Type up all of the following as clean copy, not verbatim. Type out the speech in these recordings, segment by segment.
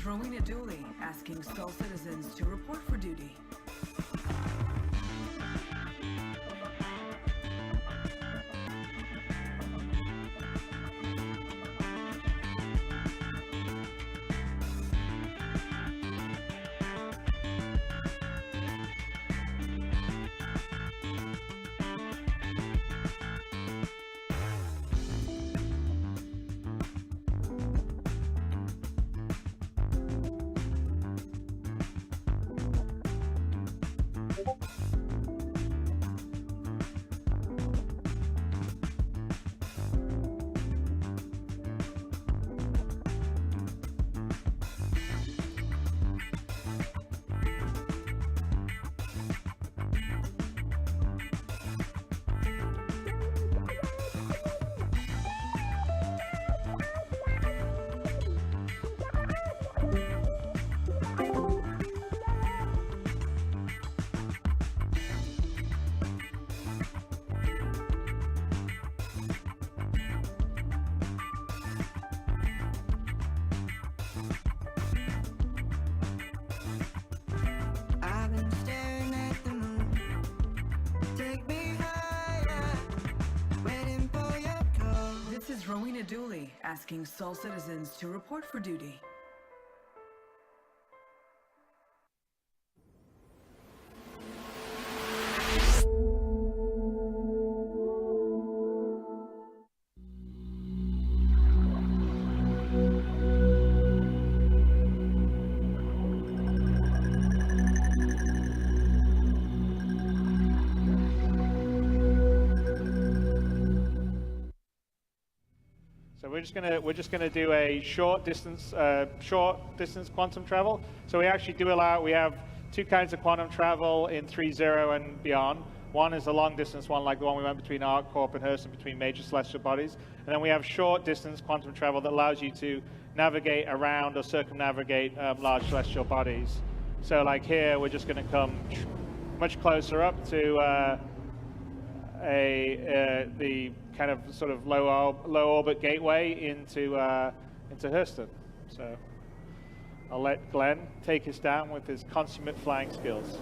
is Rowena Dooley asking Sol citizens to report for duty. Rowena Dooley asking Sol citizens to report for duty. We're just gonna do a short distance quantum travel. So we actually do allow. We have two kinds of quantum travel in 3.0 and beyond. One is a long distance one, like the one we went between ArcCorp and Hurston, between major celestial bodies. And then we have short distance quantum travel that allows you to navigate around or circumnavigate large celestial bodies. So like here, we're just going to come much closer up to the kind of sort of low orbit gateway into Hurston. So I'll let Glenn take us down with his consummate flying skills.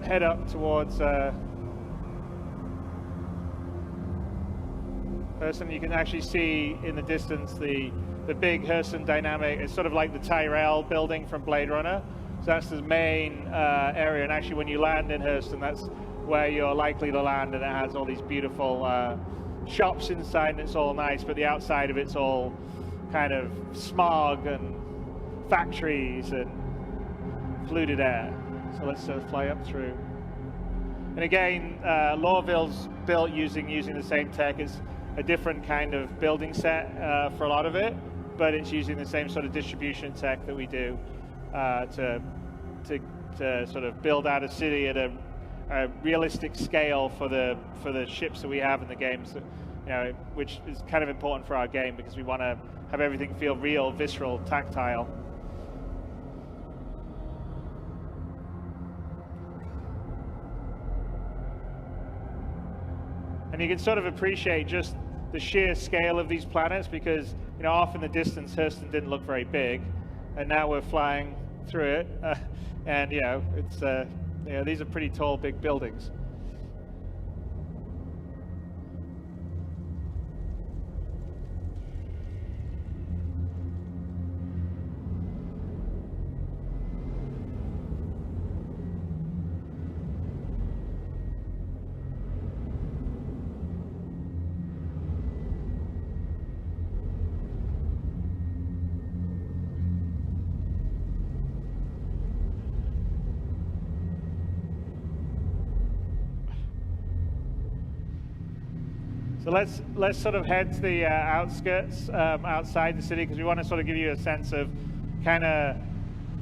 Head up towards Hurston. You can actually see in the distance the big Hurston dynamic. It's sort of like the Tyrell building from Blade Runner. So that's the main area, and actually when you land in Hurston, that's where you're likely to land, and it has all these beautiful shops inside, and it's all nice, but the outside of it's all kind of smog and factories and polluted air. So let's fly up through. And again, Lorville's built using the same tech. It's a different kind of building set for a lot of it, but it's using the same sort of distribution tech that we do to sort of build out a city at a realistic scale for the ships that we have in the games. Which is kind of important for our game because we want to have everything feel real, visceral, tactile. And you can sort of appreciate just the sheer scale of these planets because, off in the distance, Hurston didn't look very big, and now we're flying through it, and it's these are pretty tall, big buildings. So let's sort of head to the outskirts outside the city, because we want to sort of give you a sense of kind of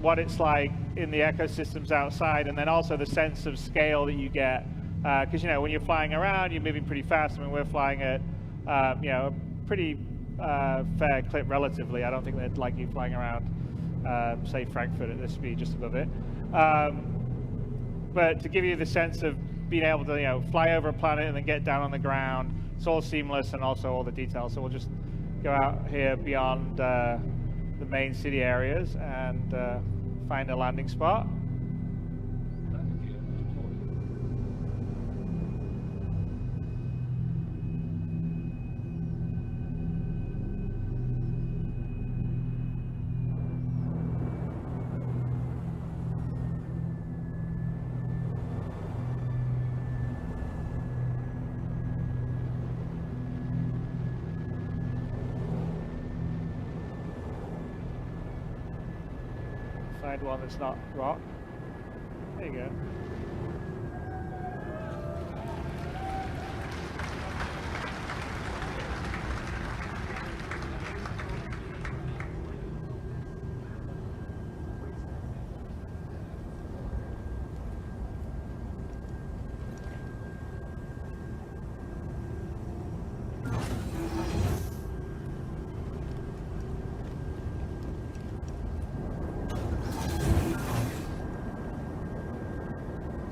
what it's like in the ecosystems outside, and then also the sense of scale that you get. Because when you're flying around, you're moving pretty fast. I mean, we're flying at a pretty fair clip relatively. I don't think they'd like you flying around, say, Frankfurt at this speed, just above it. But to give you the sense of being able to fly over a planet and then get down on the ground, it's all seamless, and also all the details. So we'll just go out here beyond the main city areas and find a landing spot. Find one that's not rock. There you go.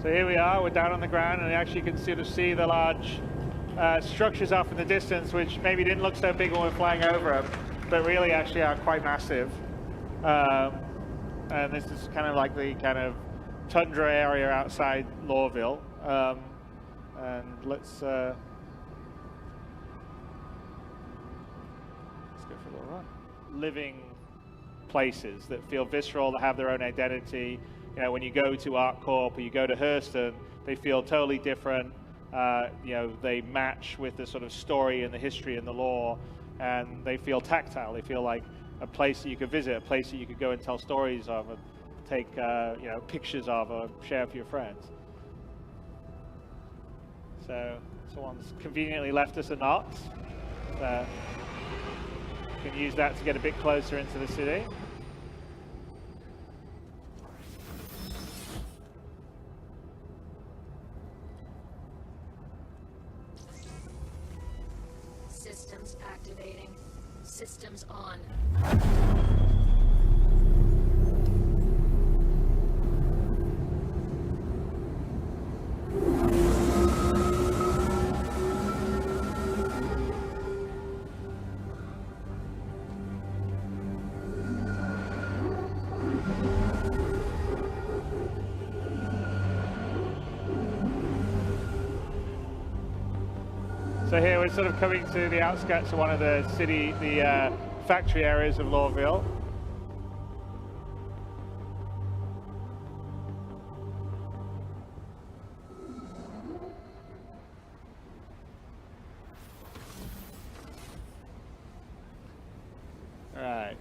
So here we are, we're down on the ground, and actually you can sort of see the large structures off in the distance, which maybe didn't look so big when we're flying over them, but really actually are quite massive. And this is kind of like the kind of tundra area outside Lorville. And let's go for a little run. Living places that feel visceral, that have their own identity. When you go to ArcCorp or you go to Hurston, they feel totally different. They match with the sort of story and the history and the lore, and they feel tactile. They feel like a place that you could visit, a place that you could go and tell stories of, and take pictures of, or share with your friends. So someone's conveniently left us a knot. So you can use that to get a bit closer into the city. Systems activating. Systems on. So here we're sort of coming to the outskirts of one of the factory areas of Lorville. All right.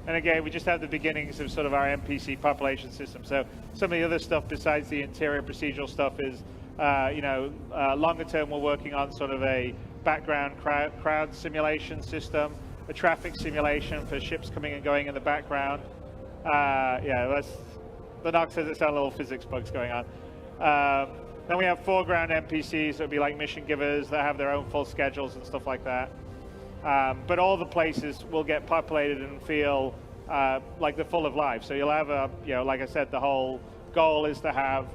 And again, we just have the beginnings of sort of our NPC population system. So some of the other stuff besides the interior procedural stuff is, longer term, we're working on sort of a background crowd simulation system, a traffic simulation for ships coming and going in the background. The Nox says it sounds little physics bugs going on. Then we have foreground NPCs that would be like mission givers that have their own full schedules and stuff like that. But all the places will get populated and feel like they're full of life. So you'll have like I said, the whole goal is to have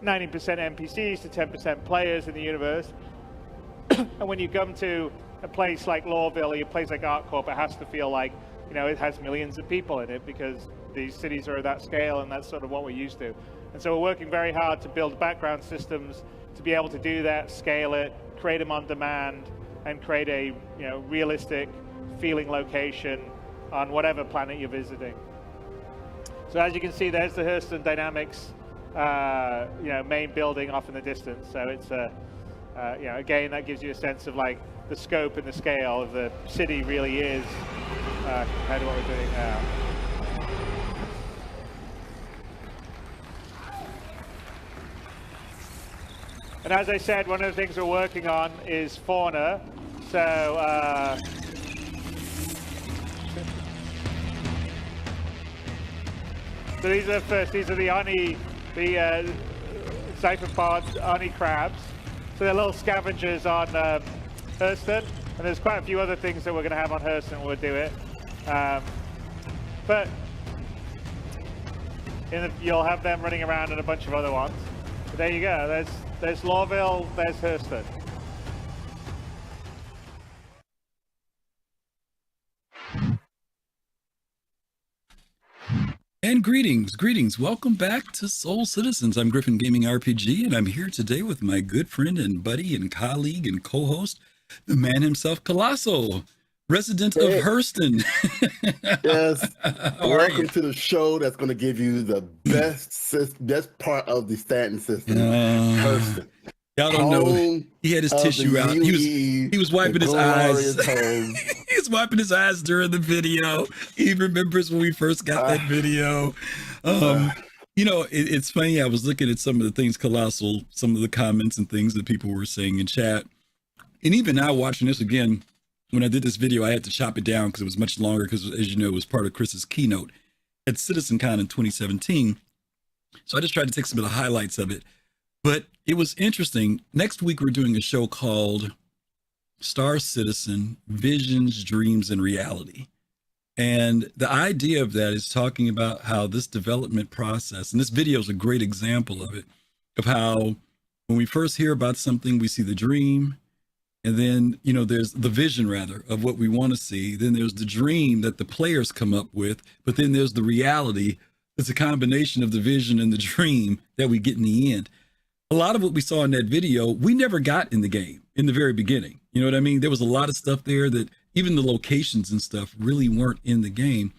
90% NPCs to 10% players in the universe. And when you come to a place like Lorville or a place like ArcCorp, it has to feel like, it has millions of people in it, because these cities are at that scale, and that's sort of what we're used to. And so we're working very hard to build background systems to be able to do that, scale it, create them on demand, and create a realistic feeling location on whatever planet you're visiting. So as you can see, there's the Hurston Dynamics main building off in the distance. So it's again, that gives you a sense of like the scope and the scale of the city really is compared to what we're doing now. And as I said, one of the things we're working on is fauna. So, so these are first. These are the Oni, the Cypherpod Oni crabs. So they're little scavengers on Hurston, and there's quite a few other things that we're going to have on Hurston when we do it. But you'll have them running around and a bunch of other ones. But there you go. There's Lawville. There's Hurston. And greetings. Welcome back to Soul Citizens. I'm GriffinGamingRPG, and I'm here today with my good friend and buddy and colleague and co-host, the man himself, Kelosal, resident of Hurston. Yes. Welcome to the show that's going to give you the best part of the Stanton system, Hurston. Y'all don't know. He had his tissue out. He was wiping his eyes. He was wiping his eyes during the video. He remembers when we first got that video. You know, it's funny. I was looking at some of the things, Kelosal, some of the comments and things that people were saying in chat. And even now watching this again, when I did this video, I had to chop it down because it was much longer because, as you know, it was part of Chris's keynote at CitizenCon in 2017. So I just tried to take some of the highlights of it. But it was interesting. Next week, we're doing a show called Star Citizen, Visions, Dreams, and Reality. And the idea of that is talking about how this development process, and this video is a great example of it, of how when we first hear about something, we see the dream, and then, you know, there's the vision, rather, of what we want to see. Then there's the dream that the players come up with, but then there's the reality. It's a combination of the vision and the dream that we get in the end. A lot of what we saw in that video, we never got in the game in the very beginning. You know what I mean? There was a lot of stuff there that even the locations and stuff really weren't in the game.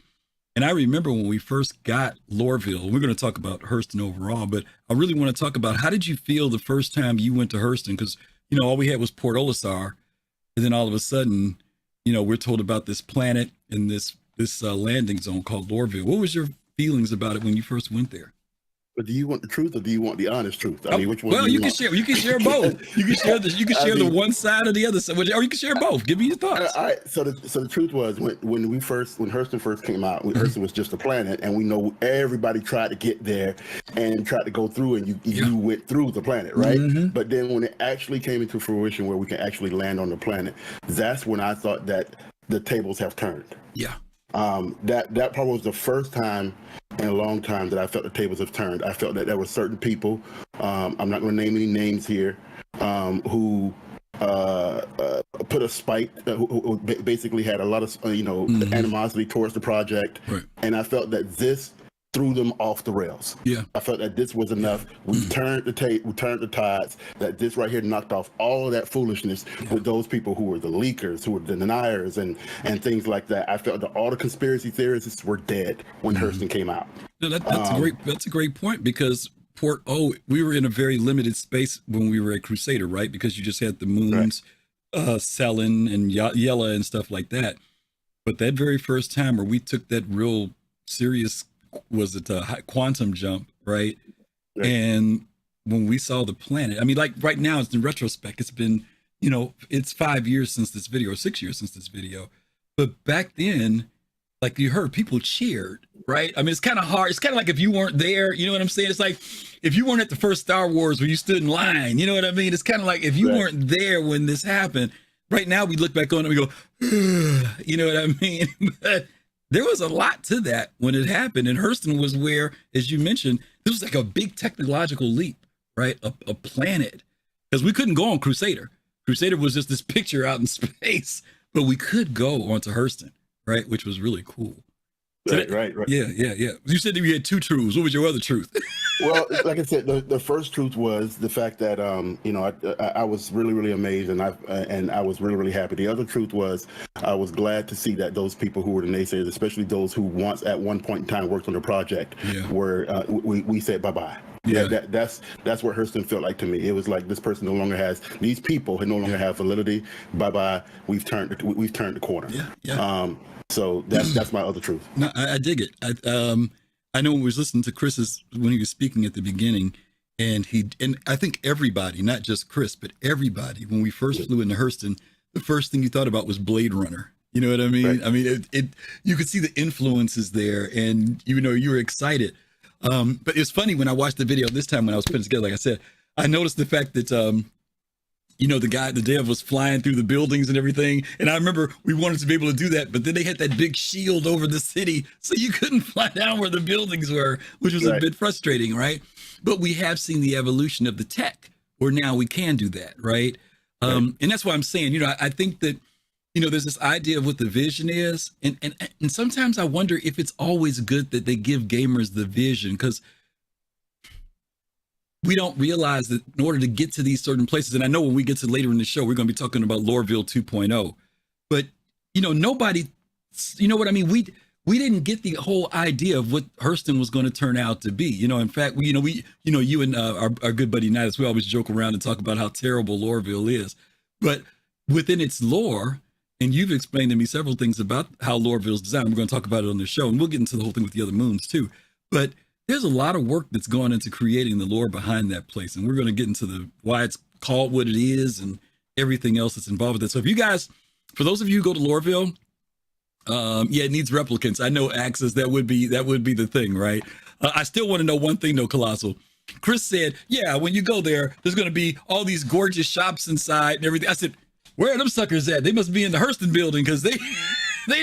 And I remember when we first got Lorville, we're going to talk about Hurston overall, but I really want to talk about how did you feel the first time you went to Hurston? Because, you know, all we had was Port Olisar. And then all of a sudden, you know, we're told about this planet and this landing zone called Lorville. What was your feelings about it when you first went there? But do you want the truth or do you want the honest truth? I mean, which one? Well, you can share. You can share both. You can share the one side or the other side, or you can share both. Give me your thoughts. All right. So the truth was when Hurston first came out, Hurston was just a planet, and we know everybody tried to get there and tried to go through, and you went through the planet, right? Mm-hmm. But then when it actually came into fruition, where we can actually land on the planet, that's when I thought that the tables have turned. Yeah. That probably was the first time in a long time that I felt the tables have turned. I felt that there were certain people, I'm not going to name any names here, who put a spite, who basically had a lot of animosity towards the project, right. And I felt that this threw them off the rails. Yeah, I felt that this was enough. We turned the tides. That this right here knocked off all of that foolishness with those people who were the leakers, who were the deniers, and things like that. I felt that all the conspiracy theorists were dead when Hurston came out. No, that's a great point, because we were in a very limited space when we were at Crusader, right? Because you just had the moons, right. Selling and Yella and stuff like that. But that very first time where we took that real serious, was it a quantum jump, right? And when we saw the planet, I mean, like right now, it's in retrospect, it's been, you know, it's 5 years since this video, or 6 years since this video. But back then, like you heard, people cheered, right? I mean, it's kind of hard. It's kind of like if you weren't there, you know what I'm saying? It's like if you weren't at the first Star Wars where you stood in line, you know what I mean? It's kind of like if you weren't there when this happened. Right now, we look back on it and we go, you know what I mean? But there was a lot to that when it happened. And Hurston was where, as you mentioned, this was like a big technological leap, right? A planet. Because we couldn't go on Crusader. Crusader was just this picture out in space, but we could go onto Hurston, right? Which was really cool. Right. Yeah. You said that we had two truths. What was your other truth? Well, like I said, the first truth was the fact that I was really, really amazed, and I was really, really happy. The other truth was I was glad to see that those people who were the naysayers, especially those who once at one point in time worked on the project, were we said bye-bye. Yeah, that's what Hurston felt like to me. It was like this person no longer has, these people no longer have validity. Bye-bye. We've turned the corner. Yeah. So that's my other truth. No, I dig it. I know when we was listening to Chris's, when he was speaking at the beginning, And I think everybody, not just Chris, but everybody, when we first flew into Hurston, the first thing you thought about was Blade Runner. You know what I mean? Right. I mean, you could see the influences there, and you were excited. But it's funny when I watched the video this time when I was putting it together. Like I said, I noticed the fact that the dev was flying through the buildings and everything. And I remember we wanted to be able to do that, but then they had that big shield over the city, so you couldn't fly down where the buildings were, which was a bit frustrating, right? But we have seen the evolution of the tech, where now we can do that, right? And that's why I'm saying, I think that, there's this idea of what the vision is. And sometimes I wonder if it's always good that they give gamers the vision, because we don't realize that in order to get to these certain places, and I know when we get to later in the show, we're going to be talking about Loreville 2.0, but, nobody, what I mean? We didn't get the whole idea of what Hurston was going to turn out to be. In fact, you and our good buddy Nidus, we always joke around and talk about how terrible Loreville is, but within its lore, and you've explained to me several things about how Loreville's designed. We're going to talk about it on the show, and we'll get into the whole thing with the other moons too. But there's a lot of work that's gone into creating the lore behind that place, and we're going to get into why it's called what it is and everything else that's involved with it. So if you guys, for those of you who go to Loreville, it needs replicants. I know Axis, that would be the thing, right? I still want to know one thing though, Kelosal. Chris said, yeah, when you go there, there's going to be all these gorgeous shops inside and everything. I said, where are them suckers at? They must be in the Hurston building, because they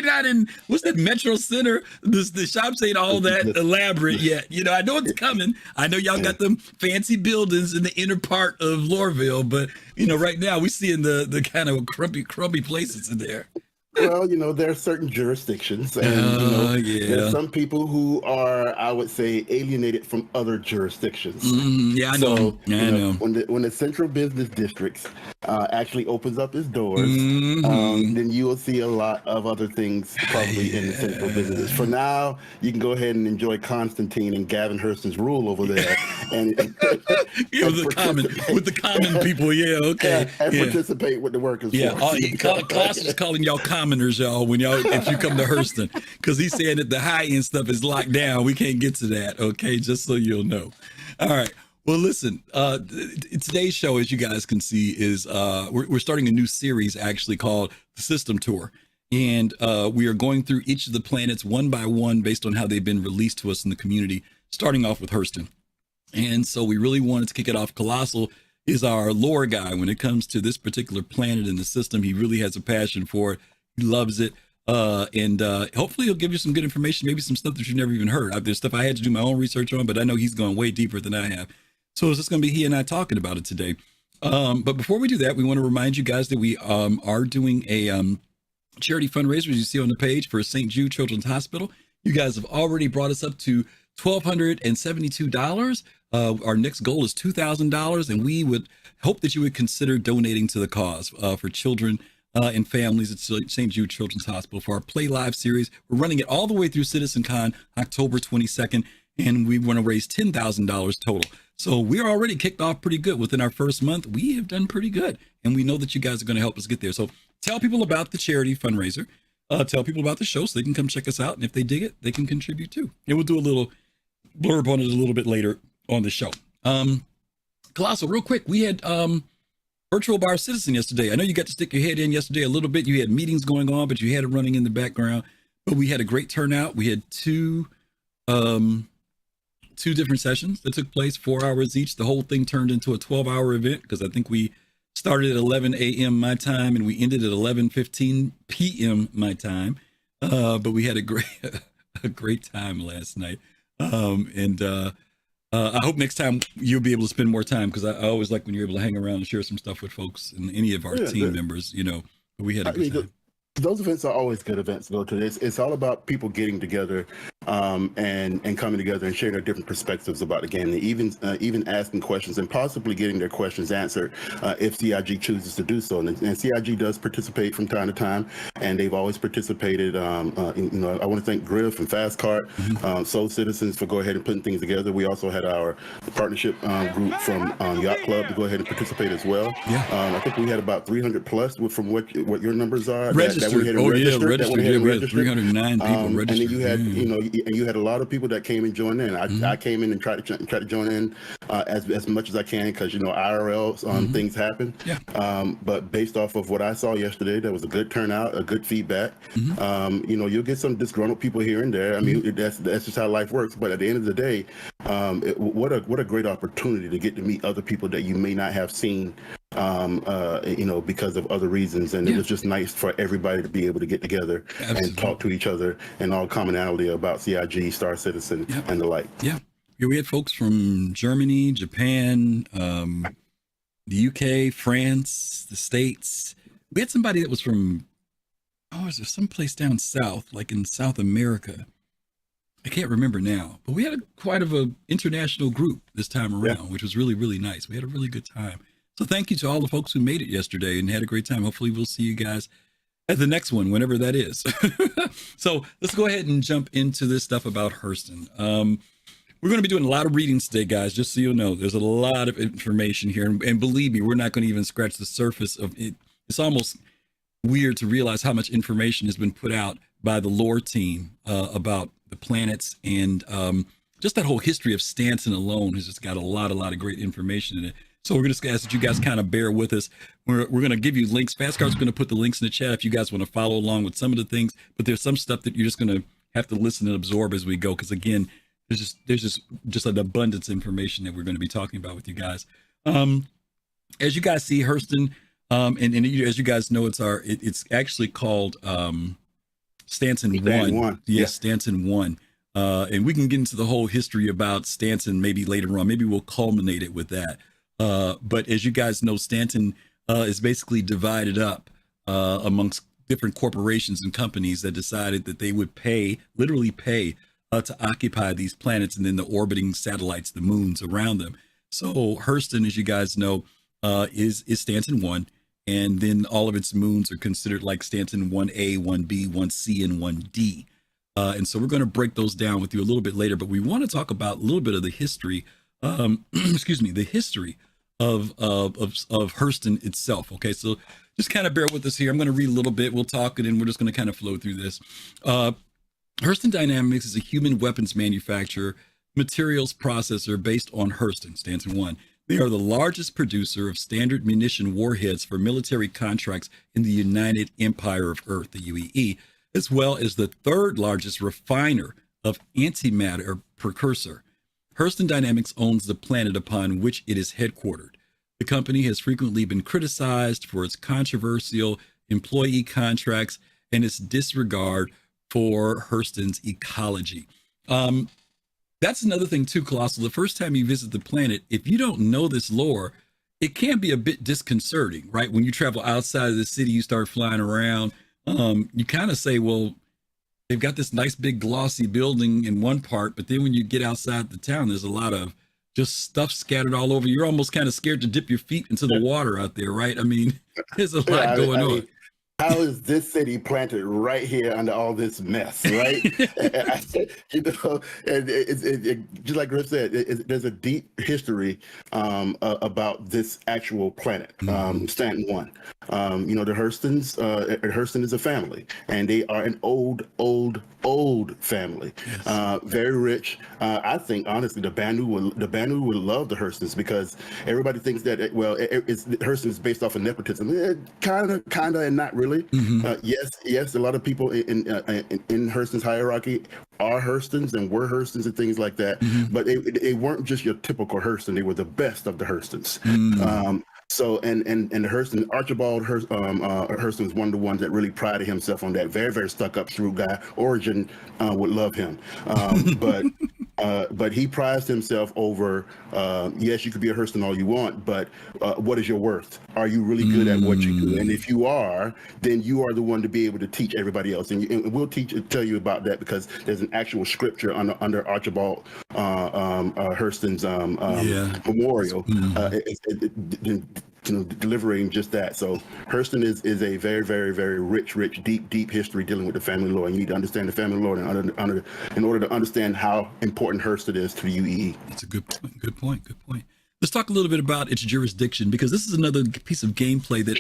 not in, what's that, Metro Center? The shops ain't all that elaborate yet. I know it's coming. I know y'all got them fancy buildings in the inner part of Loreville, but right now we seeing the kind of crummy places in there. Well, there are certain jurisdictions, and there's some people who are, I would say, alienated from other jurisdictions. I know. I know. When the central business districts actually opens up its doors, then you will see a lot of other things probably in the central business. For now, you can go ahead and enjoy Constantine and Gavin Hurston's rule over there, and with the common people. Yeah, okay. And participate with the workers. Klaus is calling y'all commoners, y'all, if you come to Hurston, because he's saying that the high end stuff is locked down. We can't get to that. Okay, just so you'll know. All right. Well, listen, today's show, as you guys can see, is we're starting a new series actually called The System Tour. And we are going through each of the planets one by one based on how they've been released to us in the community, starting off with Hurston. And so we really wanted to kick it off. Kelosal is our lore guy when it comes to this particular planet in the system. He really has a passion for it. He loves it. And hopefully he'll give you some good information, maybe some stuff that you've never even heard. There's stuff I had to do my own research on, but I know he's going way deeper than I have. So it's just going to be he and I talking about it today. But before we do that, we want to remind you guys that we are doing a charity fundraiser, as you see on the page, for St. Jude Children's Hospital. You guys have already brought us up to $1,272. Our next goal is $2,000, and we would hope that you would consider donating to the cause for children and families at St. Jude Children's Hospital for our Play Live series. We're running it all the way through CitizenCon, October 22nd, and we want to raise $10,000 total. So we're already kicked off pretty good. Within our first month, we have done pretty good, and we know that you guys are going to help us get there. So tell people about the charity fundraiser. Tell people about the show so they can come check us out, and if they dig it, they can contribute too. And we'll do a little blurb on it a little bit later on the show. Kelosal, real quick, we had Virtual Bar Citizen yesterday. I know you got to stick your head in yesterday a little bit. You had meetings going on, but you had it running in the background. But we had a great turnout. We had two different sessions that took place, 4 hours each. The whole thing turned into a 12-hour event, because I think we started at 11 a.m. my time and we ended at 11:15 p.m. my time. But we had a great time last night. I hope next time you'll be able to spend more time, because I always like when you're able to hang around and share some stuff with folks and any of our team members. We had a good time. Those events are always good events to go to. It's all about people getting together and coming together and sharing their different perspectives about the game, and even asking questions and possibly getting their questions answered if CIG chooses to do so. And CIG does participate from time to time, and they've always participated. I want to thank Griff and Fastcart, Soul Citizens, for go ahead and putting things together. We also had our partnership group from Yacht Club to go ahead and participate as well. I think we had about 300 plus from what your numbers are. Registered. We had 309 people registered. And then you had, you had a lot of people that came and joined in. I came in and tried to join in as much as I can because IRL things happen. Yeah. But based off of what I saw yesterday, there was a good turnout, a good feedback. You'll get some disgruntled people here and there. I mean, that's just how life works. But at the end of the day, what a great opportunity to get to meet other people that you may not have seen, because of other reasons. And it was just nice for everybody to be able to get together and talk to each other and all commonality about CIG, Star Citizen, and the like. Yeah, we had folks from Germany, Japan, the UK, France, the States. We had somebody that was from, is there someplace down south, like in South America? I can't remember now, but we had quite of an international group this time around, which was really, really nice. We had a really good time. So thank you to all the folks who made it yesterday and had a great time. Hopefully we'll see you guys at the next one, whenever that is. So let's go ahead and jump into this stuff about Hurston. We're going to be doing a lot of readings today, guys, just so you know. There's a lot of information here. And believe me, we're not going to even scratch the surface of it. It's almost weird to realize how much information has been put out by the lore team about the planets, and just that whole history of Stanton alone has just got a lot of great information in it. So we're going to ask that you guys kind of bear with us. We're going to give you links. Fastcard's going to put the links in the chat if you guys want to follow along with some of the things, but there's some stuff that you're just going to have to listen and absorb as we go, because again, there's just an abundance of information that we're going to be talking about with you guys. As you guys see, Hurston, and as you guys know, it's actually called Stanton 1. Yes, Stanton 1. And we can get into the whole history about Stanton maybe later on. Maybe we'll culminate it with that. But as you guys know, Stanton is basically divided up amongst different corporations and companies that decided that they would literally pay to occupy these planets and then the orbiting satellites, the moons around them. So Hurston, as you guys know, is Stanton 1. And then all of its moons are considered like Stanton 1A, 1B, 1C, and 1D. And so we're going to break those down with you a little bit later, but we want to talk about a little bit of the history, the history of Hurston itself. Okay, so just kind of bear with us here. I'm going to read a little bit. We'll talk, and then we're just going to kind of flow through this. Hurston Dynamics is a human weapons manufacturer, materials processor based on Hurston, Stanton 1. They are the largest producer of standard munition warheads for military contracts in the United Empire of Earth, the UEE, as well as the third largest refiner of antimatter precursor. Hurston Dynamics owns the planet upon which it is headquartered. The company has frequently been criticized for its controversial employee contracts and its disregard for Hurston's ecology. That's another thing too, Kelosal. The first time you visit the planet, if you don't know this lore, it can be a bit disconcerting, right? When you travel outside of the city, you start flying around, you kind of say, well, they've got this nice big glossy building in one part, but then when you get outside the town, there's a lot of just stuff scattered all over. You're almost kind of scared to dip your feet into the water out there, right? I mean, there's a lot going on. How is this city planted right here under all this mess, right? And just like Griff said, there's a deep history about this actual planet, Stanton 1. The Hurston is a family, and they are an old family, very rich. I think honestly, the Banu would love the Hurstons because everybody thinks that Hurston is based off of nepotism. Kind of, and not really. Yes, a lot of people in Hurston's hierarchy are Hurstons and were Hurstons and things like that, but they weren't just your typical Hurston. They were the best of the Hurstons. So and the Hurston, Archibald Hurston was one of the ones that really prided himself on that. Very, very stuck up, shrewd guy. Origin would love him, but he prized himself over. Yes, you could be a Hurston all you want, but what is your worth? Are you really good at what you do? And if you are, then you are the one to be able to teach everybody else. And we'll tell you about that because there's an actual scripture under Archibald Hurston's memorial. Delivering just that. So Hurston is a very, very, very rich, deep history dealing with the family lore. And you need to understand the family lore in order to understand how important Hurston is to the UEE. That's a good point. Let's talk a little bit about its jurisdiction, because this is another piece of gameplay that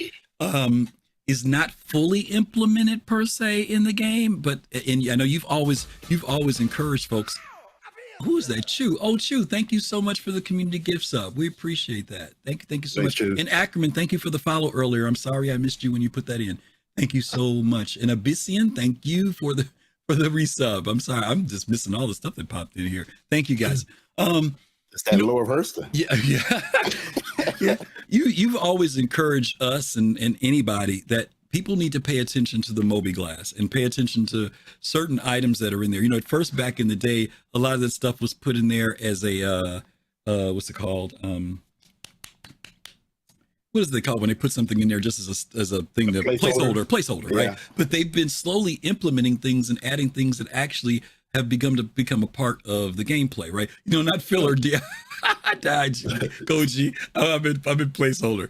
is not fully implemented per se in the game, but and I know you've always encouraged folks. Who is that? Chew. Oh, Chew, thank you so much for the community gift sub. We appreciate that. Thank you so much. Chew. And Ackerman, thank you for the follow earlier. I'm sorry I missed you when you put that in. Thank you so much. And Abyssian, thank you for the resub. I'm sorry, I'm just missing all the stuff that popped in here. Thank you guys. It's that Lord of Hurston. Yeah. You've always encouraged us and anybody that people need to pay attention to the mobiGlas and pay attention to certain items that are in there. You know, at first, back in the day, a lot of that stuff was put in there as a what's it called? What is it called when they put something in there just as a thing, the placeholder, right? Yeah. But they've been slowly implementing things and adding things that actually have become a part of the gameplay, right? You know, not filler. I died, Koji. I'm in placeholder.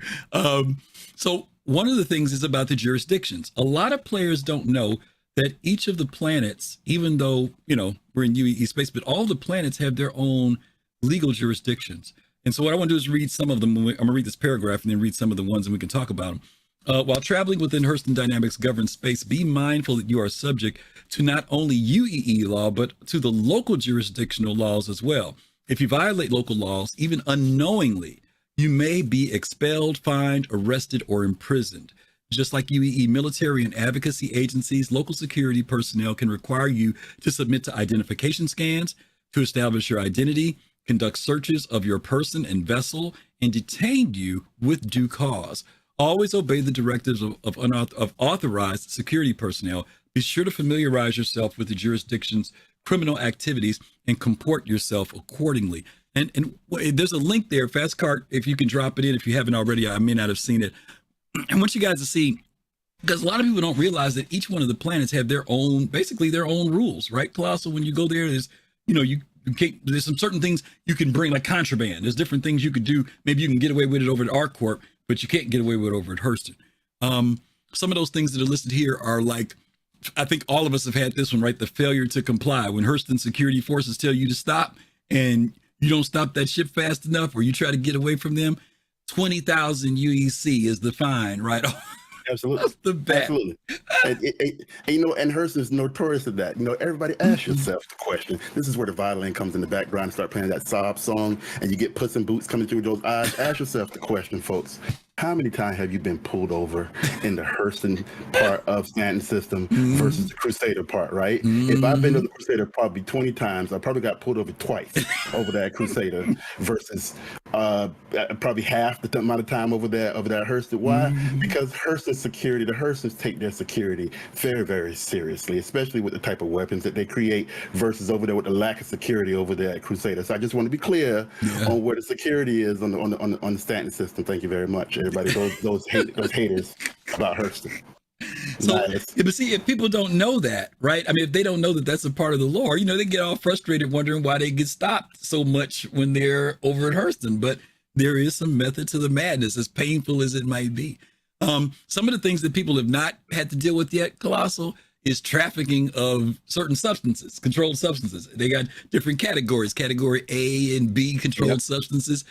So one of the things is about the jurisdictions. A lot of players don't know that each of the planets, even though, you know, we're in UEE space, but all the planets have their own legal jurisdictions. And so what I want to do is read some of them. I'm going to read this paragraph and then read some of the ones and we can talk about them. While traveling within Hurston Dynamics governed space, be mindful that you are subject to not only UEE law, but to the local jurisdictional laws as well. If you violate local laws, even unknowingly, you may be expelled, fined, arrested, or imprisoned. Just like UEE military and advocacy agencies, local security personnel can require you to submit to identification scans, to establish your identity, conduct searches of your person and vessel, and detain you with due cause. Always obey the directives of authorized security personnel. Be sure to familiarize yourself with the jurisdiction's criminal activities and comport yourself accordingly. And there's a link there, Fastcart, if you can drop it in, if you haven't already. I may not have seen it. I want you guys to see, because a lot of people don't realize that each one of the planets have their own, basically their own rules, right? Kelosal, when you go there, there's, you know, you can't, there's some certain things you can bring, like contraband. There's different things you could do. Maybe you can get away with it over at ArcCorp, but you can't get away with it over at Hurston. Some of those things that are listed here are like, I think all of us have had this one, right? The failure to comply. When Hurston security forces tell you to stop and you don't stop that ship fast enough, or you try to get away from them, 20,000 UEC is the fine, right? Absolutely. That's the bat. Absolutely. And you know, and Hurston is notorious of that. You know, everybody ask yourself the question. This is where the violin comes in the background and start playing that sob song, and you get Puss in Boots coming through those eyes. Ask yourself the question, folks. How many times have you been pulled over in the Hurston part of Stanton system versus the Crusader part, right? If I've been to the Crusader probably 20 times, I probably got pulled over twice over that Crusader versus probably half the amount of time over that Hurston. Why? Because Hurston security, the Hurstons take their security very, very seriously, especially with the type of weapons that they create versus over there with the lack of security over there at Crusader. So I just want to be clear on where the security is on the Stanton system. Thank you very much, everybody. Those haters about Hurston. So, but see, if people don't know that, right? I mean, if they don't know that that's a part of the lore, you know, they get all frustrated wondering why they get stopped so much when they're over at Hurston. But there is some method to the madness, as painful as it might be. Some of the things that people have not had to deal with yet, Kelosal, is trafficking of certain substances, controlled substances. They got different categories, category A and B controlled substances,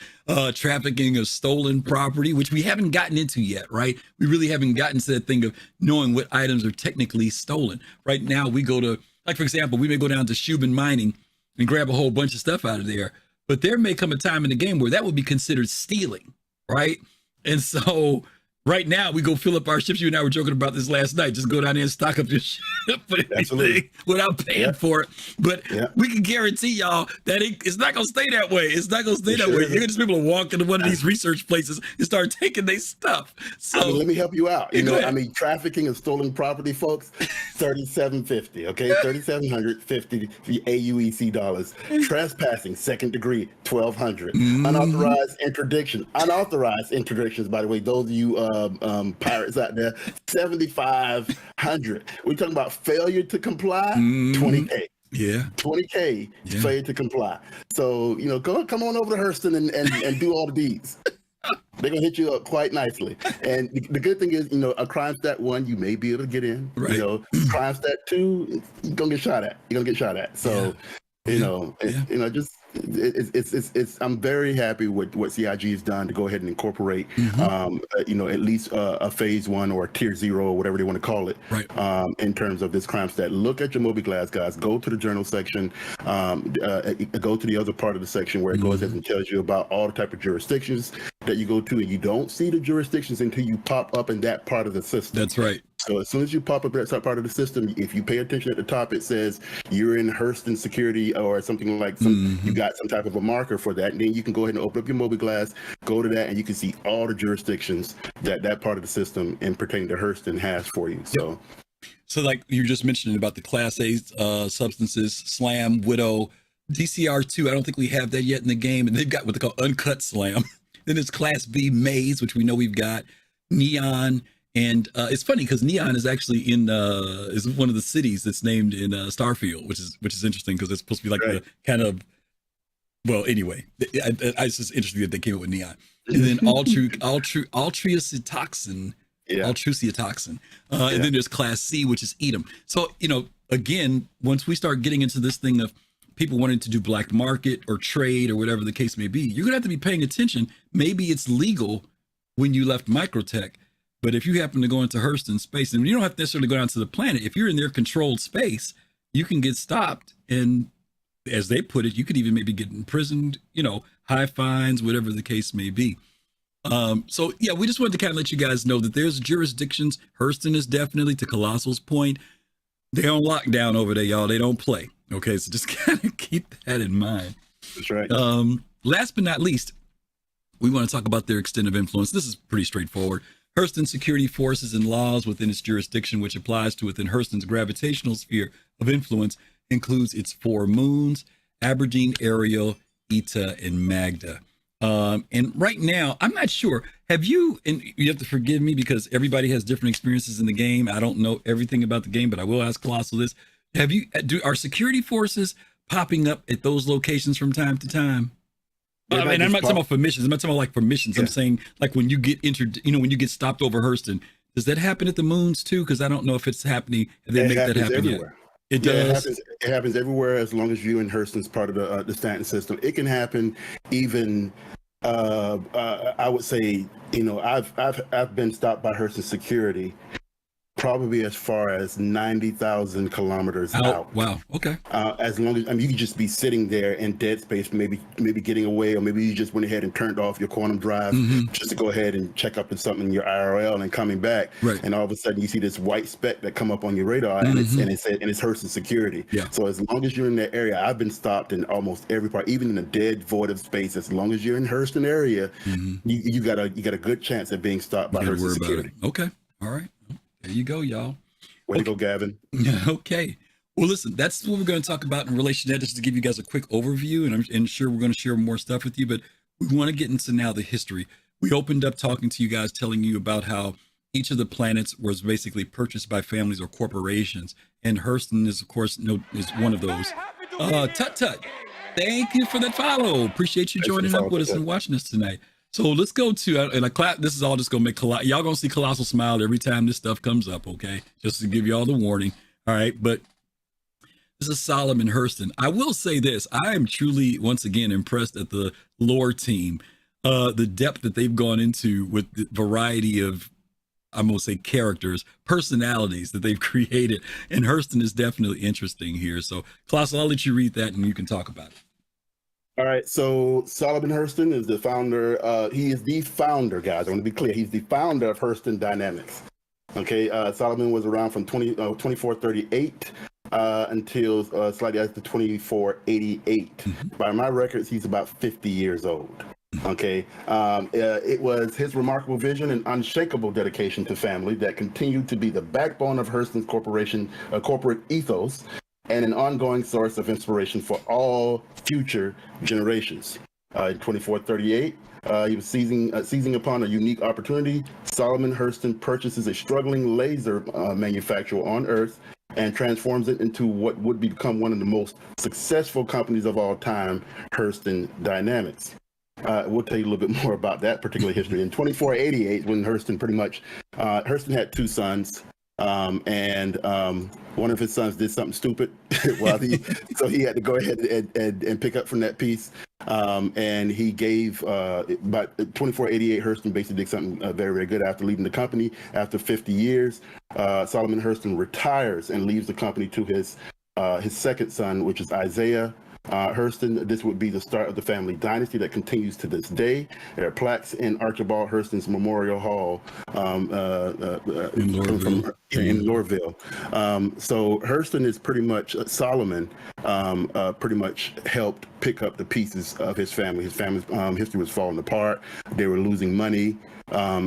trafficking of stolen property, which we haven't gotten into yet, right? We really haven't gotten to that thing of knowing what items are technically stolen. Right now, we go to, like, for example, we may go down to Shubin Mining and grab a whole bunch of stuff out of there, but there may come a time in the game where that would be considered stealing, right? And so right now, we go fill up our ships. You and I were joking about this last night. Just go down there and stock up your ship for anything without paying for it. But we can guarantee y'all that it's not going to stay that way. It's not going to stay that way. You're just people to walk into one of these research places and start taking their stuff. So I mean, let me help you out. You know, I mean, trafficking of stolen property, folks, $3,750. Okay, $3,750 AUEC dollars. Trespassing, second degree, $1,200. Unauthorized interdictions. By the way, those of you pirates out there, 7,500. We're talking about failure to comply, 20K. Yeah, 20K failure to comply. So, you know, come on over to Hurston and do all the deeds. They're gonna hit you up quite nicely. And the good thing is, you know, a crime stat 1, you may be able to get in. Right. You know, crime stat 2, you're gonna get shot at. So I'm very happy with what CIG has done to go ahead and incorporate, at least a phase 1 or a tier 0 or whatever they want to call it, right. In terms of this crime stat. Look at your mobiGlas, guys. Go to the journal section, go to the other part of the section where it goes ahead and tells you about all the type of jurisdictions that you go to, and you don't see the jurisdictions until you pop up in that part of the system. That's right. So as soon as you pop up that part of the system, if you pay attention at the top, it says you're in Hurston security or something like you got some type of a marker for that. And then you can go ahead and open up your mobiGlas, go to that, and you can see all the jurisdictions that part of the system in pertaining to Hurston has for you. So like you were just mentioning about the Class A substances, Slam, Widow, DCR2, I don't think we have that yet in the game. And they've got what they call Uncut Slam. Then there's Class B Maze, which we know we've got, Neon. And it's funny because Neon is actually is one of the cities that's named in Starfield, which is interesting because it's supposed to be like the kind of, well, anyway, it's just interesting that they came up with Neon. And then Altrucitoxin. And then there's Class C, which is Edom. So, again, once we start getting into this thing of people wanting to do black market or trade or whatever the case may be, you're going to have to be paying attention. Maybe it's legal when you left Microtech. But if you happen to go into Hurston space, and you don't have to necessarily go down to the planet, if you're in their controlled space, you can get stopped. And as they put it, you could even maybe get imprisoned, high fines, whatever the case may be. So, yeah, we just wanted to kind of let you guys know that there's jurisdictions. Hurston is definitely, to Colosal's point, they're on lockdown over there, y'all. They don't play. Okay, so just kind of keep that in mind. That's right. Last but not least, we want to talk about their extent of influence. This is pretty straightforward. Hurston security forces and laws within its jurisdiction, which applies to within Hurston's gravitational sphere of influence, includes its 4 moons, Aberdeen, Arial, Ita, and Magda. And right now, I'm not sure. Have you, and you have to forgive me because everybody has different experiences in the game. I don't know everything about the game, but I will ask Kelosal this. Are security forces popping up at those locations from time to time? And I'm not talking about for missions. I'm not talking about like for missions. Yeah. I'm saying like when you get when you get stopped over Hurston, does that happen at the moons too? Because I don't know if it's happening. They make that happen everywhere. Yet. It does. It happens everywhere as long as you and Hurston's part of the Stanton system. It can happen even. I would say, I've been stopped by Hurston security probably as far as 90,000 kilometers out. Wow. Okay. As long as you could just be sitting there in dead space, maybe getting away, or maybe you just went ahead and turned off your quantum drive just to go ahead and check up on something in your IRL and coming back. Right. And all of a sudden you see this white speck that come up on your radar and it's Hurston security. Yeah. So as long as you're in that area, I've been stopped in almost every part, even in a dead void of space. As long as you're in Hurston area, you got a good chance of being stopped by Hurston security. Okay. All right. There you go, y'all. Way to go, Gavin. Okay. Well, listen, that's what we're going to talk about in relation to that, just to give you guys a quick overview. And I'm sure we're going to share more stuff with you, but we want to get into now the history. We opened up talking to you guys, telling you about how each of the planets was basically purchased by families or corporations. And Hurston is, of course, is one of those. Tut. Thank you for that follow. Appreciate you joining up with us and watching us tonight. So let's go to, and this is all just going to make, y'all going to see Kelosal smile every time this stuff comes up, okay? Just to give you all the warning, all right? But this is Solomon Hurston. I will say this. I am truly, once again, impressed at the lore team, the depth that they've gone into with the variety of, I'm going to say characters, personalities that they've created. And Hurston is definitely interesting here. So Kelosal, I'll let you read that and you can talk about it. All right, so Solomon Hurston is the founder. He is the founder, guys. I want to be clear. He's the founder of Hurston Dynamics. Okay, Solomon was around from 2438 until slightly after 2488. By my records, he's about 50 years old. Okay, it was his remarkable vision and unshakable dedication to family that continued to be the backbone of Hurston's corporate ethos, and an ongoing source of inspiration for all future generations. In 2438, he was seizing upon a unique opportunity. Solomon Hurston purchases a struggling laser manufacturer on Earth and transforms it into what would become one of the most successful companies of all time, Hurston Dynamics. We'll tell you a little bit more about that particular history. In 2488, when Hurston Hurston had 2 sons. One of his sons did something stupid, so he had to go ahead and pick up from that piece. And he gave about 2488 Hurston basically did something very, very good after leaving the company. After 50 years, Solomon Hurston retires and leaves the company to his second son, which is Isaiah Hurston. This would be the start of the family dynasty that continues to this day. There are plaques in Archibald Hurston's Memorial Hall in Lorville. So Hurston is pretty much, Solomon pretty much helped pick up the pieces of his family. His family's history was falling apart. They were losing money.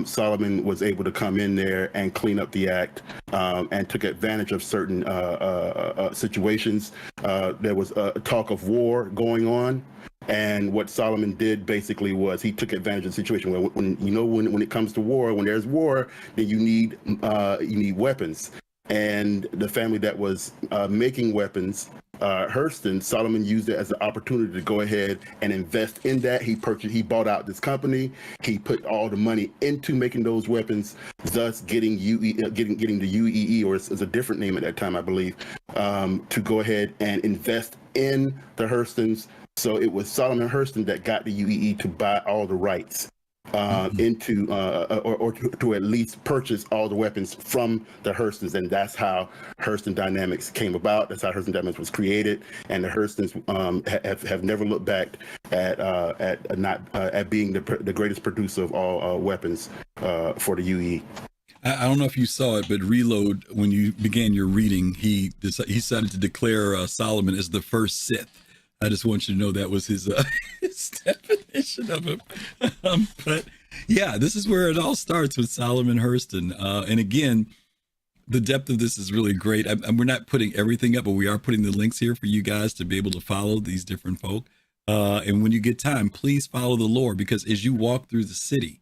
Solomon was able to come in there and clean up the act and took advantage of certain situations. There was a talk of war going on, and what Solomon did basically was he took advantage of the situation. When it comes to war, when there's war, then you need weapons. And the family that was making weapons, Hurston, Solomon used it as an opportunity to go ahead and invest in that. He bought out this company. He put all the money into making those weapons, thus getting the UEE, or it's a different name at that time, I believe, to go ahead and invest in the Hurstons. So it was Solomon Hurston that got the UEE to buy all the rights into or to at least purchase all the weapons from the Hurstons, and that's how Hurston Dynamics came about. That's how Hurston Dynamics was created, and the Hurstons have never looked back at being the greatest producer of all weapons for the UE. I don't know if you saw it, but Reload, when you began your reading, he decided to declare Solomon as the first Sith. I just want you to know that was his definition of him. But yeah, this is where it all starts with Solomon Hurston. And again, the depth of this is really great. We're not putting everything up, but we are putting the links here for you guys to be able to follow these different folk. And when you get time, please follow the lore, because as you walk through the city,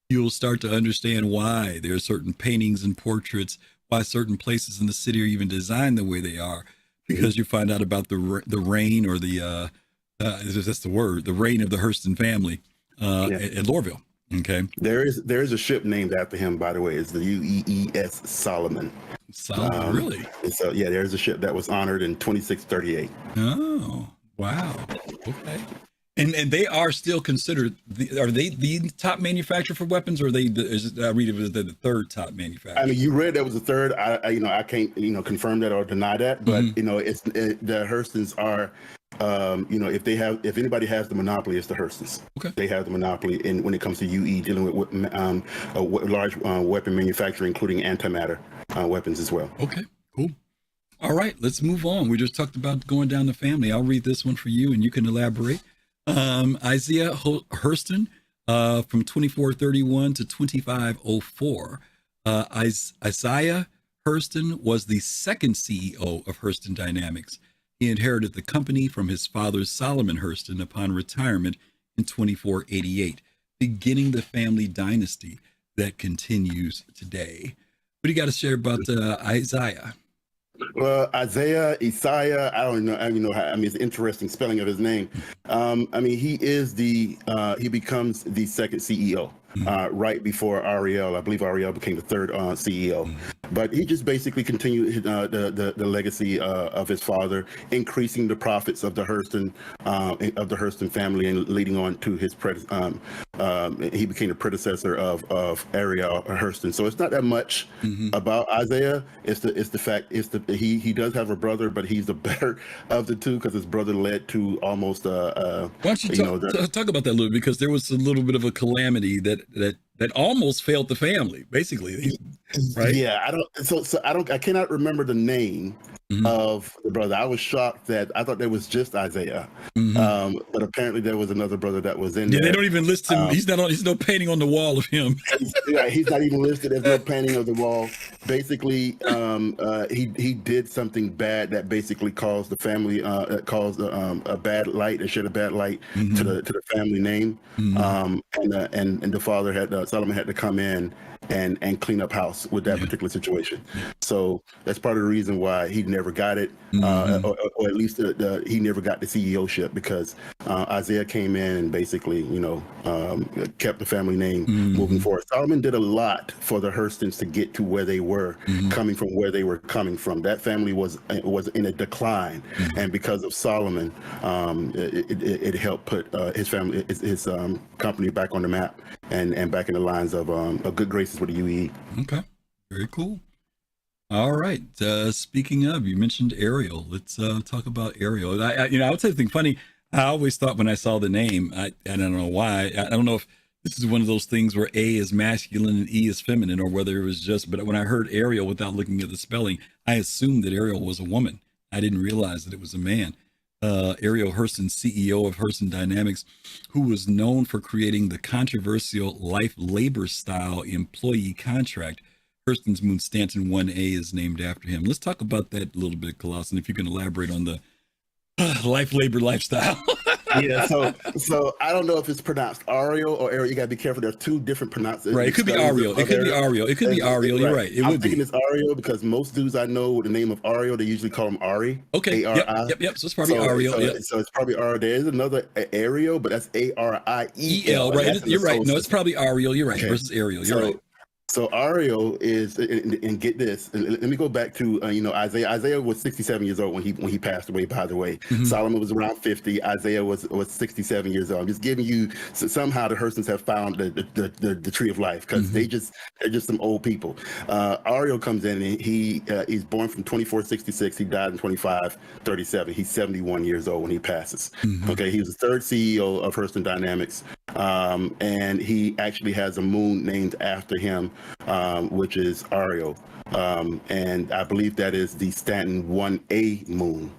you'll start to understand why there are certain paintings and portraits, why certain places in the city are even designed the way they are. Because you find out about the reign, or that's the word, the reign of the Hurston family at Lorville. Okay. There is a ship named after him, by the way. It's the UEES Solomon. Solomon, really? So yeah, there's a ship that was honored in 2638. Oh, wow. Okay. And they are still considered. Are they the top manufacturer for weapons, or are they? I read it was the third top manufacturer. I mean, you read that was the third. I can't confirm that or deny that, but the Hurstons are. If anybody has the monopoly, it's the Hurstons. Okay. They have the monopoly when it comes to UE, dealing with large weapon manufacturing, including antimatter weapons as well. Okay, cool. All right, let's move on. We just talked about going down the family. I'll read this one for you, and you can elaborate. Isaiah Hurston, from 2431 to 2504. Isaiah Hurston was the second CEO of Hurston Dynamics. He inherited the company from his father, Solomon Hurston, upon retirement in 2488, beginning the family dynasty that continues today. What do you got to share about Isaiah? Well, Isaiah, I don't know. It's an interesting spelling of his name. He becomes the second CEO right before Arial. I believe Arial became the third CEO. But he just basically continued the legacy of his father, increasing the profits of the Hurston family, and leading on to his he became the predecessor of Arial Hurston. So it's not that much about Isaiah. It's the fact he does have a brother, but he's the better of the two, because his brother led to almost Why don't you talk about that a little bit, because there was a little bit of a calamity that almost failed the family, basically, right? Yeah, I cannot remember the name of the brother. I was shocked that I thought there was just Isaiah, but apparently there was another brother that was in there. They don't even list him. He's no painting on the wall of him. He's not even listed. There's no painting of the wall. Basically, he did something bad that basically caused the family caused a bad light, and shed a bad light to the family name. And the father Solomon had to come in and clean up house with that particular situation. So So that's part of the reason why he never got it, or at least he never got the CEOship, because Isaiah came in and basically, kept the family name moving forward. Solomon did a lot for the Hurstons to get to where they were, coming from where they were coming from. That family was in a decline, and because of Solomon, it helped put his family, his company back on the map and back in the lines of good graces with the UE. Okay, very cool. All right. Speaking of, you mentioned Arial. Let's talk about Arial. I would say something funny. I always thought when I saw the name, I don't know why. I don't know if this is one of those things where A is masculine and E is feminine, or whether it was just. But when I heard Arial without looking at the spelling, I assumed that Arial was a woman. I didn't realize that it was a man. Arial Hurston, CEO of Hurston Dynamics, who was known for creating the controversial life labor style employee contract. Hurston's Moon Stanton 1A is named after him. Let's talk about that a little bit, Kelosal, and if you can elaborate on the life labor lifestyle. Yeah, so I don't know if it's pronounced Arial or Arial. You got to be careful. There's two different pronunciations. Right, it could be Arial. It could be Arial. It could be Arial. You're right. I'm thinking it's Arial because most dudes I know with the name of Arial, they usually call him Ari. Okay. A-R-I. Yep. So it's probably Arial. So it's probably Arial. There is another Arial, but that's A-R-I-E-L. Right. You're right. No, it's probably Arial. You're right. Okay. Versus Arial. You're right. So Arial is, and get this. Let me go back to Isaiah. Isaiah was 67 years old when he passed away. By the way, Solomon was around 50. Isaiah was 67 years old. I'm just giving you somehow the Hurstons have found the tree of life, because they're just some old people. Arial comes in and he's born from 2466. He died in 2537. He's 71 years old when he passes. Okay, he was the third CEO of Hurston Dynamics, and he actually has a moon named after him, which is Arial. And I believe that is the Stanton 1A moon.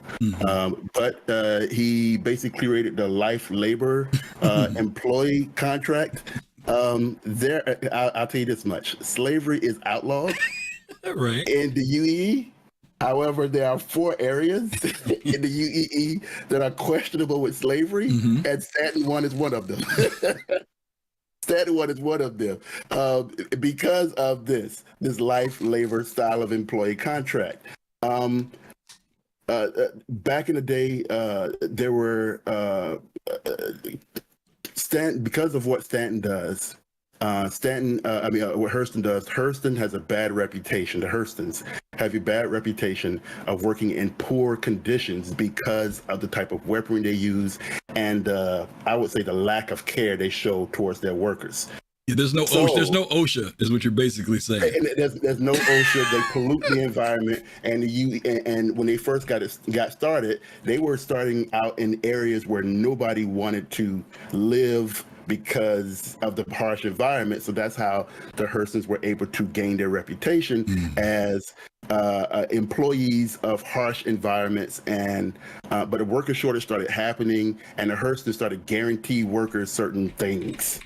But he basically created the life labor employee contract. I'll tell you this much. Slavery is outlawed right. in the UEE. However, there are 4 areas in the UEE that are questionable with slavery, and Stanton 1 is one of them. Stanton 1 is one of them because of this life labor style of employee contract. Back in the day, there were because of what Stanton does. What Hurston does, Hurston has a bad reputation. The Hurstons have a bad reputation of working in poor conditions because of the type of weaponry they use, and I would say the lack of care they show towards their workers. Yeah, there's no OSHA, is what you're basically saying. And there's no OSHA. They pollute the environment, and when they first got started, they were starting out in areas where nobody wanted to live because of the harsh environment. So that's how the Hurstons were able to gain their reputation as employees of harsh environments. But a worker shortage started happening, and the Hurstons started guaranteeing workers certain things.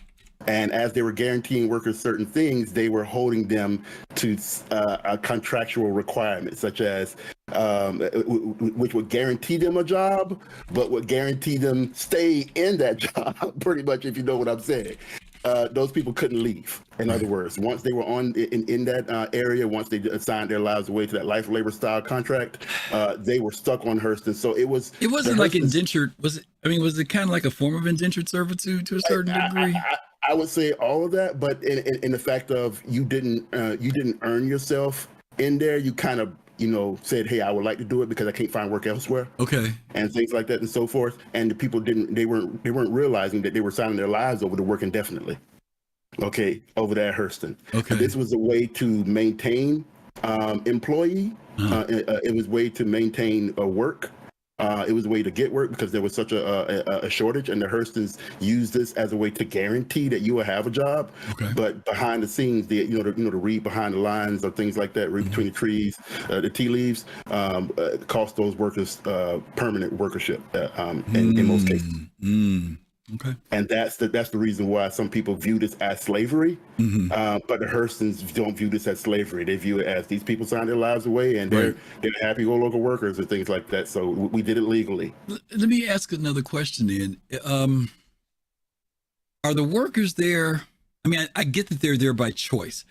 And as they were guaranteeing workers certain things, they were holding them to a contractual requirement, such as which would guarantee them a job, but would guarantee them stay in that job, pretty much, if you know what I'm saying. Those people couldn't leave. In other words, once they were in that area, once they assigned their lives away to that life labor style contract, they were stuck on Hurston. So it wasn't like indentured. Was it? I mean, was it kind of like a form of indentured servitude to a certain degree? I would say all of that, but in the fact of you didn't earn yourself in there. You kind of said, hey, I would like to do it because I can't find work elsewhere. Okay. And things like that and so forth. And the people they weren't realizing that they were signing their lives over to work indefinitely. Okay, over there at Hurston. Okay. And this was a way to maintain employee. It was a way to maintain work. It was a way to get work because there was such a shortage, and the Hurstons used this as a way to guarantee that you will have a job. Okay. But behind the scenes, to read behind the lines or things like that, read between the trees, the tea leaves, cost those workers permanent workership in most cases. Okay. And that's the reason why some people view this as slavery, but the Hurstons don't view this as slavery. They view it as these people signed their lives away, and they're happy go-local workers and things like that. So we did it legally. Let me ask another question then. Are the workers there? I mean, I get that they're there by choice,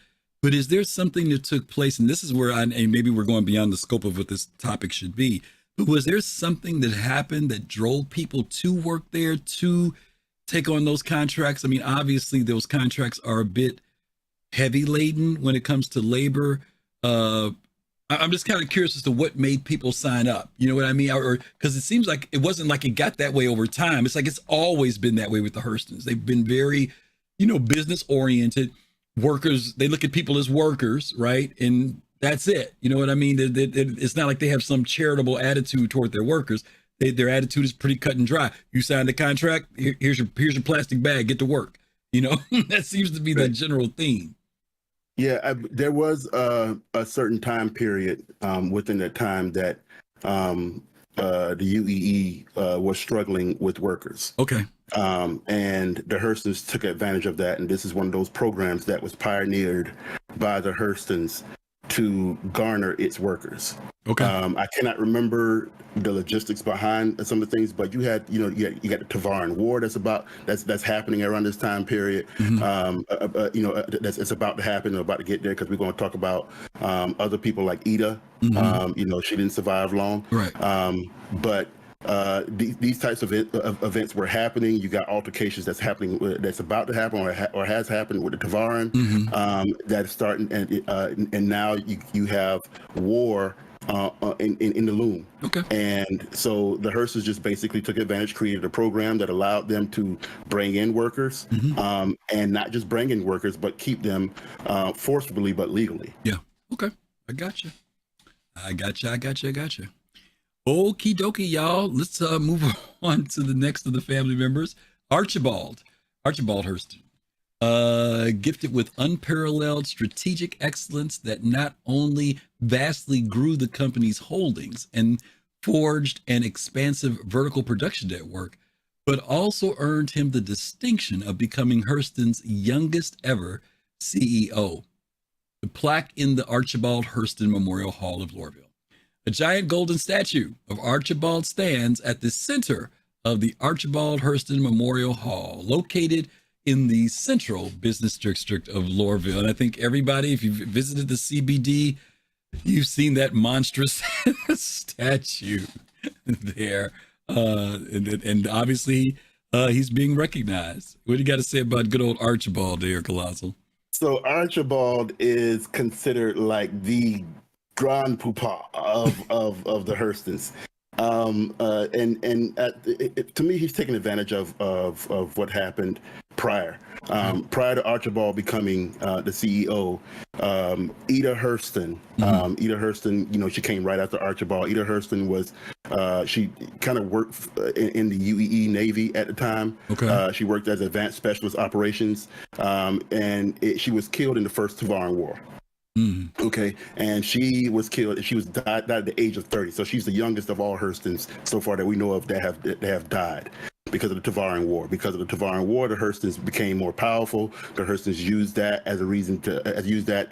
But is there something that took place, and this is where and maybe we're going beyond the scope of what this topic should be, but was there something that happened that drove people to work there, to take on those contracts? I mean, obviously those contracts are a bit heavy laden when it comes to labor. I'm just kind of curious as to what made people sign up. You know what I mean? Or because it seems like it wasn't like it got that way over time. It's like it's always been that way with the Hurstons. They've been very, business oriented. Workers, they look at people as workers, right? And that's it. You know what I mean? It's not like they have some charitable attitude toward their workers. Their attitude is pretty cut and dry. You signed a contract. Here's your plastic bag. Get to work. That seems to be the general theme. Yeah, there was a certain time period within that time that the UEE was struggling with workers. Okay. And the Hurstons took advantage of that. And this is one of those programs that was pioneered by the Hurstons to garner its workers. Okay. I cannot remember the logistics behind some of the things, but you got the Tavaran War that's happening around this time period. Mm-hmm. It's about to happen, about to get there, because we're going to talk about other people like Ita. Mm-hmm. She didn't survive long. Right. But these types of events were happening. You got altercations that's happening, that's about to happen, or has happened with the Tavaran. Mm-hmm. That's starting, and now you have war in the loom. Okay. And so the Hurstons just basically took advantage, created a program that allowed them to bring in workers, Mm-hmm. and not just bring in workers, but keep them forcibly but legally. Yeah. Okay. I got you. Okie dokie, y'all. Let's move on to the next of the family members. Archibald Hurston. Gifted with unparalleled strategic excellence that not only vastly grew the company's holdings and forged an expansive vertical production network, but also earned him the distinction of becoming Hurston's youngest ever CEO. The plaque in the Archibald Hurston Memorial Hall of Lorville. A giant golden statue of Archibald stands at the center of the Archibald Hurston Memorial Hall, located in the central business district of Lorville. And I think everybody, if you've visited the CBD, you've seen that monstrous statue there. And obviously, he's being recognized. What do you got to say about good old Archibald there, Kelosal? So Archibald is considered like the grand poopah of the Hurstons. To me, he's taken advantage of what happened prior. Prior to Archibald becoming the CEO, Ita Hurston, Ita Hurston, she came right after Archibald. Ita Hurston was, she kind of worked in the UEE Navy at the time. Okay. She worked as advanced specialist operations, and she was killed in the first Tavaran War. Okay, and she was killed. She was died at the age of 30. So she's the youngest of all Hurstons so far that we know of that have died because of the Tavaran War. Because of the Tavaran War, the Hurstons became more powerful. The Hurstons used that as a reason to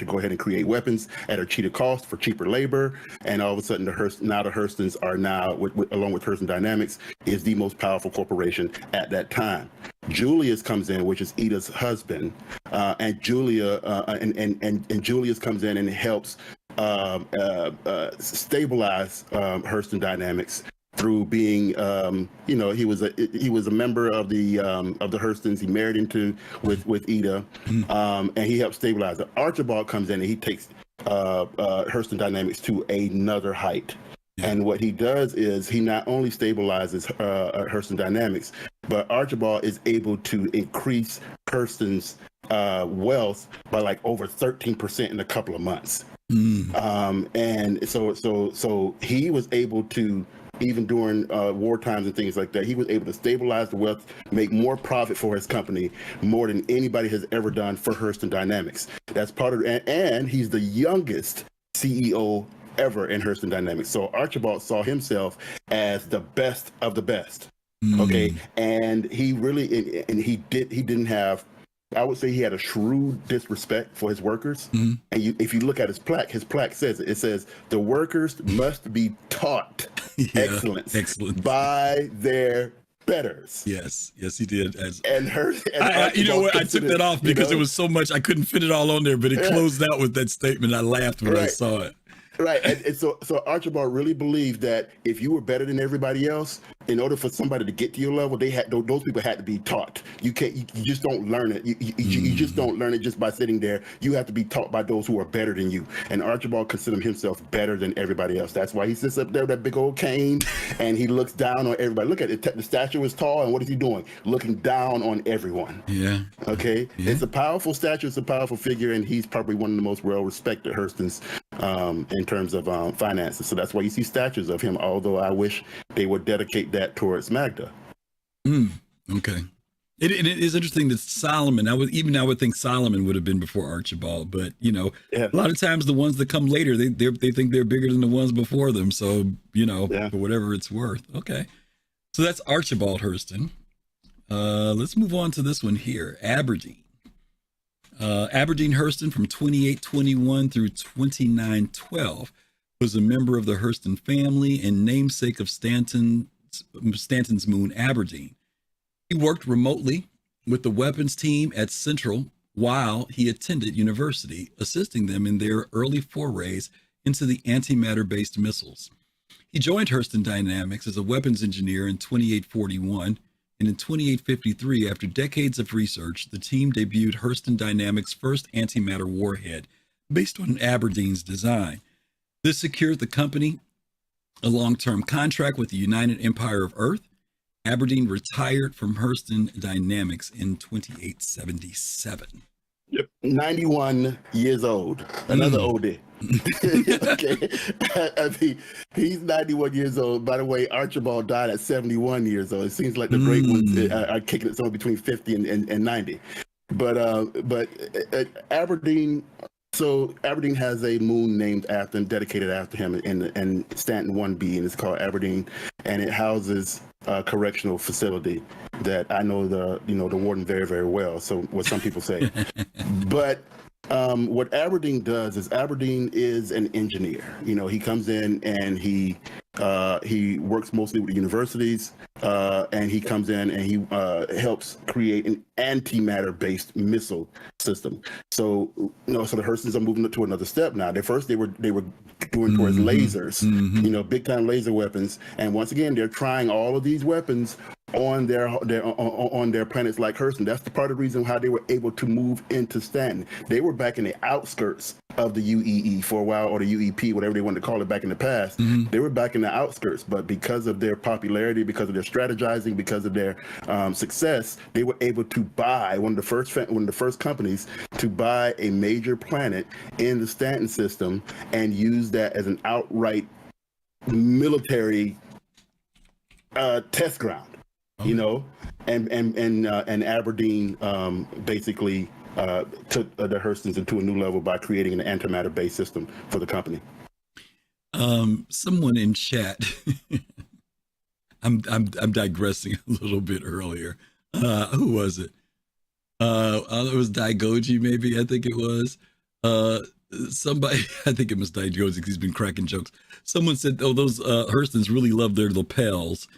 go ahead and create weapons at a cheaper cost for cheaper labor. And all of a sudden, the Hurstons are now, along with Hurston Dynamics, is the most powerful corporation at that time. Julius comes in, which is Ida's husband, and Julius comes in and helps stabilize Hurston Dynamics through being, he was a member of the Hurstons. He married into with Ida, and he helped stabilize it. Archibald comes in and he takes Hurston Dynamics to another height. Yeah. And what he does is he not only stabilizes Hurston Dynamics, but Archibald is able to increase Hurston's wealth by like over 13% in a couple of months. And so he was able to, even during war times and things like that, he was able to stabilize the wealth, make more profit for his company, more than anybody has ever done for Hurston Dynamics. That's part of it. And he's the youngest CEO ever in Hurston Dynamics. So Archibald saw himself as the best of the best. Okay. And he really, and he didn't have, I would say he had a shrewd disrespect for his workers. And if you look at his plaque says it says the workers must be taught excellence by their betters. Yes, he did. And you know what? I took that off because it was so much I couldn't fit it all on there, but it closed out with that statement. I laughed when I saw it. Right, and so Archibald really believed that if you were better than everybody else, in order for somebody to get to your level, those people had to be taught. You just don't learn it. You just don't learn it just by sitting there. You have to be taught by those who are better than you. And Archibald considered himself better than everybody else. That's why he sits up there with that big old cane, and he looks down on everybody. Look at it. The statue is tall, and what is he doing? Looking down on everyone. Yeah. Okay. Yeah. It's a powerful statue. It's a powerful figure, and he's probably one of the most well-respected Hurstons in terms of finances. So that's why you see statues of him, although I wish they would dedicate that towards Magda. Okay. It is interesting that Solomon, I would think Solomon would have been before Archibald, but a lot of times the ones that come later, they think they're bigger than the ones before them. So, for whatever it's worth. Okay. So that's Archibald Hurston. Let's move on to this one here. Aberdeen. Aberdeen Hurston from 2821 through 2912 was a member of the Hurston family and namesake of Stanton's Moon, Aberdeen. He worked remotely with the weapons team at Central while he attended university, assisting them in their early forays into the antimatter-based missiles. He joined Hurston Dynamics as a weapons engineer in 2841, and in 2853, after decades of research, the team debuted Hurston Dynamics' first antimatter warhead, based on Aberdeen's design. This secured the company a long-term contract with the United Empire of Earth. Aberdeen retired from Hurston Dynamics in 2877. Yep, 91 years old. Another oldie. Okay, I mean, he's 91 years old. By the way, Archibald died at 71 years old. It seems like the great ones are kicking it somewhere between 50 and 90. But Aberdeen. So Aberdeen has a moon named after him, dedicated after him, in Stanton 1B, and it's called Aberdeen, and it houses a correctional facility that I know the warden very, very well. So what some people say, but what Aberdeen does is Aberdeen is an engineer. He comes in and he works mostly with the universities, and he comes in and he helps create an antimatter-based missile system. So so the Hurstons are moving to another step now. At first they were doing towards lasers, big time laser weapons, and once again they're trying all of these weapons on their planets like Hurston. That's the part of the reason how they were able to move into Stanton. They were back in the outskirts of the UEE for a while, or the UEP, whatever they wanted to call it back in the past. They were back in the outskirts, but because of their popularity, because of their strategizing, because of their success, they were able to buy one of the first companies to buy a major planet in the Stanton system and use that as an outright military test ground. And Aberdeen basically took the Hurstons into a new level by creating an antimatter-based system for the company. Someone in chat, I'm digressing a little bit earlier. Who was it? It was Daigoji, maybe. I think it was. Somebody, I think it was Daigoji because he's been cracking jokes. Someone said, "Oh, those Hurstons really love their lapels."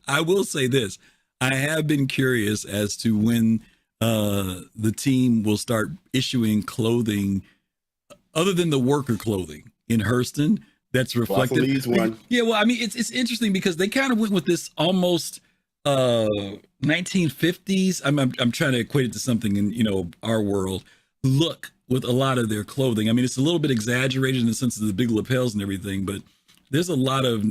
I will say this. I have been curious as to when the team will start issuing clothing other than the worker clothing in Hurston that's reflective. Yeah, well, I mean, it's interesting because they kind of went with this almost 1950s. I'm trying to equate it to something in our world look with a lot of their clothing. I mean, it's a little bit exaggerated in the sense of the big lapels and everything, but there's a lot of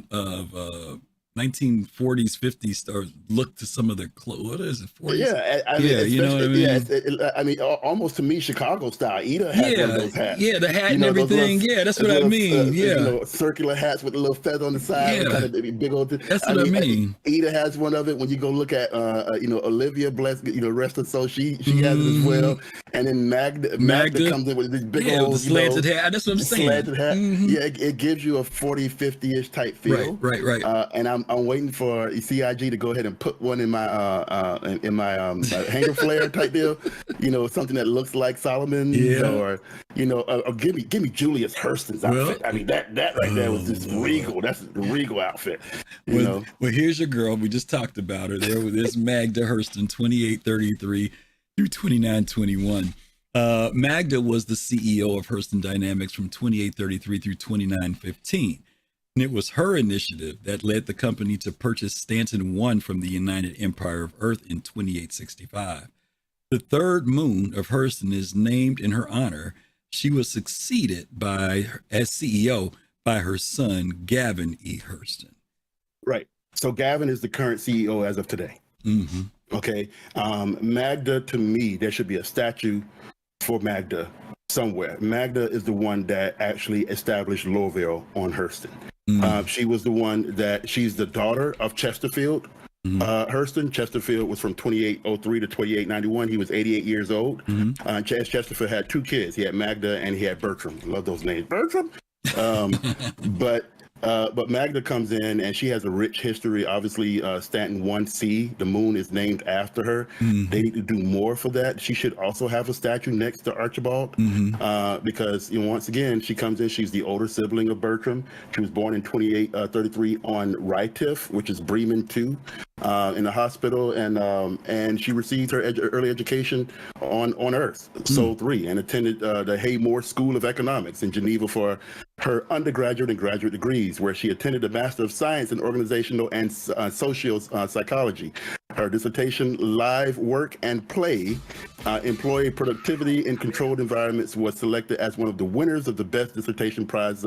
1940s, 50s stars look to some of their clothes. What is it? 40s? Yeah, I mean, you know what I mean? Yeah, I mean, almost to me, Chicago style. Ita has one of those hats. Yeah, the hat and everything. That's what I mean. Circular hats with a little feather on the side. Kind of big old. That's what I mean. Ita has one of it. When you go look at, Olivia, bless, rest her soul, she has it as well. And then Magda comes in with this big old slanted hat. That's what I'm saying. Slanted hat. Yeah, it gives you a 40, 50-ish type feel. Right. And I'm waiting for CIG to go ahead and put one in my hanger flare type deal. You know, something that looks like Solomon's, or you know, give me Julius Hurston's outfit. I mean, that right there was just regal. That's the regal outfit. You know. Well, here's your girl. We just talked about her. There's Magda Hurston, 2833 through 2921. Magda was the CEO of Hurston Dynamics from 2833 through 2915. And it was her initiative that led the company to purchase Stanton 1 from the United Empire of Earth in 2865. The third moon of Hurston is named in her honor. She was succeeded as CEO by her son, Gavin E. Hurston. Right. So Gavin is the current CEO as of today. Mm-hmm. Okay. Magda, to me, there should be a statue for Magda somewhere. Magda is the one that actually established Lorville on Hurston. She was the one she's the daughter of Chesterfield. Hurston. Chesterfield was from 2803 to 2891. He was 88 years old. Chesterfield had 2 kids. He had Magda and he had Bertram. Love those names. Bertram. But Magda comes in and she has a rich history. Obviously, Stanton 1C, the moon is named after her. They need to do more for that. She should also have a statue next to Archibald because, you know, once again, she comes in. She's the older sibling of Bertram. She was born in 2833 on Rytiff, which is Bremen 2, in the hospital, and she received her early education on Earth, Sol 3, and attended the Haymore School of Economics in Geneva for her undergraduate and graduate degrees, where she attended a Master of Science in Organizational and Social Psychology. Her dissertation, Live Work and Play, Employee Productivity in Controlled Environments, was selected as one of the winners of the Best Dissertation Prize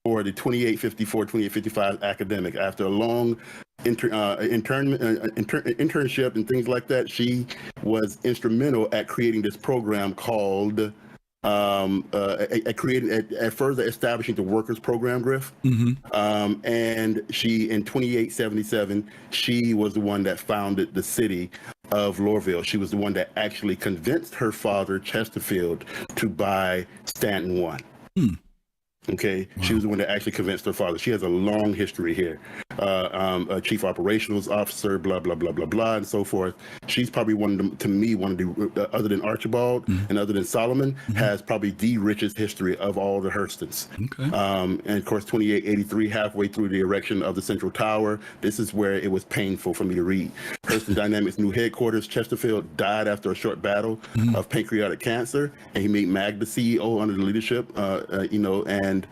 for the 2854-2855 academic. After a long internship and things like that, she was instrumental at creating this program called at further establishing the workers program, Griff. And she, in 2877, she was the one that founded the city of Lorville. She was the one that actually convinced her father, Chesterfield, to buy Stanton 1. Okay, she was the one that actually convinced her father. She has a long history here. A chief operations officer, blah, blah, blah, blah, blah, and so forth. She's probably one of the, other than Archibald and other than Solomon, has probably the richest history of all the Hurstons. And of course, 2883, halfway through the erection of the Central Tower, this is where it was painful for me to read. Hurston Dynamics' new headquarters, Chesterfield, died after a short battle of pancreatic cancer, and he made Magda CEO under the leadership, and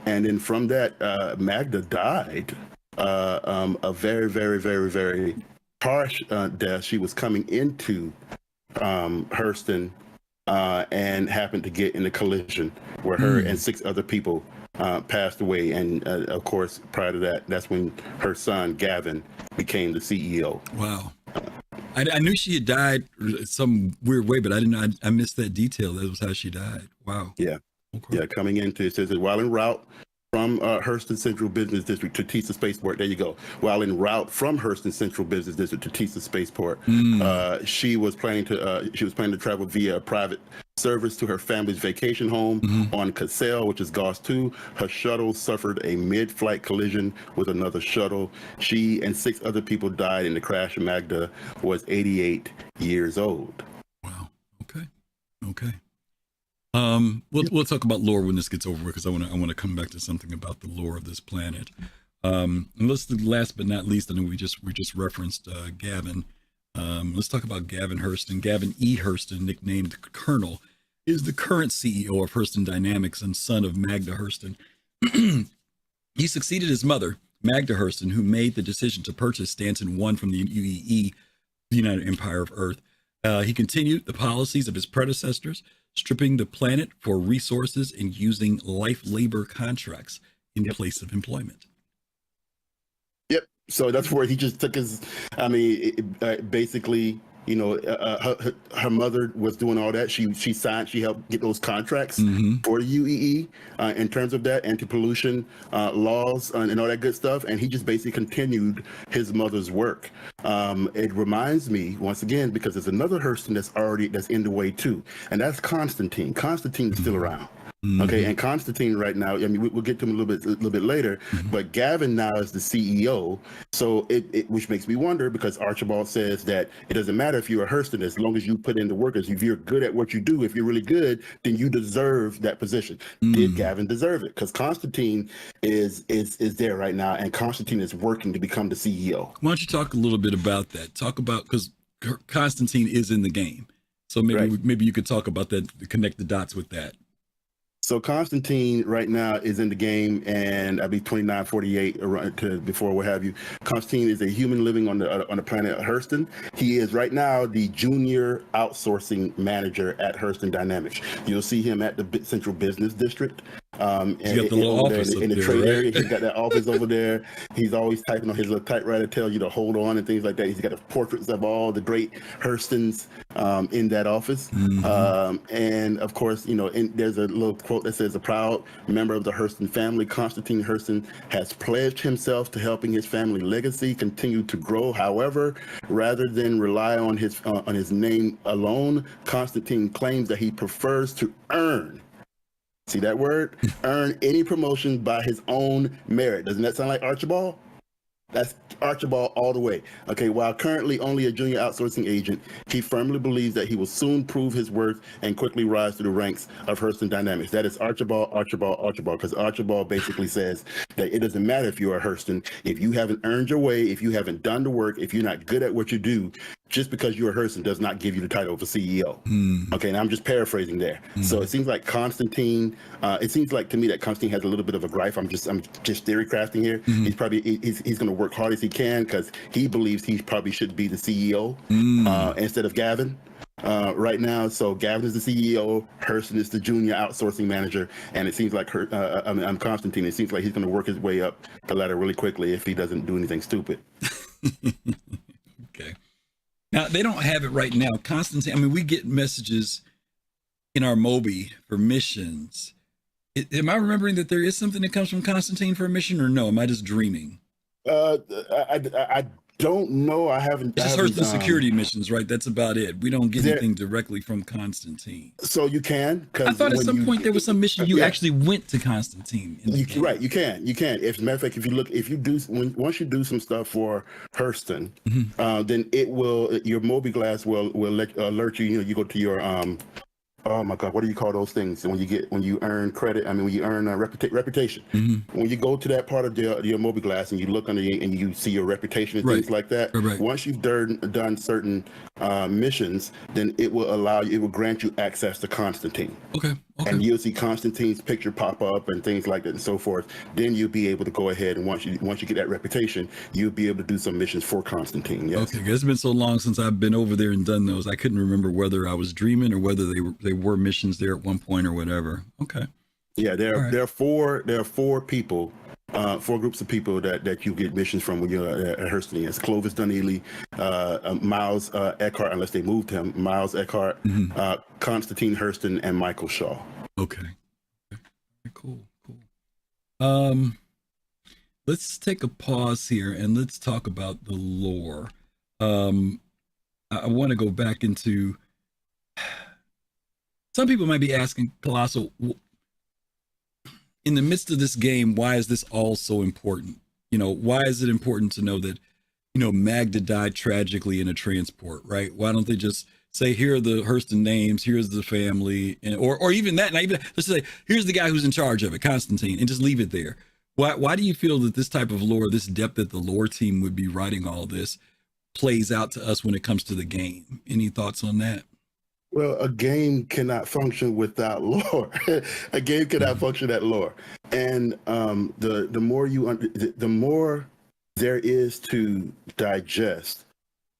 then from that, Magda died a very, very, very, very harsh death. She was coming into Hurston and happened to get in a collision where her and 6 other people passed away. And of course, prior to that, that's when her son, Gavin, became the CEO. Wow. I knew she had died some weird way, but I missed that detail. That was how she died. Wow. Yeah. Okay. Yeah, coming into it says while en route from Hurston Central Business District to Tisa Spaceport. There you go. While en route from Hurston Central Business District to Tisa Spaceport, she was planning to travel via a private service to her family's vacation home on Kelosal, which is Gauss 2. Her shuttle suffered a mid-flight collision with another shuttle. She and 6 other people died in the crash. Magda was 88 years old. Wow. Okay. We'll talk about lore when this gets over because I want to come back to something about the lore of this planet. And last but not least, I know we just referenced Gavin. Let's talk about Gavin Hurston. Gavin E. Hurston, nicknamed Colonel, is the current CEO of Hurston Dynamics and son of Magda Hurston. He succeeded his mother, Magda Hurston, who made the decision to purchase Stanton 1 from the UEE, the United Empire of Earth. He continued the policies of his predecessors, stripping the planet for resources and using life labor contracts in place of employment. Yep. So that's where he just took his, basically, her mother was doing all that. She signed, she helped get those contracts for the UEE in terms of that anti-pollution laws and all that good stuff. And he just basically continued his mother's work. It reminds me, once again, because there's another Hurston that's in the way too. And that's Constantine. Constantine is still around. Okay, and Constantine right now, I mean, we'll get to him a little bit later, but Gavin now is the CEO. So which makes me wonder, because Archibald says that it doesn't matter if you're a Hurston, as long as you put in the work, if you're good at what you do, if you're really good, then you deserve that position. Did Gavin deserve it? Because Constantine is there right now, and Constantine is working to become the CEO. Why don't you talk a little bit about that? Talk about, because Constantine is in the game. So maybe you could talk about that, connect the dots with that. So Constantine right now is in the game, and I'll be 2948 around to before what have you. Constantine is a human living on the planet Hurston. He is right now the junior outsourcing manager at Hurston Dynamics. You'll see him at the Central Business District. He's got the little office in the trade area. He's got that office over there. He's always typing on his little typewriter, tells you to hold on and things like that. He's got the portraits of all the great Hurstons in that office. And of course, there's a little quote that says, "A proud member of the Hurston family, Constantine Hurston has pledged himself to helping his family legacy continue to grow. However, rather than rely on his name alone, Constantine claims that he prefers to earn." See that word? Earn any promotion by his own merit. Doesn't that sound like Archibald? That's Archibald all the way. Okay, while currently only a junior outsourcing agent, he firmly believes that he will soon prove his worth and quickly rise to the ranks of Hurston Dynamics. That is Archibald, because Archibald basically says that it doesn't matter if you're a Hurston. If you haven't earned your way, if you haven't done the work, if you're not good at what you do, just because you're a Hurston does not give you the title of a CEO. Okay, and I'm just paraphrasing there. So it seems like Constantine, it seems like to me that Constantine has a little bit of a gripe. I'm just theory crafting here. He's probably, he's going to work hard as he can, because he believes he probably should be the CEO instead of Gavin right now. So Gavin is the CEO, Hurston is the junior outsourcing manager, and it seems like I'm Constantine. It seems like he's going to work his way up the ladder really quickly if he doesn't do anything stupid. Okay. Now, they don't have it right now. Constantine, I mean, we get messages in our Moby for missions. Am I remembering that there is something that comes from Constantine for a mission, or no? Am I just dreaming? I don't know. I haven't. Just Hurston security missions, right? That's about it. We don't get anything directly from Constantine. So you can. I thought at some point there was some mission you actually went to Constantine. Right, you can. If, as a matter of fact, once you do some stuff for Hurston, then it will, your Moby Glass will alert you. You go to your oh my God, what do you call those things? When you earn credit, when you earn reputation. When you go to that part of your Moby Glass and you look under and you see your reputation and things like that, once you've done certain missions, then it will grant you access to Constantine. Okay. And you'll see Constantine's picture pop up and things like that and so forth. Then you'll be able to go ahead, and once you get that reputation, you'll be able to do some missions for Constantine. Yes. Okay, it's been so long since I've been over there and done those. I couldn't remember whether I was dreaming or whether they were missions there at one point or whatever. Okay. Yeah, there are four people. Four groups of people that you get missions from when you're at Hurston. It's Clovis Dunneely, Miles Eckhart, unless they moved him, Miles Eckhart, Constantine Hurston, and Michael Shaw. Okay. Cool. Let's take a pause here and let's talk about the lore. I want to go back into, some people might be asking, Kelosal, in the midst of this game, why is this all so important? Why is it important to know that, Magda died tragically in a transport, right? Why don't they just say, here are the Hurston names, here's the family, or even that, let's say, here's the guy who's in charge of it, Constantine, and just leave it there. Why do you feel that this type of lore, this depth that the lore team would be writing all this, plays out to us when it comes to the game? Any thoughts on that? Well, a game cannot function without lore. A game cannot function without lore, and the more there is to digest,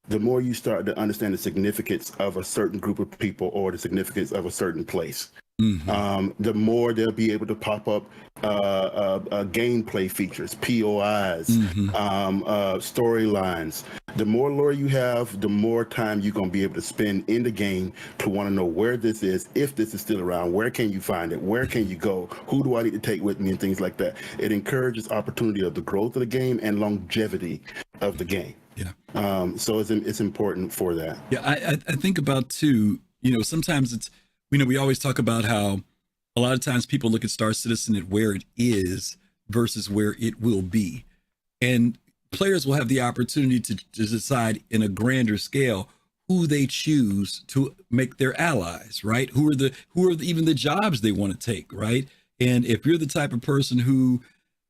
the more you start to understand the significance of a certain group of people or the significance of a certain place. The more they'll be able to pop up gameplay features, POIs, storylines. The more lore you have, the more time you're going to be able to spend in the game to want to know where this is, if this is still around, where can you find it, where can you go, who do I need to take with me, and things like that. It encourages opportunity of the growth of the game and longevity of the game. Yeah. So it's important for that. Yeah, I think about too, sometimes it's, we always talk about how a lot of times people look at Star Citizen at where it is versus where it will be. And players will have the opportunity to decide in a grander scale who they choose to make their allies, right? Who are even the jobs they want to take, right? And if you're the type of person who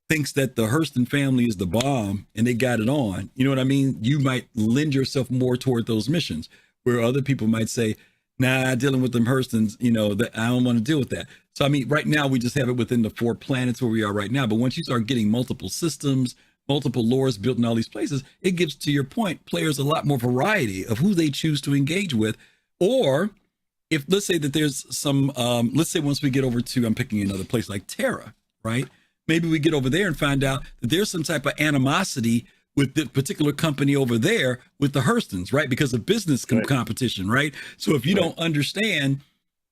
thinks that the Hurston family is the bomb and they got it on, you know what I mean? You might lend yourself more toward those missions, where other people might say, nah, dealing with them Hurstons, you know, that I don't want to deal with that. So, I mean, right now we just have it within the 4 planets where we are right now. But once you start getting multiple systems, multiple lores built in all these places, it gives, to your point, players a lot more variety of who they choose to engage with. Or if, let's say that there's some, let's say once we get over to, I'm picking another place like Terra, right? Maybe we get over there and find out that there's some type of animosity with the particular company over there with the Hurstons, right? Because of business competition, right? So if you don't understand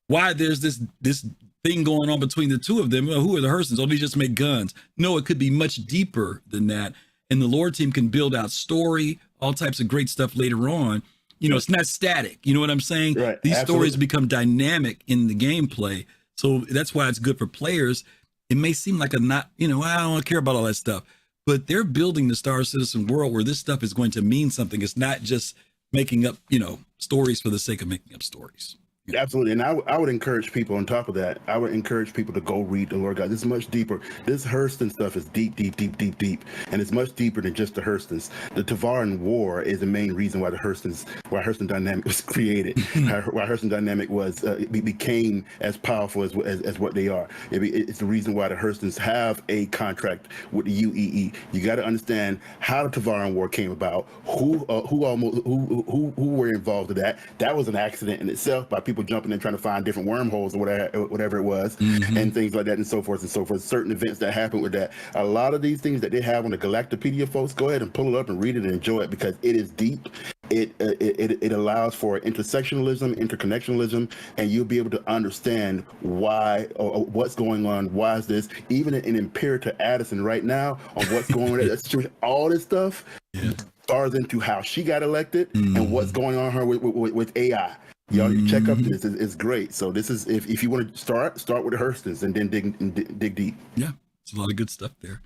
why there's this thing going on between the two of them, well, who are the Hurstons? Oh, they just make guns. No, it could be much deeper than that. And the lore team can build out story, all types of great stuff later on. You know, it's not static. You know what I'm saying? Right. These Absolutely. stories become dynamic in the gameplay. So that's why it's good for players. It may seem like I don't care about all that stuff, but they're building the Star Citizen world where this stuff is going to mean something. It's not just making up, stories for the sake of making up stories. Absolutely. And I would encourage people on top of that. I would encourage people to go read the lore guide. This is much deeper. This Hurston stuff is deep. And it's much deeper than just the Hurstons. The Tavaran War is the main reason why Hurston dynamic was created. Why Hurston dynamic became as powerful as what they are. It's the reason why the Hurstons have a contract with the UEE. You got to understand how the Tavaran War came about, who were involved in that. That was an accident in itself by people jumping in trying to find different wormholes or whatever it was, and things like that, and so forth. Certain events that happened with that. A lot of these things that they have on the Galactopedia, folks, go ahead and pull it up and read it and enjoy it, because it is deep. It allows for intersectionalism, interconnectionalism, and you'll be able to understand why or what's going on. Why is this? Even in Imperator Addison right now on what's going on in that situation, all this stuff stars into how she got elected and what's going on her with AI. Y'all need to check up this. It's great. So this is if you want to start with the Hurstons and then dig deep. Yeah, it's a lot of good stuff there.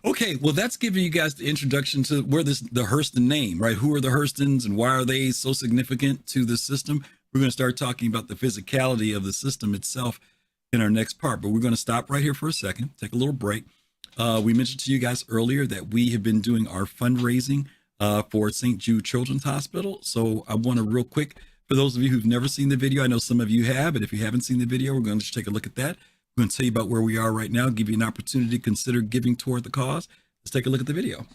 Okay, well, that's giving you guys the introduction to where the Hurston name, right? Who are the Hurstons and why are they so significant to the system? We're going to start talking about the physicality of the system itself in our next part, but we're going to stop right here for a second, take a little break. We mentioned to you guys earlier that we have been doing our fundraising for St. Jude Children's Hospital. So I want to real quick, for those of you who've never seen the video, I know some of you have, but if you haven't seen the video, we're going to just take a look at that. I'm going to tell you about where we are right now, give you an opportunity to consider giving toward the cause. Let's take a look at the video.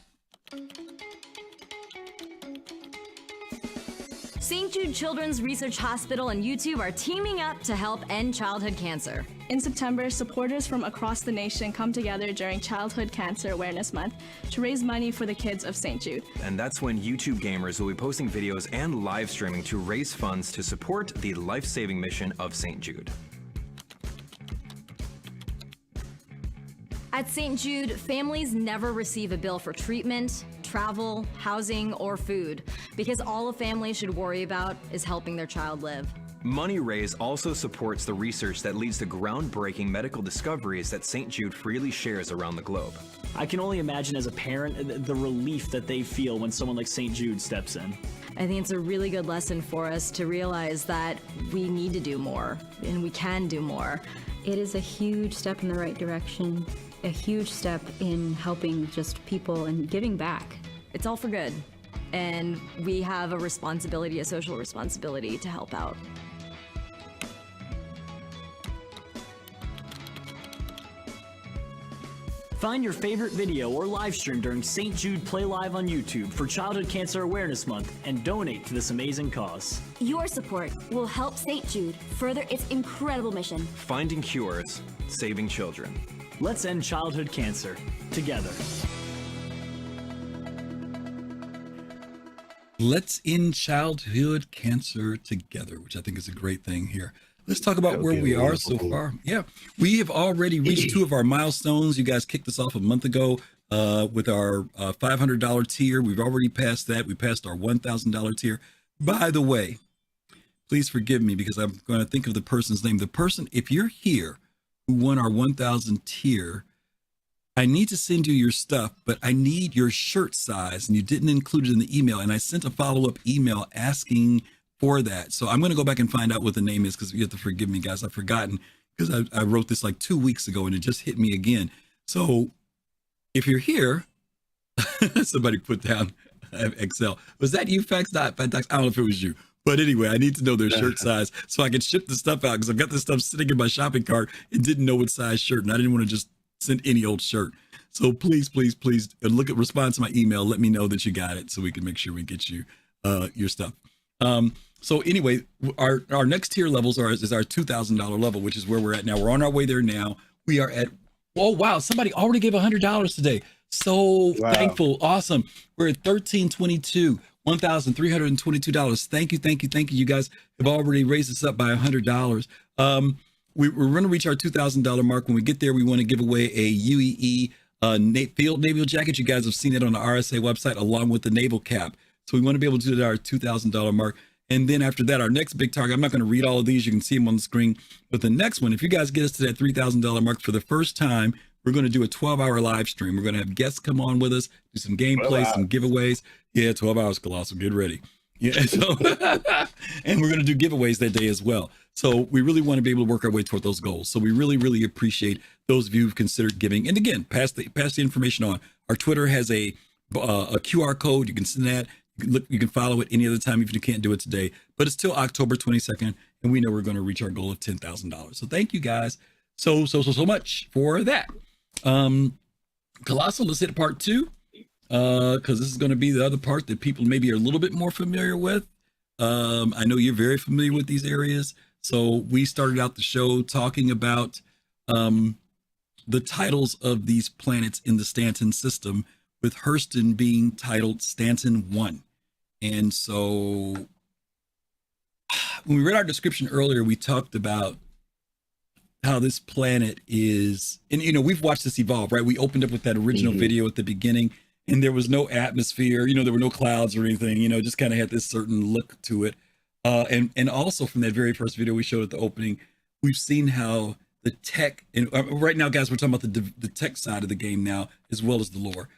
St. Jude Children's Research Hospital and YouTube are teaming up to help end childhood cancer. In September, supporters from across the nation come together during Childhood Cancer Awareness Month to raise money for the kids of St. Jude. And that's when YouTube gamers will be posting videos and live streaming to raise funds to support the life-saving mission of St. Jude. At St. Jude, families never receive a bill for treatment, travel, housing, or food, because all a family should worry about is helping their child live. Money raised also supports the research that leads to groundbreaking medical discoveries that St. Jude freely shares around the globe. I can only imagine as a parent the relief that they feel when someone like St. Jude steps in. I think it's a really good lesson for us to realize that we need to do more, and we can do more. It is a huge step in the right direction, a huge step in helping just people and giving back. It's all for good, and we have a responsibility, a social responsibility to help out. Find your favorite video or live stream during St. Jude Play Live on YouTube for Childhood Cancer Awareness Month and donate to this amazing cause. Your support will help St. Jude further its incredible mission. Finding cures, saving children. Let's end childhood cancer together. Let's end childhood cancer together, which I think is a great thing here. Let's talk about where we are so far. Yeah, we have already reached 2 of our milestones. You guys kicked us off a month ago with our $500 tier. We've already passed that. We passed our $1,000 tier. By the way, please forgive me because I'm going to think of the person's name. The person, if you're here who won our 1,000 tier. I need to send you your stuff, but I need your shirt size, and you didn't include it in the email. And I sent a follow-up email asking for that. So I'm going to go back and find out what the name is, because you have to forgive me, guys. I've forgotten, because I wrote this like 2 weeks ago, and it just hit me again. So if you're here, somebody put down Excel. Was that you, Fax? I don't know if it was you. But anyway, I need to know their shirt size so I can ship the stuff out, because I've got this stuff sitting in my shopping cart and didn't know what size shirt, and I didn't want to just send any old shirt. So please respond to my email. Let me know that you got it so we can make sure we get you your stuff. So anyway, our next tier levels is our $2,000 level, which is where we're at now. We're on our way there now. We are at, oh wow, somebody already gave $100 today. So thankful. Awesome. We're at $1,322, $1,322. Thank you. You guys have already raised us up by $100. We're going to reach our $2,000 mark. When we get there, we want to give away a UEE field naval jacket. You guys have seen it on the RSA website, along with the naval cap. So we want to be able to do that at our $2,000 mark. And then after that, our next big target, I'm not going to read all of these. You can see them on the screen. But the next one, if you guys get us to that $3,000 mark for the first time, we're going to do a 12-hour live stream. We're going to have guests come on with us, do some gameplay, some giveaways. Yeah, 12 hours, Kelosal. Get ready. Yeah, so and we're going to do giveaways that day as well. So we really want to be able to work our way toward those goals. So we really appreciate those of you who've considered giving. And again, pass the information on. Our Twitter has a QR code. You can send that. You can follow it any other time if you can't do it today. But it's till October 22nd, and we know we're going to reach our goal of $10,000. So thank you guys so much for that. Kelosal, let's hit part 2. Because this is going to be the other part that people maybe are a little bit more familiar with. I know you're very familiar with these areas. So we started out the show talking about the titles of these planets in the Stanton system, with Hurston being titled Stanton 1. And so when we read our description earlier, we talked about how this planet is, and we've watched this evolve, right? We opened up with that original video at the beginning, and there was no atmosphere, there were no clouds or anything, just kind of had this certain look to it. And also from that very first video we showed at the opening, we've seen how the tech, and right now, guys, we're talking about the tech side of the game now, as well as the lore.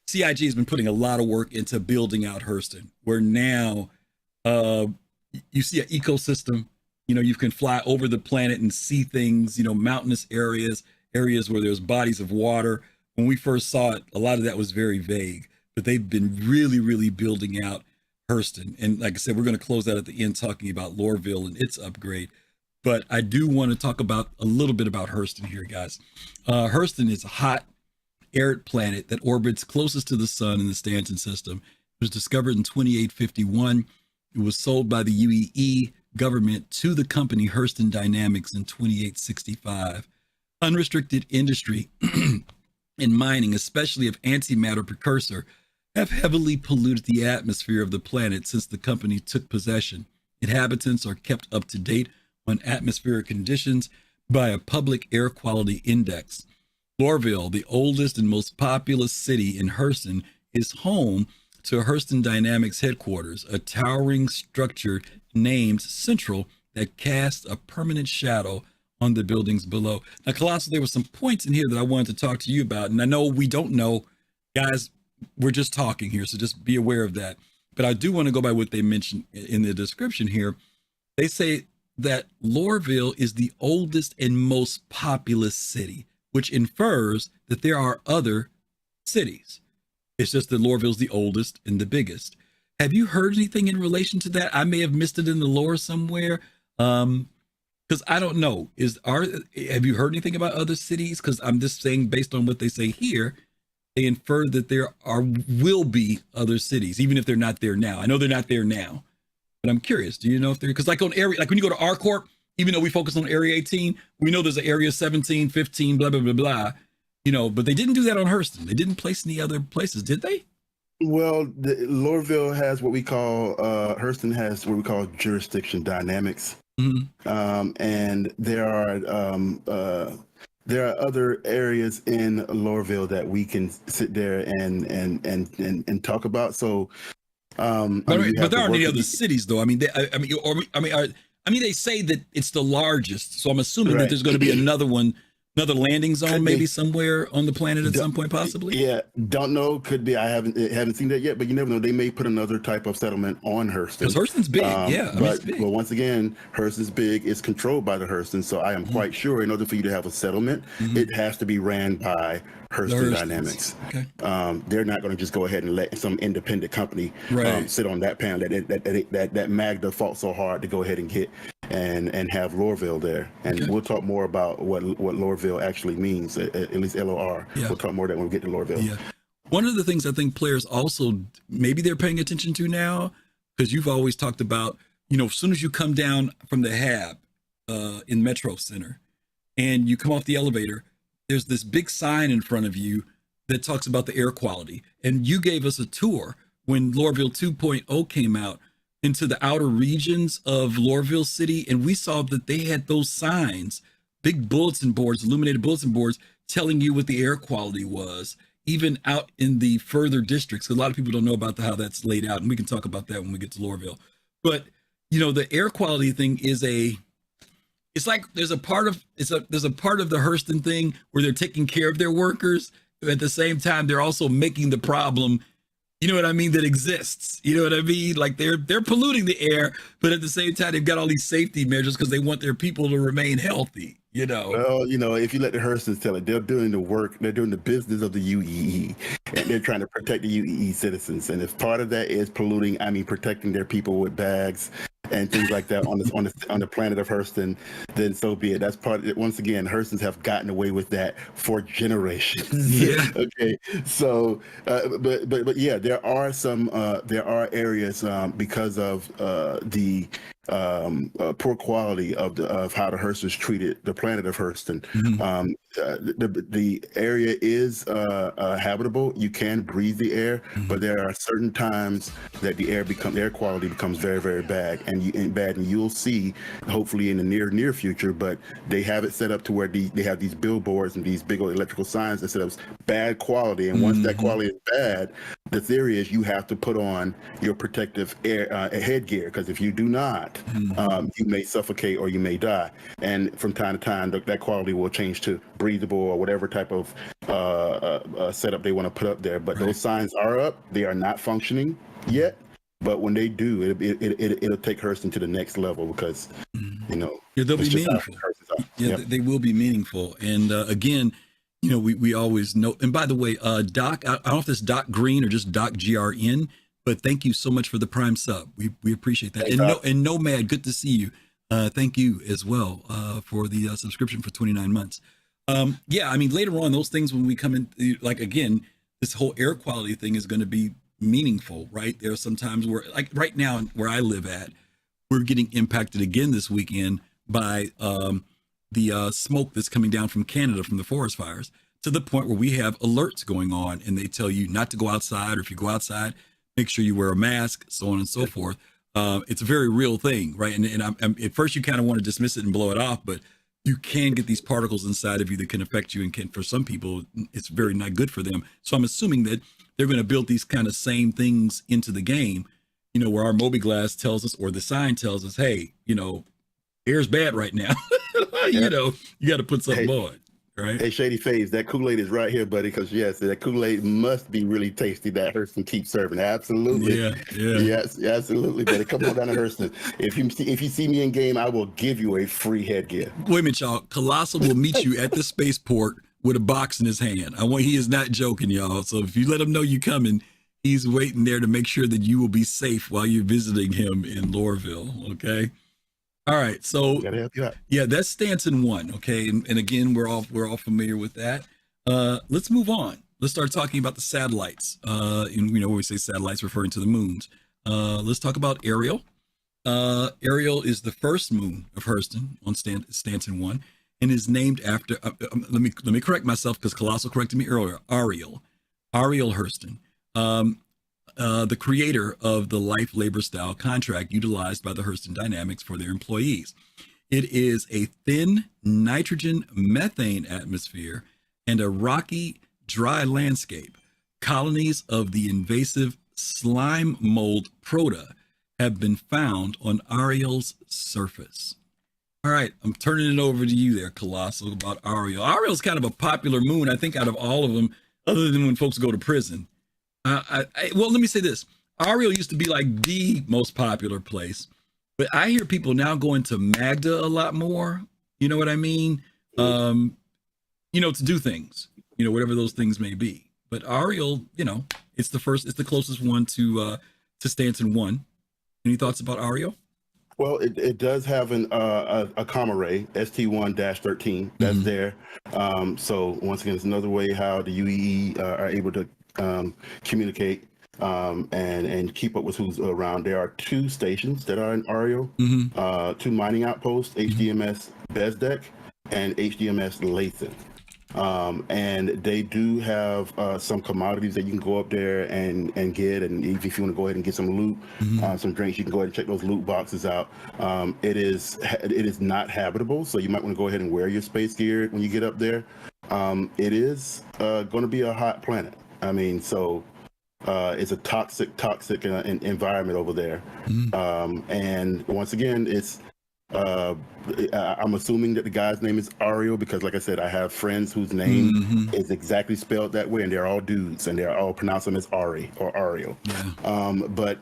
CIG has been putting a lot of work into building out Hurston, where now you see an ecosystem. You can fly over the planet and see things, mountainous areas where there's bodies of water. When we first saw it, a lot of that was very vague, but they've been really building out Hurston. And like I said, we're going to close that at the end, talking about Loreville and its upgrade. But I do want to talk about a little bit about Hurston here, guys. Hurston is a hot, arid planet that orbits closest to the sun in the Stanton system. It was discovered in 2851. It was sold by the UEE government to the company Hurston Dynamics in 2865. Unrestricted industry and mining, especially of antimatter precursor, have heavily polluted the atmosphere of the planet since the company took possession. Inhabitants are kept up to date on atmospheric conditions by a public air quality index. Loreville, the oldest and most populous city in Hurston, is home to Hurston Dynamics headquarters, a towering structure named Central that casts a permanent shadow on the buildings below. Now, Kelosal, there were some points in here that I wanted to talk to you about, and I know we don't know, guys, we're just talking here, so just be aware of that. But I do want to go by what they mentioned in the description here. They say that Loreville is the oldest and most populous city, which infers that there are other cities. It's just that Loreville's the oldest and the biggest. Have you heard anything in relation to that? I may have missed it in the lore somewhere. Because I don't know. Have you heard anything about other cities? Because I'm just saying, based on what they say here, they infer that there will be other cities, even if they're not there now. I know they're not there now, but I'm curious. Do you know if they're, because like when you go to R Corp, even though we focus on Area 18, we know there's an Area 17, 15, blah, blah, blah, blah, but they didn't do that on Hurston. They didn't place any other places, did they? Well, Loreville has what we call, Hurston has what we call jurisdiction dynamics. Mm-hmm. And there are other areas in Loreville that we can sit there and talk about. So, but there aren't any other cities, though. I mean, they say that it's the largest, so I'm assuming that there's going to be another one, another landing zone, maybe somewhere on the planet at some point, possibly. Yeah, don't know. Could be. I haven't seen that yet, but you never know. They may put another type of settlement on Hurston. Because Hurston's big, yeah. But once again, Hurston's big. It's controlled by the Hurston, so I am quite sure in order for you to have a settlement, it has to be ran by Hurston Dynamics. Okay. They're not going to just go ahead and let some independent company sit on that panel that Magda fought so hard to go ahead and get and have Lorville there. And we'll talk more about what Lorville actually means, at least LOR. Yeah. We'll talk more of that when we get to Lorville. Yeah. One of the things I think players also, maybe they're paying attention to now, because you've always talked about, as soon as you come down from the hab in Metro Center and you come off the elevator, there's this big sign in front of you that talks about the air quality. And you gave us a tour when Lorville 2.0 came out into the outer regions of Lorville City. And we saw that they had those signs, big bulletin boards, illuminated bulletin boards, telling you what the air quality was, even out in the further districts. A lot of people don't know about how that's laid out. And we can talk about that when we get to Lorville. But, the air quality thing is it's like there's a part of the Hurston thing where they're taking care of their workers. At the same time, they're also making the problem, you know what I mean, that exists. You know what I mean? Like they're polluting the air, but at the same time, they've got all these safety measures because they want their people to remain healthy. Well, if you let the Hurstons tell it, they're doing the work, they're doing the business of the UEE, and they're trying to protect the UEE citizens. And if part of that is protecting their people with bags and things like that on the planet of Hurston, then so be it. That's part of it. Once again, Hurstons have gotten away with that for generations. Yeah. Okay. So, but yeah, there are areas because of the poor quality of how the Hurstons treated the planet of Hurston. The area is habitable. You can breathe the air, but there are certain times that the air quality becomes very, very bad, and you'll see, hopefully in the near future. But they have it set up to where they have these billboards and these big old electrical signs that says bad quality, and once that quality is bad, the theory is you have to put on your protective headgear, because if you do not, you may suffocate or you may die. And from time to time, that quality will change to breathable or whatever type of setup they want to put up there. But those signs are up. They are not functioning yet. But when they do, it'll take Hurston to the next level, because, they'll be meaningful. They will be meaningful. And again, we always know. And by the way, Doc, I don't know if it's Doc Green or just Doc GRN, but thank you so much for the Prime sub. We appreciate that. And Nomad, good to see you. Thank you as well for the subscription for 29 months. Later on, those things, when we come in, like, again, this whole air quality thing is going to be meaningful, right? There are some times where, like right now where I live at, we're getting impacted again this weekend by the smoke that's coming down from Canada from the forest fires, to the point where we have alerts going on, and they tell you not to go outside, or if you go outside, make sure you wear a mask, so on and so forth. It's a very real thing, right? And I'm, at first you kind of want to dismiss it and blow it off, but you can get these particles inside of you that can affect you, and can, for some people, it's very not good for them. So I'm assuming that they're going to build these kind of same things into the game, where our Mobi-Glass tells us, or the sign tells us, hey, air's bad right now. You got to put something on. Right. Hey, Shady Phase, that Kool-Aid is right here, buddy, because yes, that Kool-Aid must be really tasty that Hurston keeps serving. Absolutely. Yeah. Yes, absolutely, buddy. Come on down to Hurston. If you see me in game, I will give you a free headgear. Wait a minute, y'all. Kelosal will meet you at the spaceport with a box in his hand. He is not joking, y'all. So if you let him know you coming, he's waiting there to make sure that you will be safe while you're visiting him in Lorville. Okay. All right, so gotta help you out. Yeah, that's Stanton 1. Okay, and again, we're all familiar with that. Let's move on. Let's start talking about the satellites. And when we say satellites, referring to the moons. Let's talk about Arial. Arial is the first moon of Hurston on Stanton 1, and is named after. Let me correct myself, because Kelosal corrected me earlier. Arial Hurston. The creator of the life labor style contract utilized by the Hurston Dynamics for their employees. It is a thin nitrogen methane atmosphere and a rocky, dry landscape. Colonies of the invasive slime mold Proto have been found on Arial's surface. All right, I'm turning it over to you there, Kelosal, about Arial. Arial's kind of a popular moon, I think, out of all of them, other than when folks go to prison. Well, let me say this. Arial used to be like the most popular place, but I hear people now going to Magda a lot more. You know what I mean? To do things, whatever those things may be. But Arial, it's the closest one to Stanton 1. Any thoughts about Arial? Well, it does have a comm array, ST1-13, that's there. So once again, it's another way how the UEE are able to communicate and keep up with who's around. There are 2 stations that are in Arial, 2 mining outposts, HDMS Bezdek and HDMS Lathan. And they do have some commodities that you can go up there and get, and if you want to go ahead and get some loot, some drinks, you can go ahead and check those loot boxes out. It is not habitable, so you might want to go ahead and wear your space gear when you get up there. It is going to be a hot planet. I mean, so it's a toxic environment over there. And once again, it's I'm assuming that the guy's name is Arial because, like I said, I have friends whose name is exactly spelled that way, and they're all dudes, and they're all pronounce them as Ari or Arial. But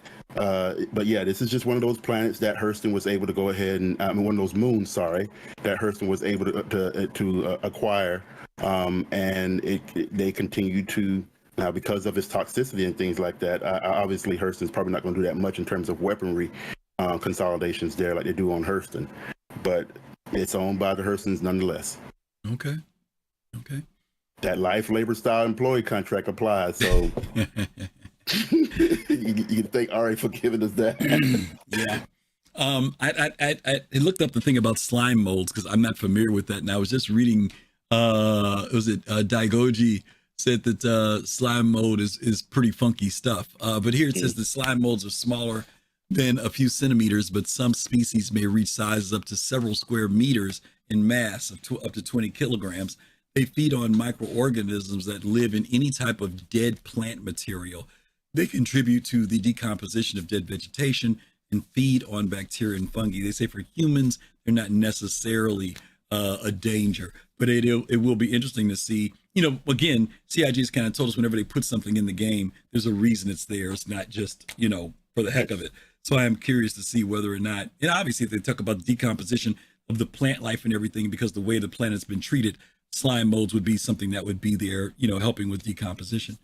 yeah, this is just one of those planets that Hurston was able to go ahead and one of those moons, sorry, that Hurston was able to acquire, and they continue to. Now, because of its toxicity and things like that, obviously Hurston's probably not going to do that much in terms of weaponry consolidations there like they do on Hurston, but it's owned by the Hurstons nonetheless. Okay. That life labor style employee contract applies, so you can thank Ari for giving us that. Yeah. I looked up the thing about slime molds because I'm not familiar with that, and I was just reading. Daigoji said that slime mold is pretty funky stuff. But here it says the slime molds are smaller than a few centimeters, but some species may reach sizes up to several square meters in mass, up to 20 kilograms. They feed on microorganisms that live in any type of dead plant material. They contribute to the decomposition of dead vegetation and feed on bacteria and fungi. They say for humans, they're not necessarily a danger, but it will be interesting to see. Again, CIG has kind of told us whenever they put something in the game, there's a reason it's there. It's not just, for the heck of it. So I am curious to see whether or not, and obviously if they talk about the decomposition of the plant life and everything, because the way the planet's been treated, slime molds would be something that would be there, helping with decomposition.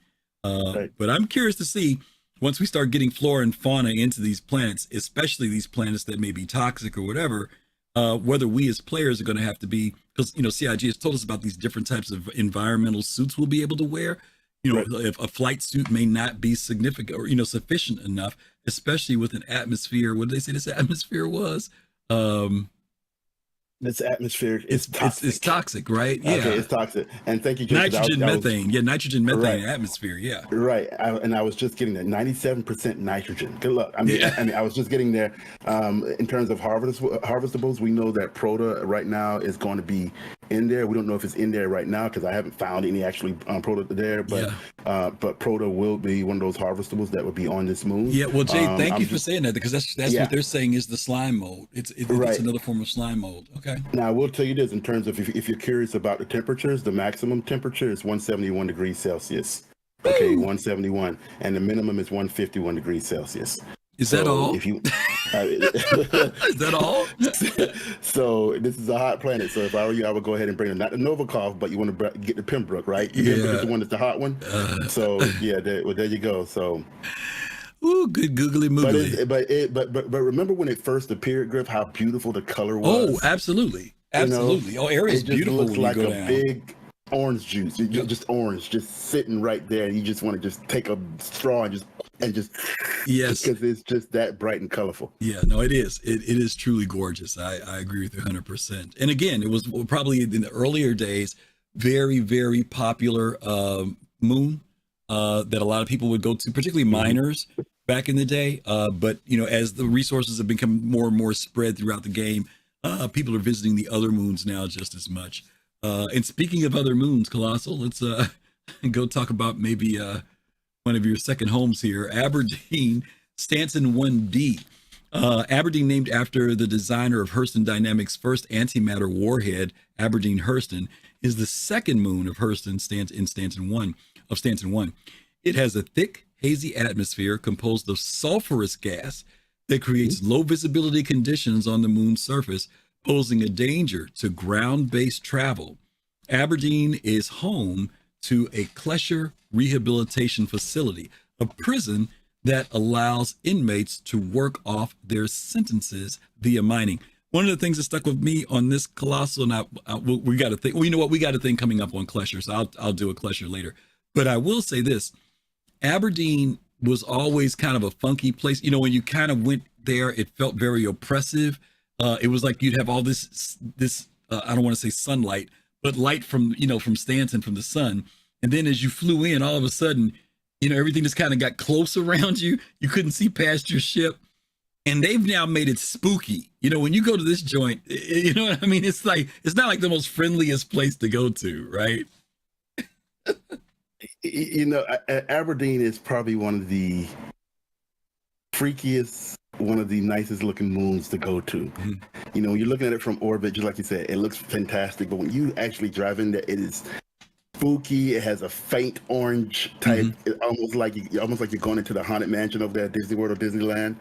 But I'm curious to see, once we start getting flora and fauna into these planets, especially these planets that may be toxic or whatever, whether we as players are going to have to be, because, CIG has told us about these different types of environmental suits we'll be able to wear. If a flight suit may not be significant or, sufficient enough, especially with an atmosphere. What did they say this atmosphere was? This atmosphere is toxic. It's toxic, right? Yeah. Okay, it's toxic. And thank you, Jason. Nitrogen, methane. Nitrogen, methane atmosphere. Yeah. Right. And I was just getting that 97% nitrogen. Good luck. I mean, I was just getting there. In terms of harvestables, we know that Proto right now is going to be in there. We don't know if it's in there right now because I haven't found any actually Proto there. But Proto will be one of those harvestables that will be on this moon. Yeah. Well, Jay, thank you for saying that, because that's what they're saying is the slime mold. It's another form of slime mold. Okay. Now, I will tell you this in terms of if you're curious about the temperatures, the maximum temperature is 171 degrees Celsius. Okay, 171. And the minimum is 151 degrees Celsius. Is that all? If you, is that all? So this is a hot planet. So if I were you, I would go ahead and bring not the Novikov, but you want to get the Pembroke, right? Pembroke is the one that's the hot one. So yeah, there you go. So. Ooh, good googly moogly. But remember when it first appeared, Griff, how beautiful the color was? Oh, absolutely. Arial's beautiful. It looks like a big orange juice, just orange, just sitting right there. You just want to just take a straw and just yes, because it's just that bright and colorful. Yeah, no, it is. It is truly gorgeous. I agree with you 100%. And again, it was probably in the earlier days, very, very popular moon that a lot of people would go to, particularly miners back in the day. But as the resources have become more and more spread throughout the game, people are visiting the other moons now just as much. And speaking of other moons, Kelosal, let's go talk about maybe one of your second homes here, Aberdeen, Stanton 1D. Aberdeen, named after the designer of Hurston Dynamics' first antimatter warhead, Aberdeen Hurston, is the second moon of Hurston in Stanton 1. It has a thick, hazy atmosphere composed of sulfurous gas that creates low visibility conditions on the moon's surface, posing a danger to ground-based travel. Aberdeen is home to a Klesher rehabilitation facility, a prison that allows inmates to work off their sentences via mining. One of the things that stuck with me on this Kelosal, and we got to think, well, you know what, we got a thing coming up on Klesher, so I'll do a Klesher later. But I will say this, Aberdeen was always kind of a funky place. You know, when you kind of went there, it felt very oppressive. It was like you'd have all this I don't want to say sunlight, but light from Stanton, from the sun. And then as you flew in, all of a sudden, everything just kind of got close around you. You couldn't see past your ship. And they've now made it spooky. When you go to this joint, you know what I mean? It's not like the most friendliest place to go to, right? Aberdeen is probably one of the freakiest, one of the nicest looking moons to go to. Mm-hmm. When you're looking at it from orbit, just like you said, it looks fantastic. But when you actually drive in there, it is spooky. It has a faint orange type, almost like you're going into the haunted mansion over there at Disney World or Disneyland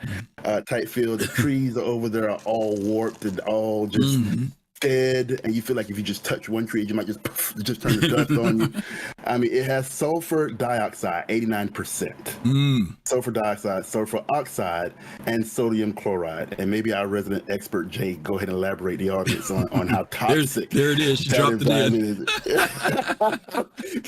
type feel. The trees over there are all warped and all just dead, and you feel like if you just touch one tree, you might just turn the dust on you. I mean, it has sulfur dioxide, 89%. Sulfur dioxide, sulfur oxide, and sodium chloride. And maybe our resident expert, Jay, go ahead and elaborate the audience on how toxic. There it is. She dropped it in.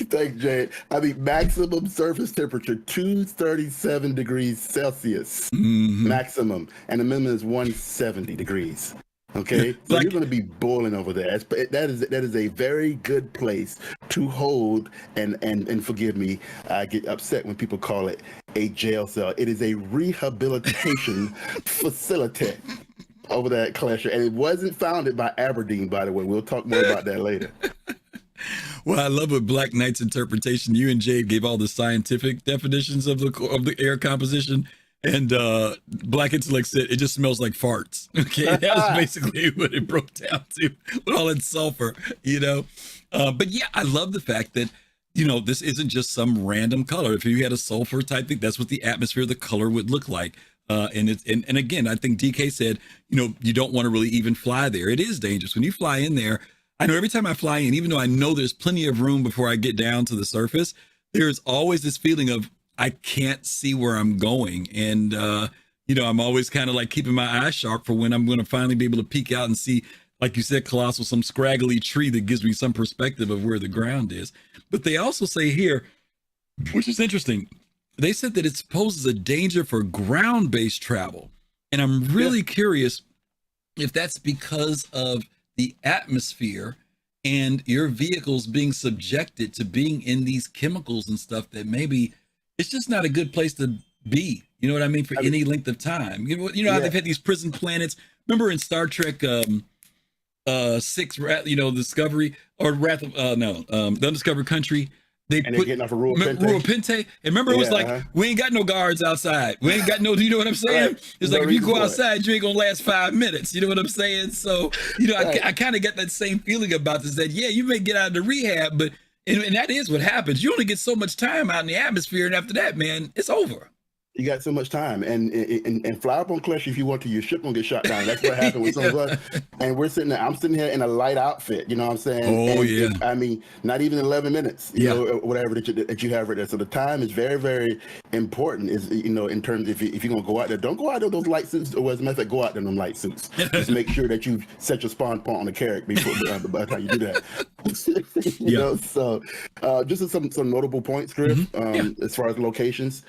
Thanks, Jay. I mean, maximum surface temperature, 237 degrees Celsius. Maximum. And the minimum is 170 degrees. Okay, so you're going to be boiling over there. That is a very good place to hold, and forgive me, I get upset when people call it a jail cell. It is a rehabilitation facility over there at Klesher, and it wasn't founded by Aberdeen, by the way. We'll talk more about that later. Well, I love what Black Knight's interpretation. You and Jade gave all the scientific definitions of the air composition. And Black Intellect said it just smells like farts. Okay, that was basically what it broke down to, with all that sulfur, But yeah, I love the fact that, this isn't just some random color. If you had a sulfur type thing, that's what the atmosphere, the color would look like. And again, I think DK said, you don't want to really even fly there. It is dangerous. When you fly in there, I know every time I fly in, even though I know there's plenty of room before I get down to the surface, there's always this feeling of, I can't see where I'm going. And, I'm always kind of like keeping my eyes sharp for when I'm going to finally be able to peek out and see, like you said, Kelosal, some scraggly tree that gives me some perspective of where the ground is. But they also say here, which is interesting, they said that it poses a danger for ground-based travel. And I'm really curious if that's because of the atmosphere and your vehicles being subjected to being in these chemicals and stuff that maybe it's just not a good place to be. You know what I mean? For any length of time. How they've had these prison planets. Remember in Star Trek 6, Discovery or Wrath of the Undiscovered Country. They're getting off of Rua Pente. And remember, it was we ain't got no guards outside. We ain't got no, you know what I'm saying? Right. It's like if you go outside, you ain't gonna last 5 minutes. You know what I'm saying? So, I kind of get that same feeling about this, that, you may get out of the rehab, but and that is what happens. You only get so much time out in the atmosphere, and after that, man, it's over. You got so much time, and fly up on Klesher if you want to. Your ship gonna get shot down. That's what happened with some of us. And we're sitting there. I'm sitting here in a light outfit. You know what I'm saying? I mean, not even 11 minutes. You know, or whatever that you have right there. So the time is very, very important. Is in terms if you're gonna go out there, don't go out there with those light suits. Or as a matter of fact, go out there in them light suits. Just make sure that you set your spawn point on the carrick before by the time you do that. So just some notable points, Griff. As far as locations,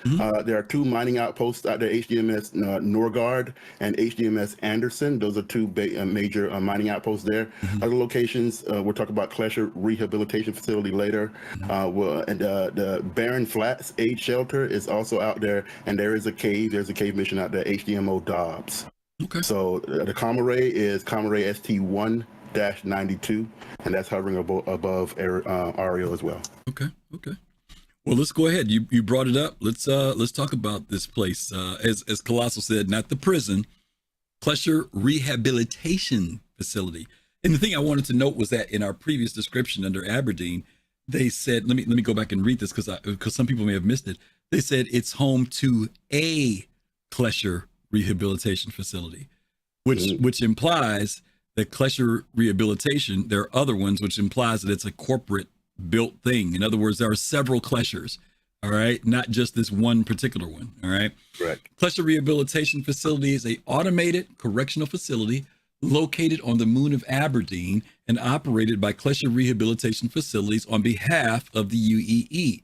there are 2 mining outposts out there, HDMS Norgard and HDMS Anderson. Those are 2 major mining outposts there. Other locations, we'll talk about Klesher Rehabilitation Facility later. And the Barren Flats Aid Shelter is also out there, and there is a cave. There's a cave mission out there, HDMO Dobbs. Okay. So the comm array is comm array ST1-92, and that's hovering above Arial as well. Okay. Well, let's go ahead. You brought it up. Let's talk about this place. As Kelosal said, not the prison, Klesher Rehabilitation Facility. And the thing I wanted to note was that in our previous description under Aberdeen, they said, let me go back and read this because some people may have missed it. They said it's home to a Klesher Rehabilitation Facility, which implies that Klesher Rehabilitation, there are other ones, which implies that it's a corporate built thing. In other words, there are several Kleshers, all right, not just this one particular one, all right? Correct. Klesher Rehabilitation Facility is an automated correctional facility located on the moon of Aberdeen and operated by Klesher Rehabilitation Facilities on behalf of the UEE.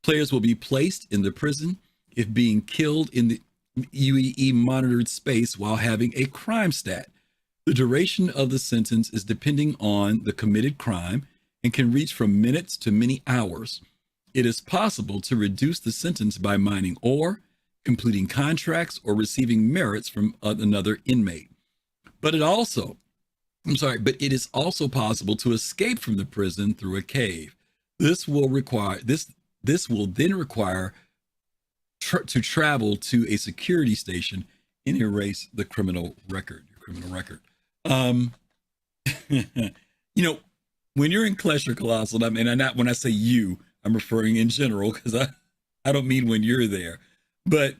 Players will be placed in the prison if being killed in the UEE monitored space while having a crime stat. The duration of the sentence is depending on the committed crime and can reach from minutes to many hours. It is possible to reduce the sentence by mining ore, completing contracts, or receiving merits from another inmate. But it is also possible to escape from the prison through a cave. This will then require to travel to a security station and erase the criminal record. When you're in Klesher, Kelosal, when I say you, I'm referring in general because I don't mean when you're there. But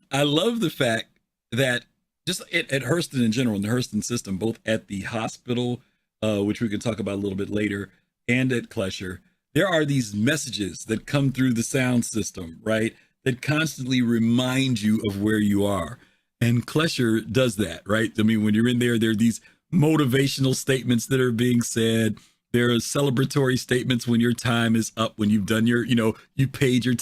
I love the fact that just at Hurston in general, in the Hurston system, both at the hospital, which we can talk about a little bit later, and at Klesher, there are these messages that come through the sound system, right? That constantly remind you of where you are. And Klesher does that, right? I mean, when you're in there, there are these motivational statements that are being said. There are celebratory statements when your time is up, when you've done your, you paid your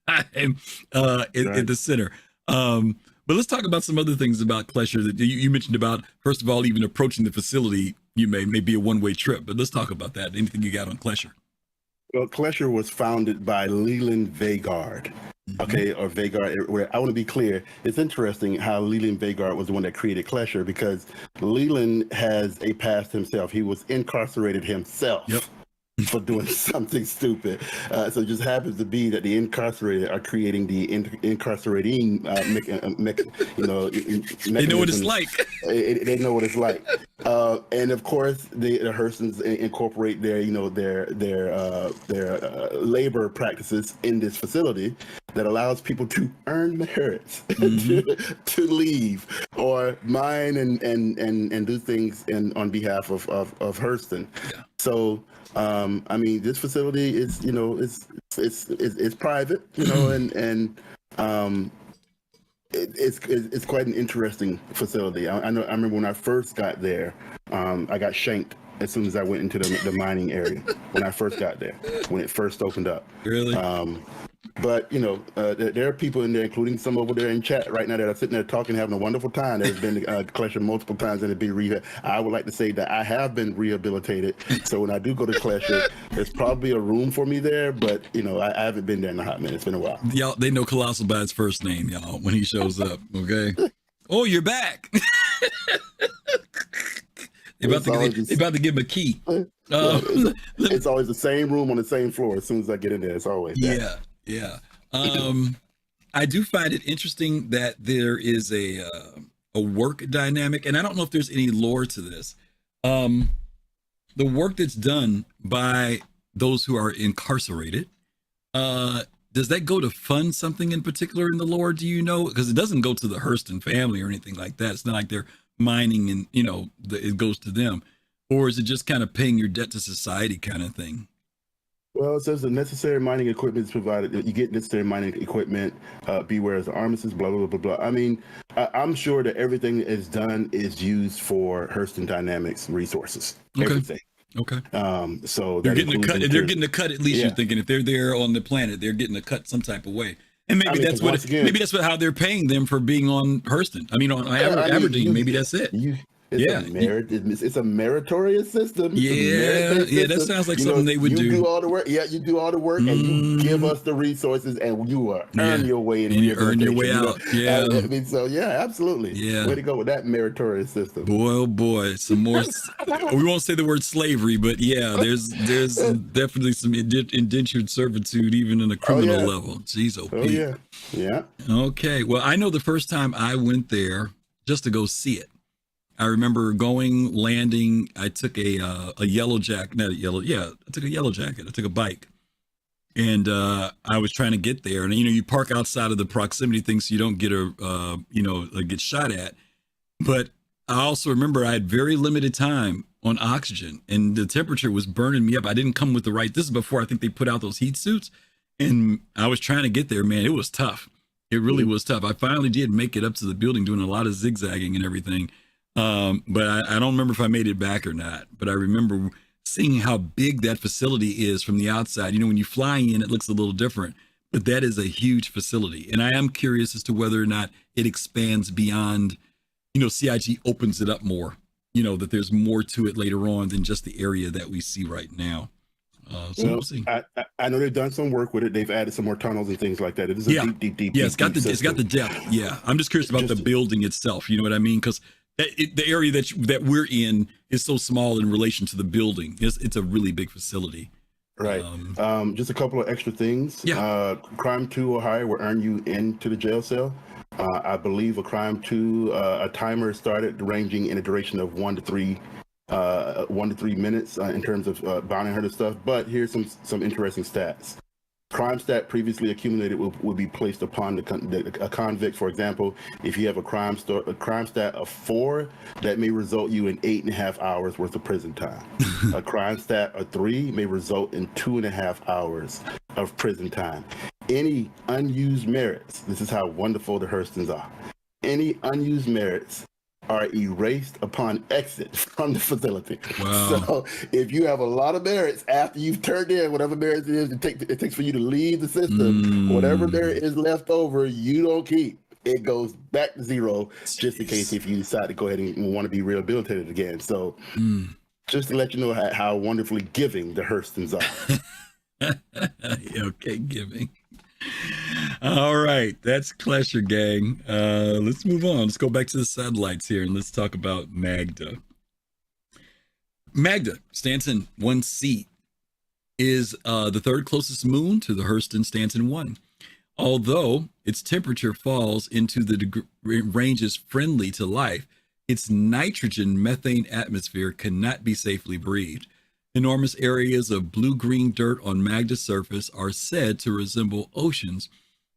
time in the center. But let's talk about some other things about Klesher that you mentioned about, first of all, even approaching the facility, may be a one-way trip, but let's talk about that. Anything you got on Klesher? Well, Klesher was founded by Leland Vagard, okay, or Vagard. I want to be clear. It's interesting how Leland Vagard was the one that created Klesher because Leland has a past himself. He was incarcerated himself. Yep. For doing something stupid. So it just happens to be that the incarcerated are creating the incarcerating, they know what it's like. They know what it's like. And of course, the Hurstons incorporate their labor practices in this facility that allows people to earn merits to leave or mine and do things on behalf of Hurston. Yeah. So this facility is, it's private, and it's quite an interesting facility. I remember when I first got there, I got shanked as soon as I went into the mining area when I first got there, when it first opened up. Really? But there are people in there, including some over there in chat right now, that are sitting there talking, having a wonderful time. There's been Klesher multiple times and it'd be rehab. I would like to say that I have been rehabilitated. So when I do go to Klesher, there's probably a room for me there, but I haven't been there in a hot minute. It's been a while. Y'all, they know Kelosal by his first name, y'all, when he shows up. Okay. Oh, you're back. They about to give him a key. It's always the same room on the same floor. As soon as I get in there, it's always that. Yeah. I do find it interesting that there is a work dynamic, and I don't know if there's any lore to this. The work that's done by those who are incarcerated, does that go to fund something in particular in the lore? Do you know? Because it doesn't go to the Hurston family or anything like that. It's not like they're mining and it goes to them, or is it just kind of paying your debt to society kind of thing? Well, it says the necessary mining equipment is provided. You get necessary mining equipment, beware as the armistice, blah, blah, blah, blah. I mean, I'm sure that everything that is done is used for Hurston Dynamics resources. Okay. Everything. Okay. So they're getting a cut. They're getting a cut. At least you're thinking if they're there on the planet, they're getting a cut some type of way. And maybe that's what. Maybe that's how they're paying them for being on Hurston. I mean, on Aberdeen. Maybe that's it. It's a meritorious system. That sounds like something they would do. You do all the work. Yeah, you do all the work, and you give us the resources, and you earn your way in. And you earn your way out. Yeah. Absolutely. Yeah. Way to go with that meritorious system. Boy, oh boy, some more. We won't say the word slavery, but there's definitely some indentured servitude even in a criminal level. Jeez, yeah. Okay. Well, I know the first time I went there just to go see it. I remember landing. I took a yellow jacket, not a yellow. Yeah, I took a yellow jacket. I took a bike, and I was trying to get there. And you park outside of the proximity thing so you don't get get shot at. But I also remember I had very limited time on oxygen, and the temperature was burning me up. I didn't come with the right. This is before I think they put out those heat suits, and I was trying to get there. Man, it was tough. It really was tough. I finally did make it up to the building, doing a lot of zigzagging and everything. But I don't remember if I made it back or not. But I remember seeing how big that facility is from the outside. When you fly in, it looks a little different, but that is a huge facility. And I am curious as to whether or not it expands beyond, CIG opens it up more, that there's more to it later on than just the area that we see right now. So we'll see. I know they've done some work with it. They've added some more tunnels and things like that. It is a deep. Yeah, it's got the depth. Yeah, I'm just curious about the building itself. You know what I mean? Because the area that we're in is so small in relation to the building. It's a really big facility. Right. Just a couple of extra things. Yeah. Crime 2 or higher will earn you into the jail cell. I believe a crime 2, a timer started ranging in a duration of 1 to 3 minutes in terms of bounty hunter stuff. But here's some interesting stats. Crime stat previously accumulated will be placed upon a convict. For example, if you have a crime stat of 4, that may result you in 8.5 hours worth of prison time. A crime stat of 3 may result in 2.5 hours of prison time. Any unused merits, this is how wonderful the Hurstons are. Any unused merits are erased upon exit from the facility. Wow. So if you have a lot of merits after you've turned in whatever merits it takes for you to leave the system, whatever merit is left over, you don't keep. It goes back to 0, just in case if you decide to go ahead and want to be rehabilitated again. So just to let you know how wonderfully giving the Hurstons are. Okay, giving. All right, that's Klesher Gang. Let's move on. Let's go back to the satellites here and let's talk about Magda. Magda, Stanton 1C, is the third closest moon to the Hurston Stanton 1. Although its temperature falls into the ranges friendly to life, its nitrogen methane atmosphere cannot be safely breathed. Enormous areas of blue-green dirt on Magda's surface are said to resemble oceans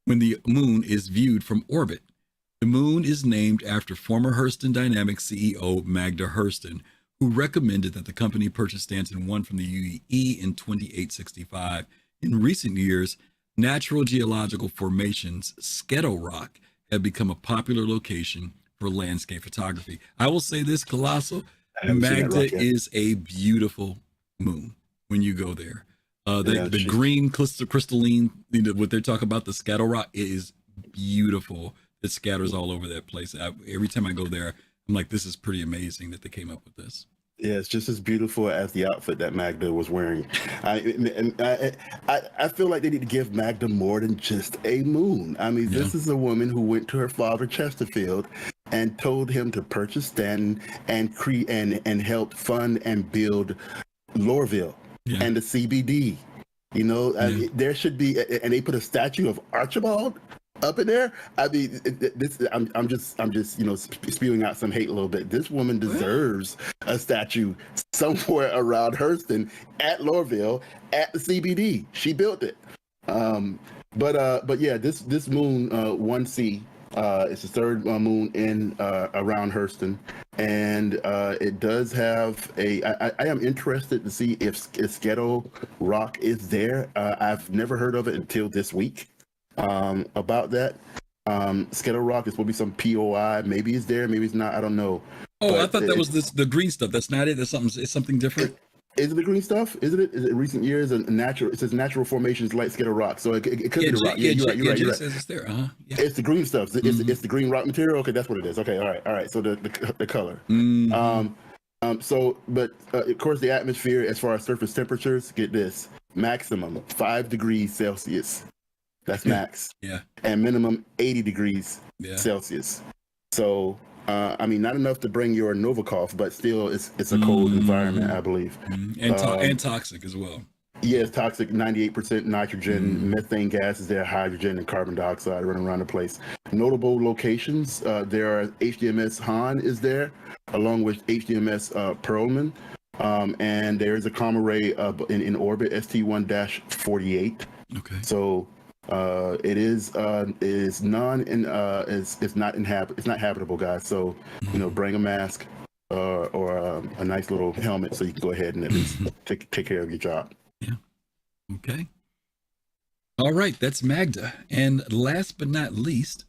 when the moon is viewed from orbit. The moon is named after former Hurston Dynamics CEO Magda Hurston, who recommended that the company purchase Stanton 1 from the UEE in 2865. In recent years, natural geological formations, Skedo Rock, have become a popular location for landscape photography. I will say this, Kelosal, Magda is a beautiful moon when you go there. The green crystalline, what they're talking about, the Skedo Rock, is beautiful. It scatters all over that place. Every time I go there, I'm like, this is pretty amazing that they came up with this. Yeah, it's just as beautiful as the outfit that Magda was wearing. I feel like they need to give Magda more than just a moon. I mean, this is a woman who went to her father Chesterfield and told him to purchase Stanton and help fund and build Lorville and the CBD. There should be, and they put a statue of Archibald up in there. I mean, I'm just spewing out some hate a little bit. This woman deserves a statue somewhere around Hurston, at Lorville, at the CBD. She built it. But yeah, this moon 1C, it's the third moon in around Hurston, and it does have I am interested to see if Skedo Rock is there. I've never heard of it until this week. About that, Skedo Rock is supposed to be some POI. Maybe it's there, maybe it's not. I don't know. Oh, but I thought that was the green stuff. That's not it. That's something. It's something different. Is it the green stuff? Isn't it? Is it recent years and natural? It says natural formations like Skedo Rock, so it could be the rock. Yeah, you're right. Says it's there. It's the green stuff. It's the green rock material. Okay, that's what it is. Okay, all right. So the color. But of course the atmosphere, as far as surface temperatures, get this: maximum 5 degrees Celsius. That's max. Yeah. And minimum 80 degrees Celsius. So, I mean, not enough to bring your Novikov, but still, it's a cold environment, I believe. And toxic as well. Yeah, it's toxic. 98% nitrogen, methane gas is there, hydrogen, and carbon dioxide running around the place. Notable locations: there are HDMS Han is there, along with HDMS Perlman, and there is a comm array in orbit, ST1-48. Okay. So it is it's not habitable, guys. So bring a mask or a nice little helmet so you can go ahead and at least take care of your job. Yeah. Okay. All right, that's Magda. And last but not least,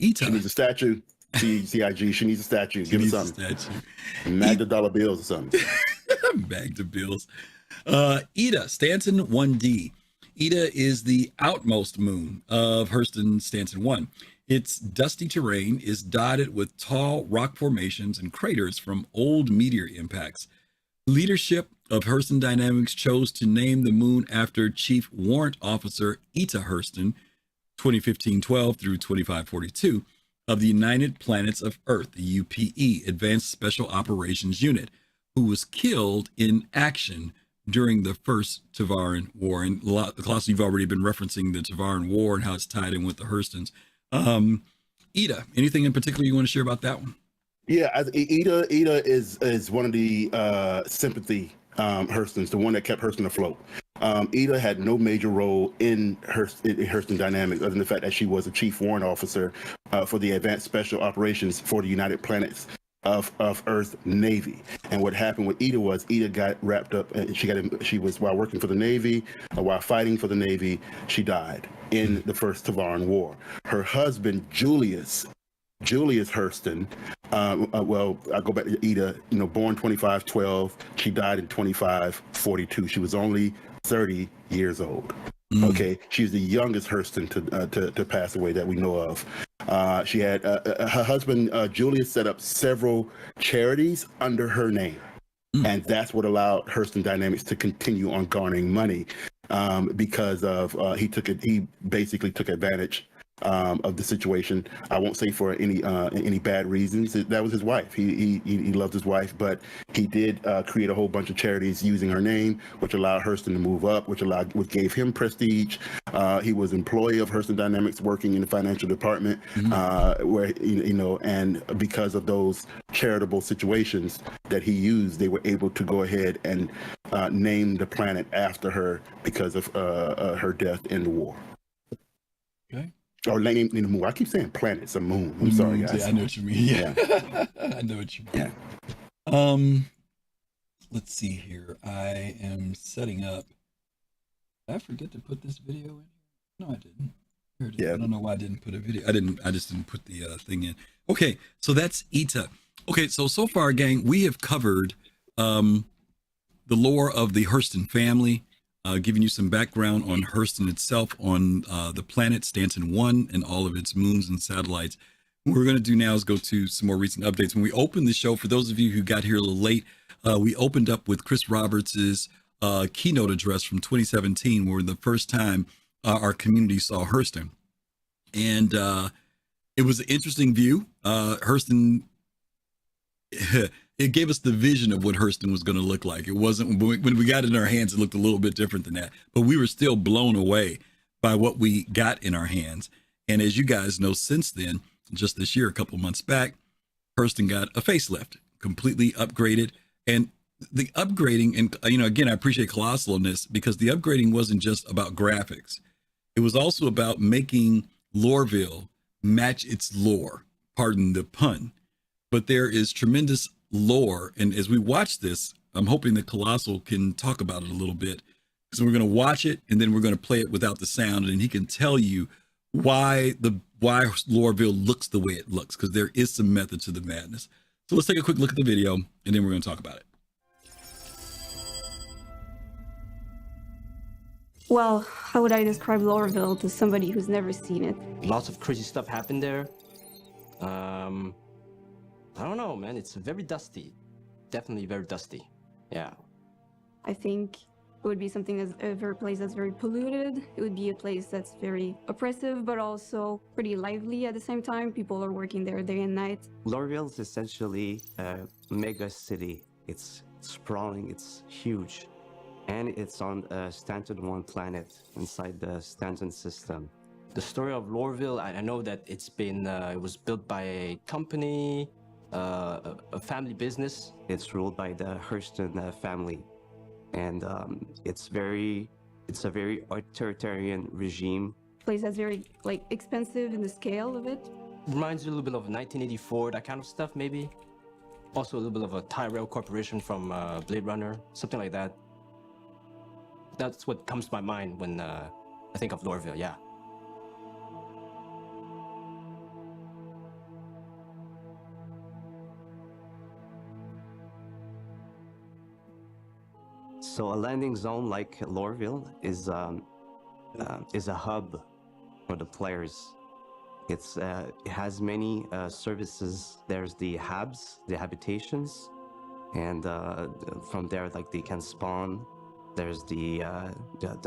Ita. She needs a statue. CIG. She needs a statue. Give us something. Magda dollar bills or something. Magda bills. Ita, Stanton 1D. Ita is the outmost moon of Hurston Stanton 1. Its dusty terrain is dotted with tall rock formations and craters from old meteor impacts. Leadership of Hurston Dynamics chose to name the moon after Chief Warrant Officer Ita Hurston, 2015-12 through 2542, of the United Planets of Earth, the UPE, Advanced Special Operations Unit, who was killed in action during the first Tavaran War. And Kelosal, you've already been referencing the Tavaran War and how it's tied in with the Hurstons. Ita, anything in particular you want to share about that one? Yeah, Ita is one of the sympathy Hurstons, the one that kept Hurston afloat. Ita had no major role in Hurston Dynamics other than the fact that she was a chief warrant officer for the Advanced Special Operations for the United Planets of Earth Navy. And what happened with Ita was Ita got wrapped up, and she was while working for the Navy, while fighting for the Navy, she died in the first Tavaran War. Her husband Julius Hurston, well, I go back to Ita, born 2512, she died in 2542. She was only 30 years old. Okay, she's the youngest Hurston to pass away that we know of. She had her husband Julius set up several charities under her name, and that's what allowed Hurston Dynamics to continue on garnering money because of he basically took advantage of the situation. I won't say for any bad reasons. That was his wife. He loved his wife, but he did create a whole bunch of charities using her name, which allowed Hurston to move up, which gave him prestige. He was employee of Hurston Dynamics, working in the financial department, where and because of those charitable situations that he used, they were able to go ahead and name the planet after her because of her death in the war. Okay. Or name in the moon. I keep saying planet. It's a moon. I'm sorry, guys. Yeah, I know what you mean. Yeah. I know what you mean. Yeah. Let's see here. I am setting up. Did I forget to put this video in? No, I didn't. Here it is. Yeah. I don't know why I didn't put a video. I just didn't put the thing in. Okay, so that's Ita. Okay, so far, gang, we have covered the lore of the Hurston family. Giving you some background on Hurston itself, on the planet Stanton 1 and all of its moons and satellites. What we're going to do now is go to some more recent updates. When we opened the show, for those of you who got here a little late, we opened up with Chris Roberts's keynote address from 2017, where the first time our community saw Hurston. And it was an interesting view. Hurston... It gave us the vision of what Hurston was going to look like. It wasn't, when we got it in our hands, it looked a little bit different than that. But we were still blown away by what we got in our hands. And as you guys know, since then, just this year, a couple months back, Hurston got a facelift, completely upgraded. And the upgrading, and again, I appreciate Kelosal on this, because the upgrading wasn't just about graphics. It was also about making Loreville match its lore, pardon the pun. But there is tremendous lore, and as we watch this, I'm hoping that Kelosal can talk about it a little bit, because we're going to watch it and then we're going to play it without the sound, and he can tell you why Loreville looks the way it looks, because there is some method to the madness. So let's take a quick look at the video and then we're going to talk about it. Well, how would I describe Loreville to somebody who's never seen it? Lots of crazy stuff happened there. I don't know, man. It's very dusty. Definitely very dusty. Yeah. I think it would be something that's a place that's very polluted. It would be a place that's very oppressive, but also pretty lively at the same time. People are working there day and night. Loreville is essentially a mega city. It's sprawling, it's huge. and it's on a Stanton 1 planet inside the Stanton system. The story of Lorville, I know that it's been, it was built by a company, a family business. It's ruled by the Hurston family, and it's a very authoritarian regime. Place that's very expensive in the scale of it. Reminds you a little bit of 1984, that kind of stuff maybe. Also a little bit of a Tyrell Corporation from Blade Runner, something like that. That's what comes to my mind when I think of Lorville, yeah. So a landing zone like Lorville is a hub for the players. It has many services. There's the habs, the habitations, and from there, they can spawn. There's the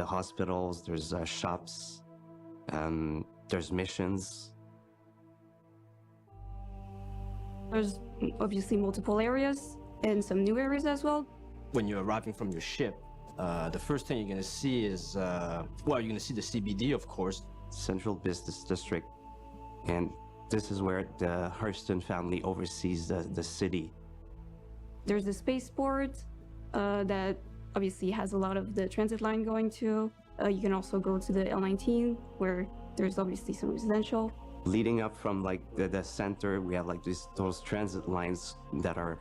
hospitals. There's shops. There's missions. There's obviously multiple areas and some new areas as well. When you're arriving from your ship, the first thing you're going to see is, you're going to see the CBD, of course. Central Business District. And this is where the Hurston family oversees the city. There's the spaceport that obviously has a lot of the transit line going to. You can also go to the L19, where there's obviously some residential. Leading up from the center, we have those transit lines that are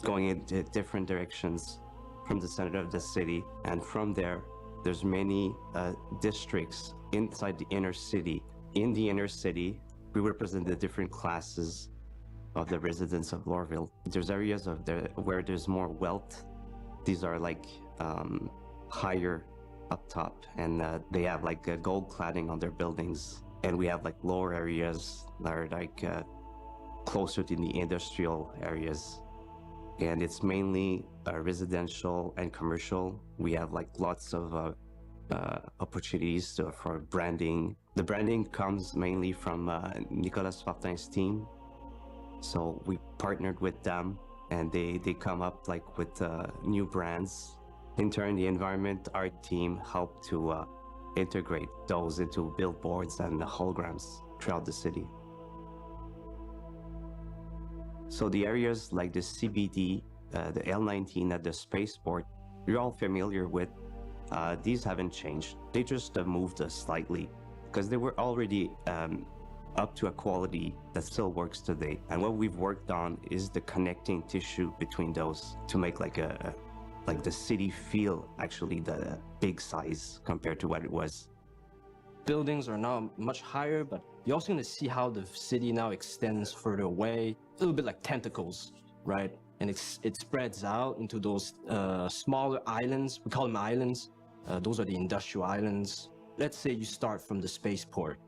going in different directions from the center of the city. And from there, there's many districts inside the inner city. In the inner city, we represent the different classes of the residents of Lorville. There's areas where there's more wealth. These are higher up top, and they have gold cladding on their buildings. And we have lower areas that are closer to the industrial areas. And it's mainly residential and commercial. We have lots of opportunities for branding. The branding comes mainly from Nicolas Fortin's team. So we partnered with them, and they come up with new brands. In turn, the environment art team helped to integrate those into billboards and holograms throughout the city. So the areas like the CBD, the L19 at the spaceport, you're all familiar with. These haven't changed. They just moved slightly because they were already up to a quality that still works today. And what we've worked on is the connecting tissue between those to make the city feel actually the big size compared to what it was. Buildings are now much higher, but you're also going to see how the city now extends further away, a little bit like tentacles, right? And it spreads out into those smaller islands. We call them islands. Those are the industrial islands. Let's say you start from the spaceport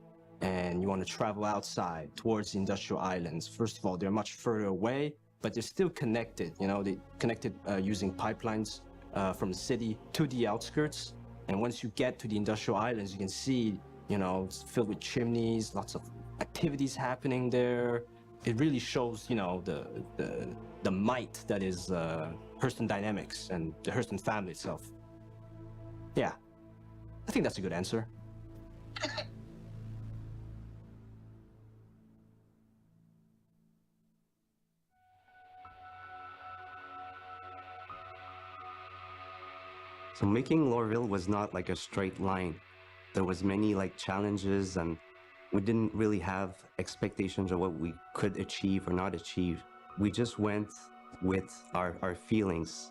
and you want to travel outside towards the industrial islands. First of all, they're much further away, but they're still connected. They connected using pipelines from the city to the outskirts. And once you get to the industrial islands, you can see, it's filled with chimneys, lots of activities happening there. It really shows, the might that is Hurston Dynamics and the Hurston family itself. Yeah, I think that's a good answer. So making Lorville was not a straight line. There was many challenges, and we didn't really have expectations of what we could achieve or not achieve. We just went with our feelings,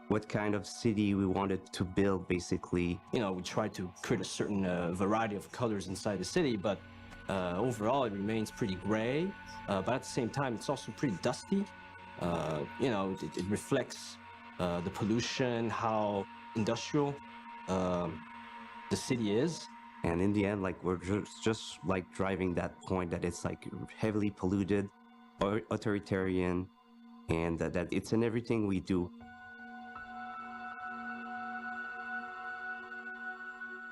what kind of city we wanted to build, basically. We tried to create a certain variety of colors inside the city, but overall it remains pretty gray. But at the same time, it's also pretty dusty. It reflects the pollution, how industrial the city is. And in the end, we're just driving that point that it's heavily polluted or authoritarian, and that it's in everything we do.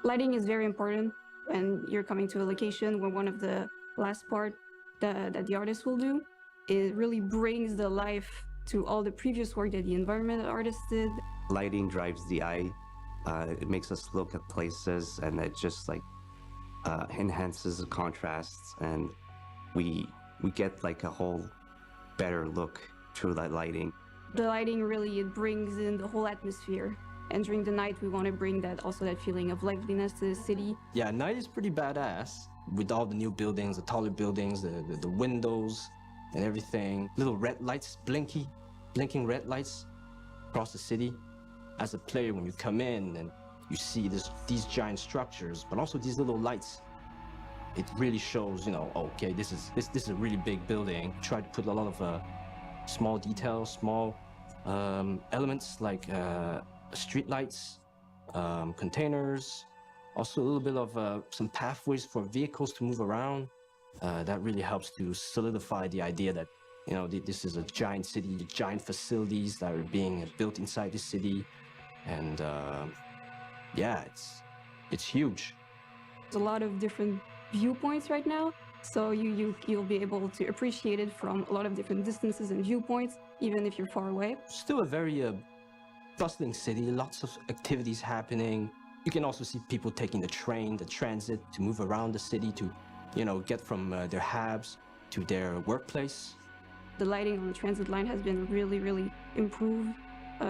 Lighting is very important when you're coming to a location. Where one of the last part that the artist will do, it really brings the life to all the previous work that the environment artist did. Lighting drives the eye. It makes us look at places, and it just like enhances the contrasts, and we get like a whole better look through that lighting. The lighting really, it brings in the whole atmosphere. And during the night, we want to bring that feeling of liveliness to the city. Yeah, night is pretty badass with all the new buildings, the taller buildings, the windows and everything. Little red lights, blinking red lights across the city. As a player, when you come in and you see these giant structures, but also these little lights, it really shows, you know, okay, this is a really big building. Try to put a lot of small details, small elements like street lights, containers, also a little bit of some pathways for vehicles to move around. That really helps to solidify the idea that, you know, this is a giant city, giant facilities that are being built inside the city. And yeah, it's huge. There's a lot of different viewpoints right now, so you'll be able to appreciate it from a lot of different distances and viewpoints, even if you're far away. Still a very bustling city, lots of activities happening. You can also see people taking the train, the transit to move around the city to, you know, get from their habs to their workplace. The lighting on the transit line has been really, really improved.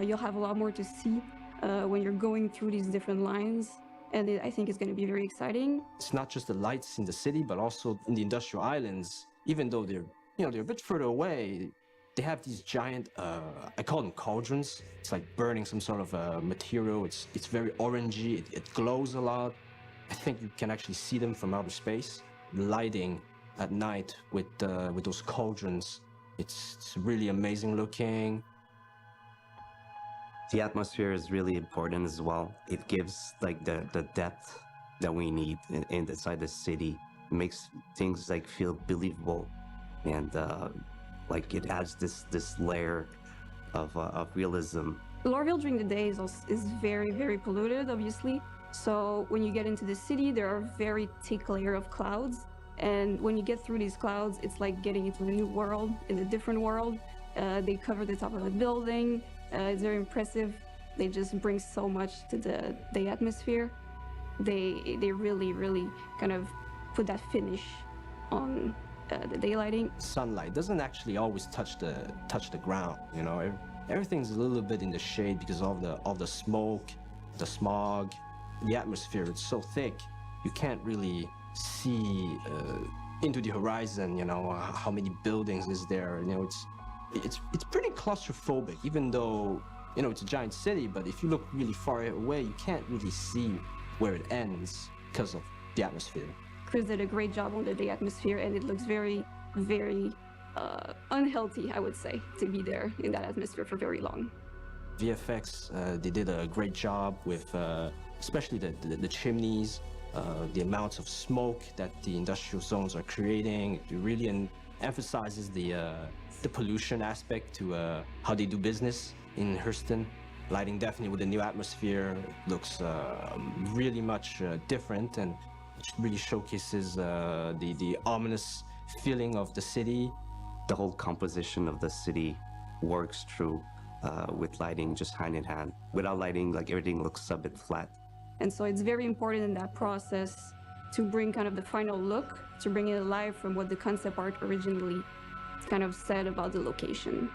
You'll have a lot more to see when you're going through these different lines, and I think it's going to be very exciting. It's not just the lights in the city, but also in the industrial islands. Even though they're a bit further away, they have these giant, I call them cauldrons. It's like burning some sort of material. It's very orangey. It glows a lot. I think you can actually see them from outer space. Lighting at night with those cauldrons. It's really amazing looking. The atmosphere is really important as well. It gives like the depth that we need inside the city. It makes things like feel believable, and like it adds this layer of realism. Lorville during the day is very, very polluted, obviously. So when you get into the city, there are very thick layer of clouds. And when you get through these clouds, it's like getting into a new world, in a different world. They cover the top of the building. It's very impressive. They just bring so much to the atmosphere. They really, really kind of put that finish on the daylighting. Sunlight doesn't actually always touch the ground. You know, everything's a little bit in the shade because of the smoke, the smog, the atmosphere. It's so thick, you can't really see into the horizon. You know, how many buildings is there? You know, it's pretty claustrophobic, even though, you know, it's a giant city. But if you look really far away, you can't really see where it ends because of the atmosphere. Chris did a great job on the atmosphere, and it looks very, very unhealthy, I would say, to be there in that atmosphere for very long. VFX, they did a great job with especially the chimneys, the amounts of smoke that the industrial zones are creating. It really emphasizes the pollution aspect to how they do business in Hurston. Lighting definitely with the new atmosphere looks really much different, and it really showcases the ominous feeling of the city. The whole composition of the city works through with lighting, just hand in hand. Without lighting, like everything looks a bit flat. And so it's very important in that process to bring kind of the final look, to bring it alive from what the concept art originally kind of said about the location.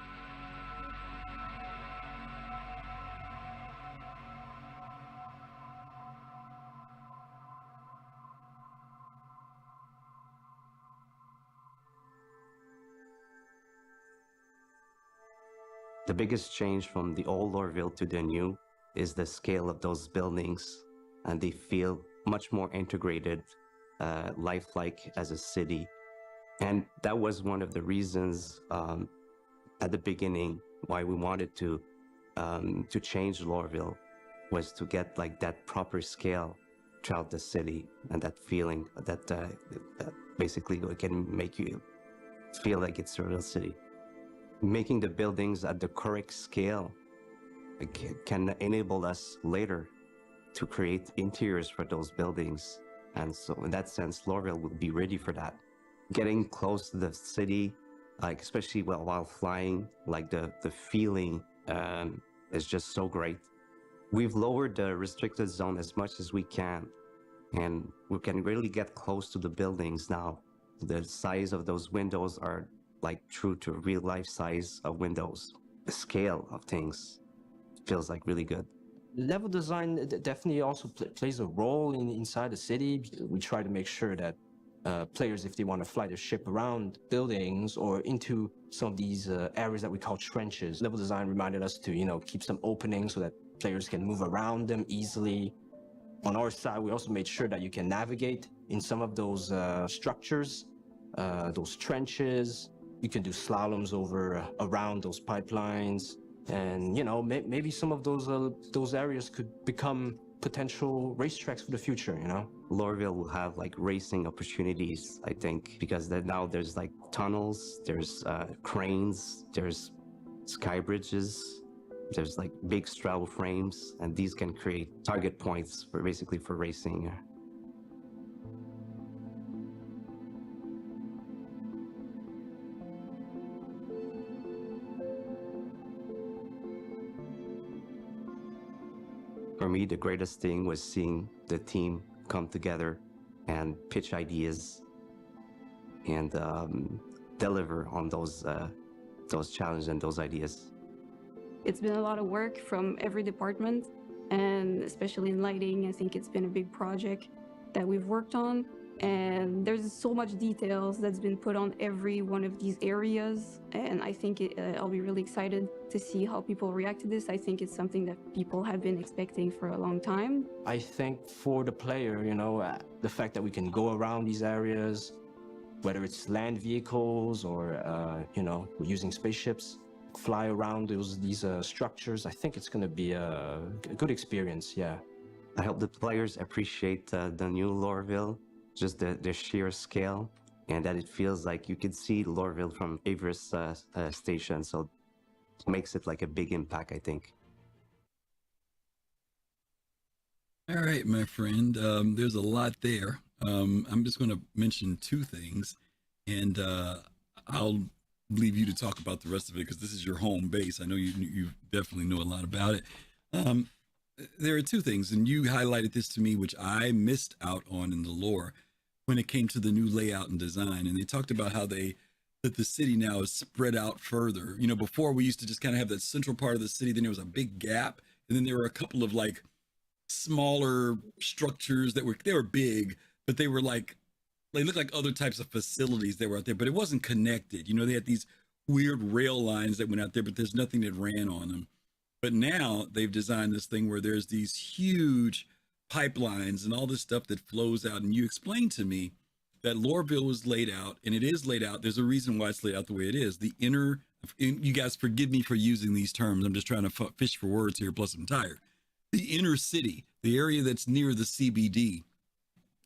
The biggest change from the old Lorville to the new is the scale of those buildings, and they feel much more integrated, lifelike as a city. And that was one of the reasons at the beginning why we wanted to change Lorville, was to get like that proper scale throughout the city, and that feeling that basically can make you feel like it's a real city. Making the buildings at the correct scale can enable us later to create interiors for those buildings. And so in that sense, Lorville would be ready for that. Getting close to the city, like especially while flying, like the feeling is just so great. We've lowered the restricted zone as much as we can, and we can really get close to the buildings now. The size of those windows are like true to real life size of windows. The scale of things feels like really good. Level design definitely also plays a role inside the city. We try to make sure that players, if they want to fly their ship around buildings or into some of these areas that we call trenches, level design reminded us to, keep some openings so that players can move around them easily. On our side, we also made sure that you can navigate in some of those structures, those trenches. You can do slaloms around those pipelines. And, maybe some of those areas could become potential racetracks for the future, Lorville will have like racing opportunities, I think, because now there's like tunnels, there's cranes, there's sky bridges, there's like big straddle frames, and these can create target points for basically for racing. For me, the greatest thing was seeing the team come together and pitch ideas and deliver on those challenges and those ideas. It's been a lot of work from every department, and especially in lighting, I think it's been a big project that we've worked on. And there's so much details that's been put on every one of these areas, and I think I'll be really excited to see how people react to this. I think it's something that people have been expecting for a long time. I think for the player, the fact that we can go around these areas, whether it's land vehicles or, we're using spaceships, fly around these structures, I think it's going to be a good experience, yeah. I hope the players appreciate the new Lorville, just the sheer scale, and that it feels like you can see Lorville from Everest station, so it makes it like a big impact, I think. All right, my friend, there's a lot there. I'm just going to mention two things, and I'll leave you to talk about the rest of it because this is your home base. I know you definitely know a lot about it. There are two things, and you highlighted this to me, which I missed out on in the lore when it came to the new layout and design. And they talked about how that the city now is spread out further. Before we used to just kind of have that central part of the city, then there was a big gap, and then there were a couple of like smaller structures that were big, but they looked like other types of facilities that were out there, but it wasn't connected. They had these weird rail lines that went out there, but there's nothing that ran on them. But now they've designed this thing where there's these huge pipelines and all this stuff that flows out. And you explained to me that Lorville was laid out, and it is laid out. There's a reason why it's laid out the way it is. The inner, you guys forgive me for using these terms. I'm just trying to fish for words here, plus I'm tired. The inner city, the area that's near the CBD,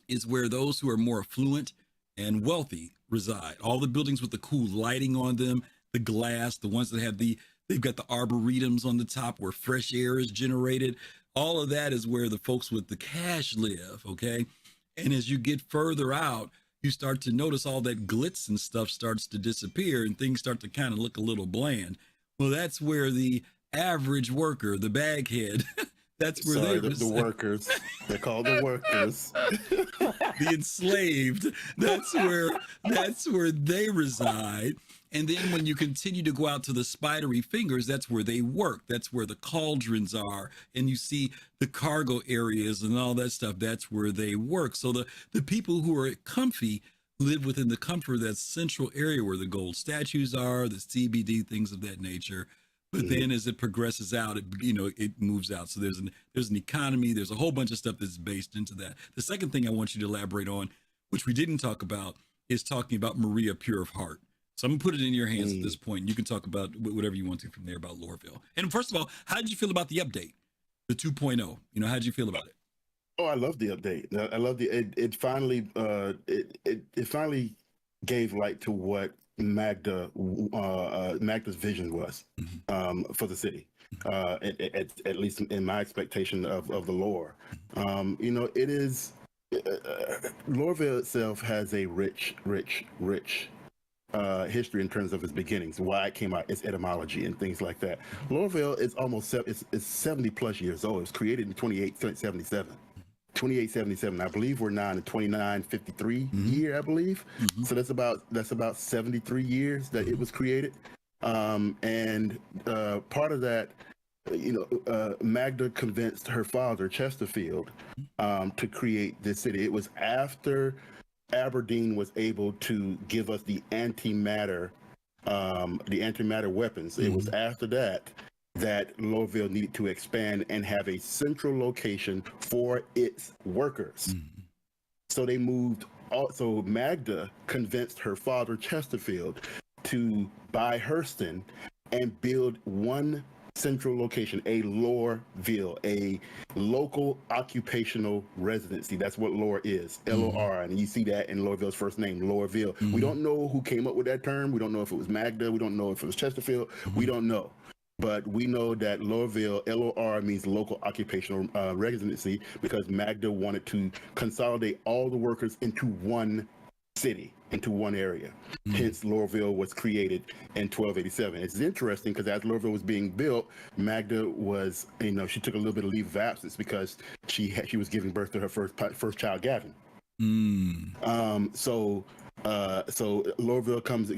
is where those who are more affluent and wealthy reside. All the buildings with the cool lighting on them, the glass, the ones that have they've got the arboretums on the top where fresh air is generated. All of that is where the folks with the cash live, okay? And as you get further out, you start to notice all that glitz and stuff starts to disappear and things start to kind of look a little bland. Well, that's where the average worker, the baghead, that's where the workers. They're called the workers. The enslaved. That's where they reside. And then when you continue to go out to the spidery fingers, that's where they work. That's where the cauldrons are. And you see the cargo areas and all that stuff. That's where they work. So the people who are comfy live within the comfort of that central area where the gold statues are, the CBD, things of that nature. But then as it progresses out, it moves out. So there's an economy. There's a whole bunch of stuff that's based into that. The second thing I want you to elaborate on, which we didn't talk about, is talking about Maria Pure of Heart. So I'm going to put it in your hands at this point. You can talk about whatever you want to from there about Lorville. And first of all, how did you feel about the update, the 2.0? How did you feel about it? Oh, I love the update. I love it finally it finally gave light to what Magda's vision was for the city. At least in my expectation of the lore. It is Lorville itself has a rich history in terms of its beginnings, why it came out, its etymology, and things like that. Lorville is almost it's 70 plus years old. It was created in 2877. 2877. I believe we're now in the 2953 year, I believe. So that's about 73 years that it was created. And part of that, Magda convinced her father, Chesterfield, to create this city. It was after Aberdeen was able to give us the antimatter weapons. It was after that Lorville needed to expand and have a central location for its workers. So they moved. Also, Magda convinced her father, Chesterfield, to buy Hurston and build one central location, a Lorville, a local occupational residency. That's what lore is, L-O-R, and you see that in Lorville's first name, Lorville. We don't know who came up with that term. We don't know if it was Magda. We don't know if it was Chesterfield. We don't know. But we know that Lorville, L-O-R, means local occupational residency, because Magda wanted to consolidate all the workers into one city, into one area. Hence, Lorville was created in 1287. It's interesting because as Lorville was being built, Magda was, she took a little bit of leave of absence because she was giving birth to her first child, Gavin. So Lorville comes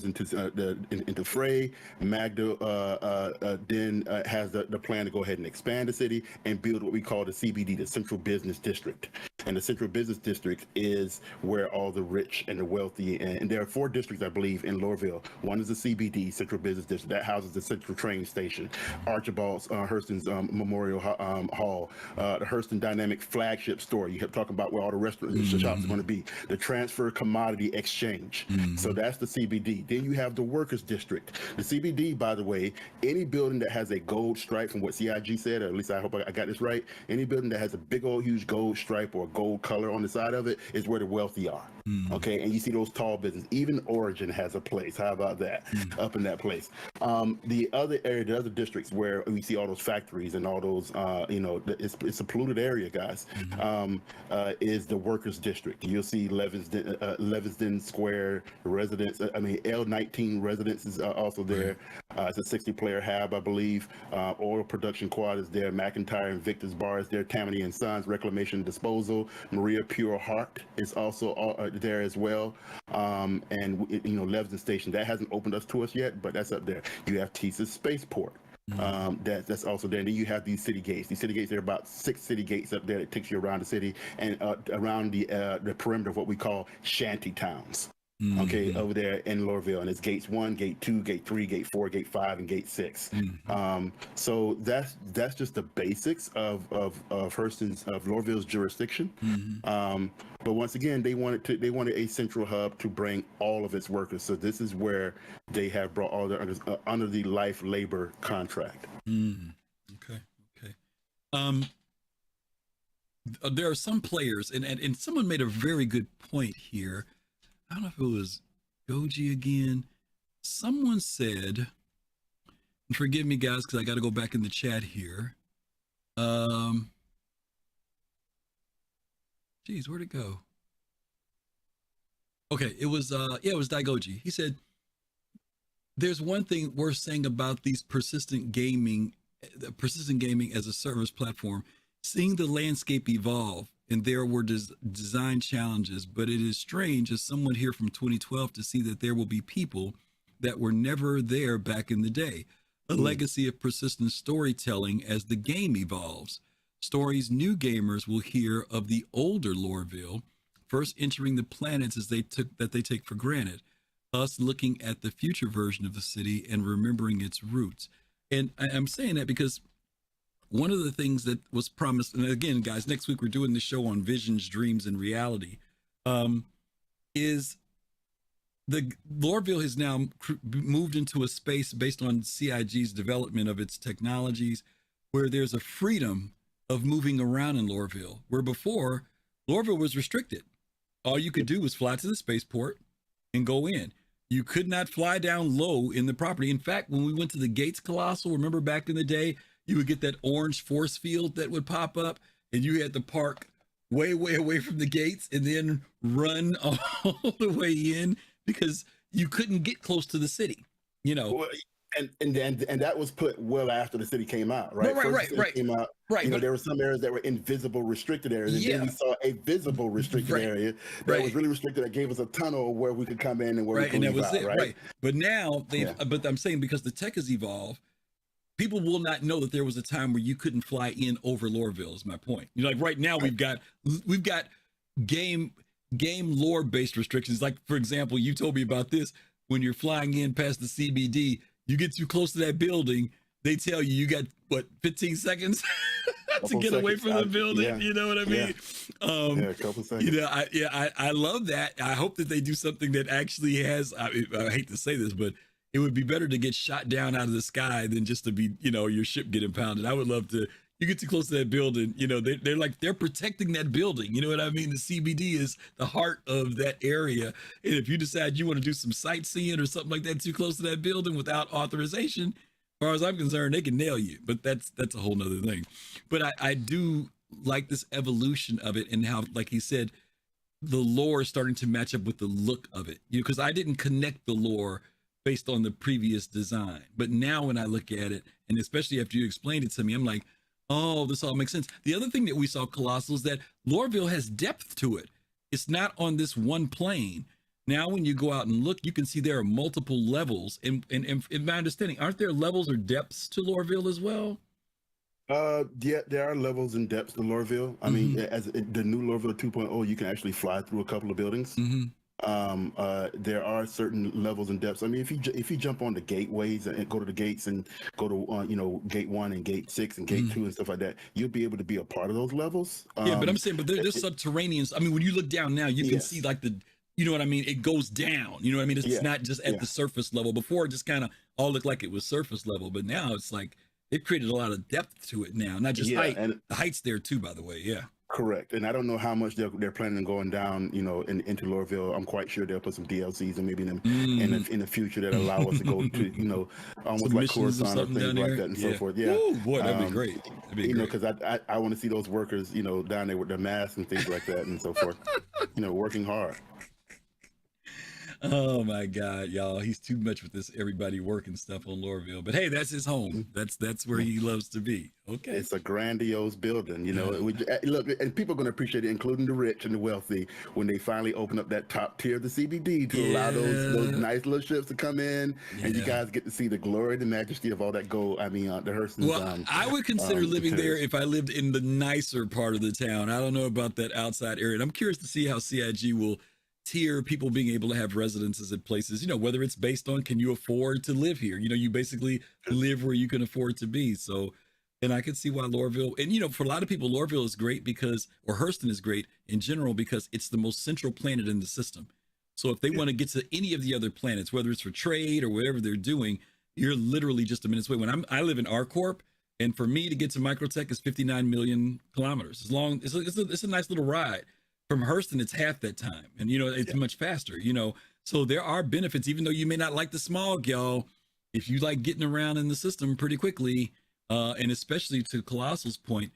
into the fray. Magda then has the plan to go ahead and expand the city and build what we call the CBD, the Central Business District. And the Central Business District is where all the rich and the wealthy, and there are 4 districts, I believe, in Lorville. One is the CBD, Central Business District, that houses the Central Train Station, Archibald's Hurston's Memorial Hall, the Hurston Dynamic Flagship Store. You have talking about where all the restaurants and shops are going to be, the Transfer Commodity Exchange. So that's the CBD. Then you have the Workers District. The CBD, by the way, any building that has a gold stripe, from what CIG said, or at least I hope I got this right, any building that has a big old huge gold stripe or gold color on the side of it is where the wealthy are. Okay, and you see those tall businesses. Even Origin has a place. How about that? Up in that place. The other area, the other districts where we see all those factories and all those, it's a polluted area, guys. Is the Workers District. You'll see Levisden Square residence. L19 residence is also there. It's a 60-player hab, I believe. Oil Production Quad is there. McIntyre and Victor's Bar is there. Tammany and Sons Reclamation and Disposal. Maria Pure Heart is also there as well. And Levisden Station, that hasn't opened up to us yet, but that's up there. You have Tisa's Spaceport. That's also there. And then you have these city gates. These city gates, there are about 6 city gates up there that takes you around the city and around the perimeter of what we call shanty towns. Okay, over there in Lorville, and it's gates 1, gate 2, gate 3, gate 4, gate 5, and gate 6. So that's just the basics of Lorville's jurisdiction. But once again, they wanted a central hub to bring all of its workers. So this is where they have brought all their under the life labor contract. Okay. There are some players, and someone made a very good point here. I don't know if it was Goji again. Someone said, and forgive me guys, because I got to go back in the chat here. Geez, where'd it go? Okay, it was Daigoji. He said, there's one thing worth saying about these persistent gaming as a service platform, seeing the landscape evolve. And there were design challenges, but it is strange as someone here from 2012 to see that there will be people that were never there back in the day. A legacy of persistent storytelling as the game evolves. Stories new gamers will hear of the older Lorville, first entering the planets that they take for granted. Us looking at the future version of the city and remembering its roots. And I'm saying that because one of the things that was promised, and again, guys, next week we're doing the show on visions, dreams, and reality, is the Lorville has now moved into a space based on CIG's development of its technologies, where there's a freedom of moving around in Lorville, where before Lorville was restricted. All you could do was fly to the spaceport and go in. You could not fly down low in the property. In fact, when we went to the Gates Kelosal, remember back in the day, you would get that orange force field that would pop up, and you had to park way, way away from the gates and then run all the way in, because you couldn't get close to the city, you know. Well, and that was put well after the city came out, right? Right. Came out, right. You know, there were some areas that were invisible, restricted areas, and then we saw a visible, restricted area that was really restricted. That gave us a tunnel where we could come in and where we could leave out, right? But now but I'm saying because the tech has evolved, people will not know that there was a time where you couldn't fly in over Loreville. Is my point. You know, like right now we've got game lore based restrictions. Like for example, you told me about this when you're flying in past the CBD. You get too close to that building, they tell you got what 15 seconds to get away from the building. You know what I mean? A couple seconds. You know, I love that. I hope that they do something that actually has. I hate to say this, but it would be better to get shot down out of the sky than just to be, you know, your ship get impounded. I would love to. You get too close to that building, you know, they're protecting that building. You know what I mean? The CBD is the heart of that area. And if you decide you want to do some sightseeing or something like that too close to that building without authorization, as far as I'm concerned, they can nail you. But that's a whole nother thing. But I do like this evolution of it and how, like he said, the lore is starting to match up with the look of it. You know, because I didn't connect the lore based on the previous design. But now when I look at it, and especially after you explained it to me, I'm like, oh, this all makes sense. The other thing that we saw, Kelosal, is that Loreville has depth to it. It's not on this one plane. Now, when you go out and look, you can see there are multiple levels. And in my understanding, aren't there levels or depths to Loreville as well? Yeah, there are levels and depths to Loreville. I mean, as the new Loreville 2.0, you can actually fly through a couple of buildings. There are certain levels and depths. I mean, if you jump on the gateways and go to the gates and go to you know, gate 1 and gate 6 and gate 2 and stuff like that, you'll be able to be a part of those levels. Yeah, but I'm saying, but there's subterraneans. I mean, when you look down now, you can see like you know what I mean? It goes down. You know what I mean? It's not just at the surface level. Before, it just kind of all looked like it was surface level, but now it's like they've created a lot of depth to it now, not just height. And the height's there too, by the way. Yeah. Correct, and I don't know how much they're planning on going down, you know, into Loreville. I'm quite sure they'll put some DLCs and maybe in the future that allow us to go to, you know, almost some like Coruscant or things like that and so forth. Yeah, ooh, boy, that'd be great. You know, because I want to see those workers, you know, down there with their masks and things like that and so forth. You know, working hard. Oh my God, y'all! He's too much with this everybody working stuff on Loreville. But hey, that's his home. That's where he loves to be. Okay, it's a grandiose building, you know. Look, and people are going to appreciate it, including the rich and the wealthy, when they finally open up that top tier of the CBD to allow those nice little ships to come in, and you guys get to see the glory and the majesty of all that gold. I mean, the Hurston. Well, I would consider living there if I lived in the nicer part of the town. I don't know about that outside area. And I'm curious to see how CIG will tier people being able to have residences at places, you know, whether it's based on can you afford to live here? You know, you basically live where you can afford to be. So, and I can see why Loreville, and you know, for a lot of people, Loreville is great because, or Hurston is great in general because it's the most central planet in the system. So if they want to get to any of the other planets, whether it's for trade or whatever they're doing, you're literally just a minute's away. When I live in R-Corp, and for me to get to Microtech is 59 million kilometers. It's a nice little ride. From Hurston, it's half that time. And, you know, it's much faster, you know. So there are benefits, even though you may not like the smog, y'all. If you like getting around in the system pretty quickly, and especially to Kelosal's point,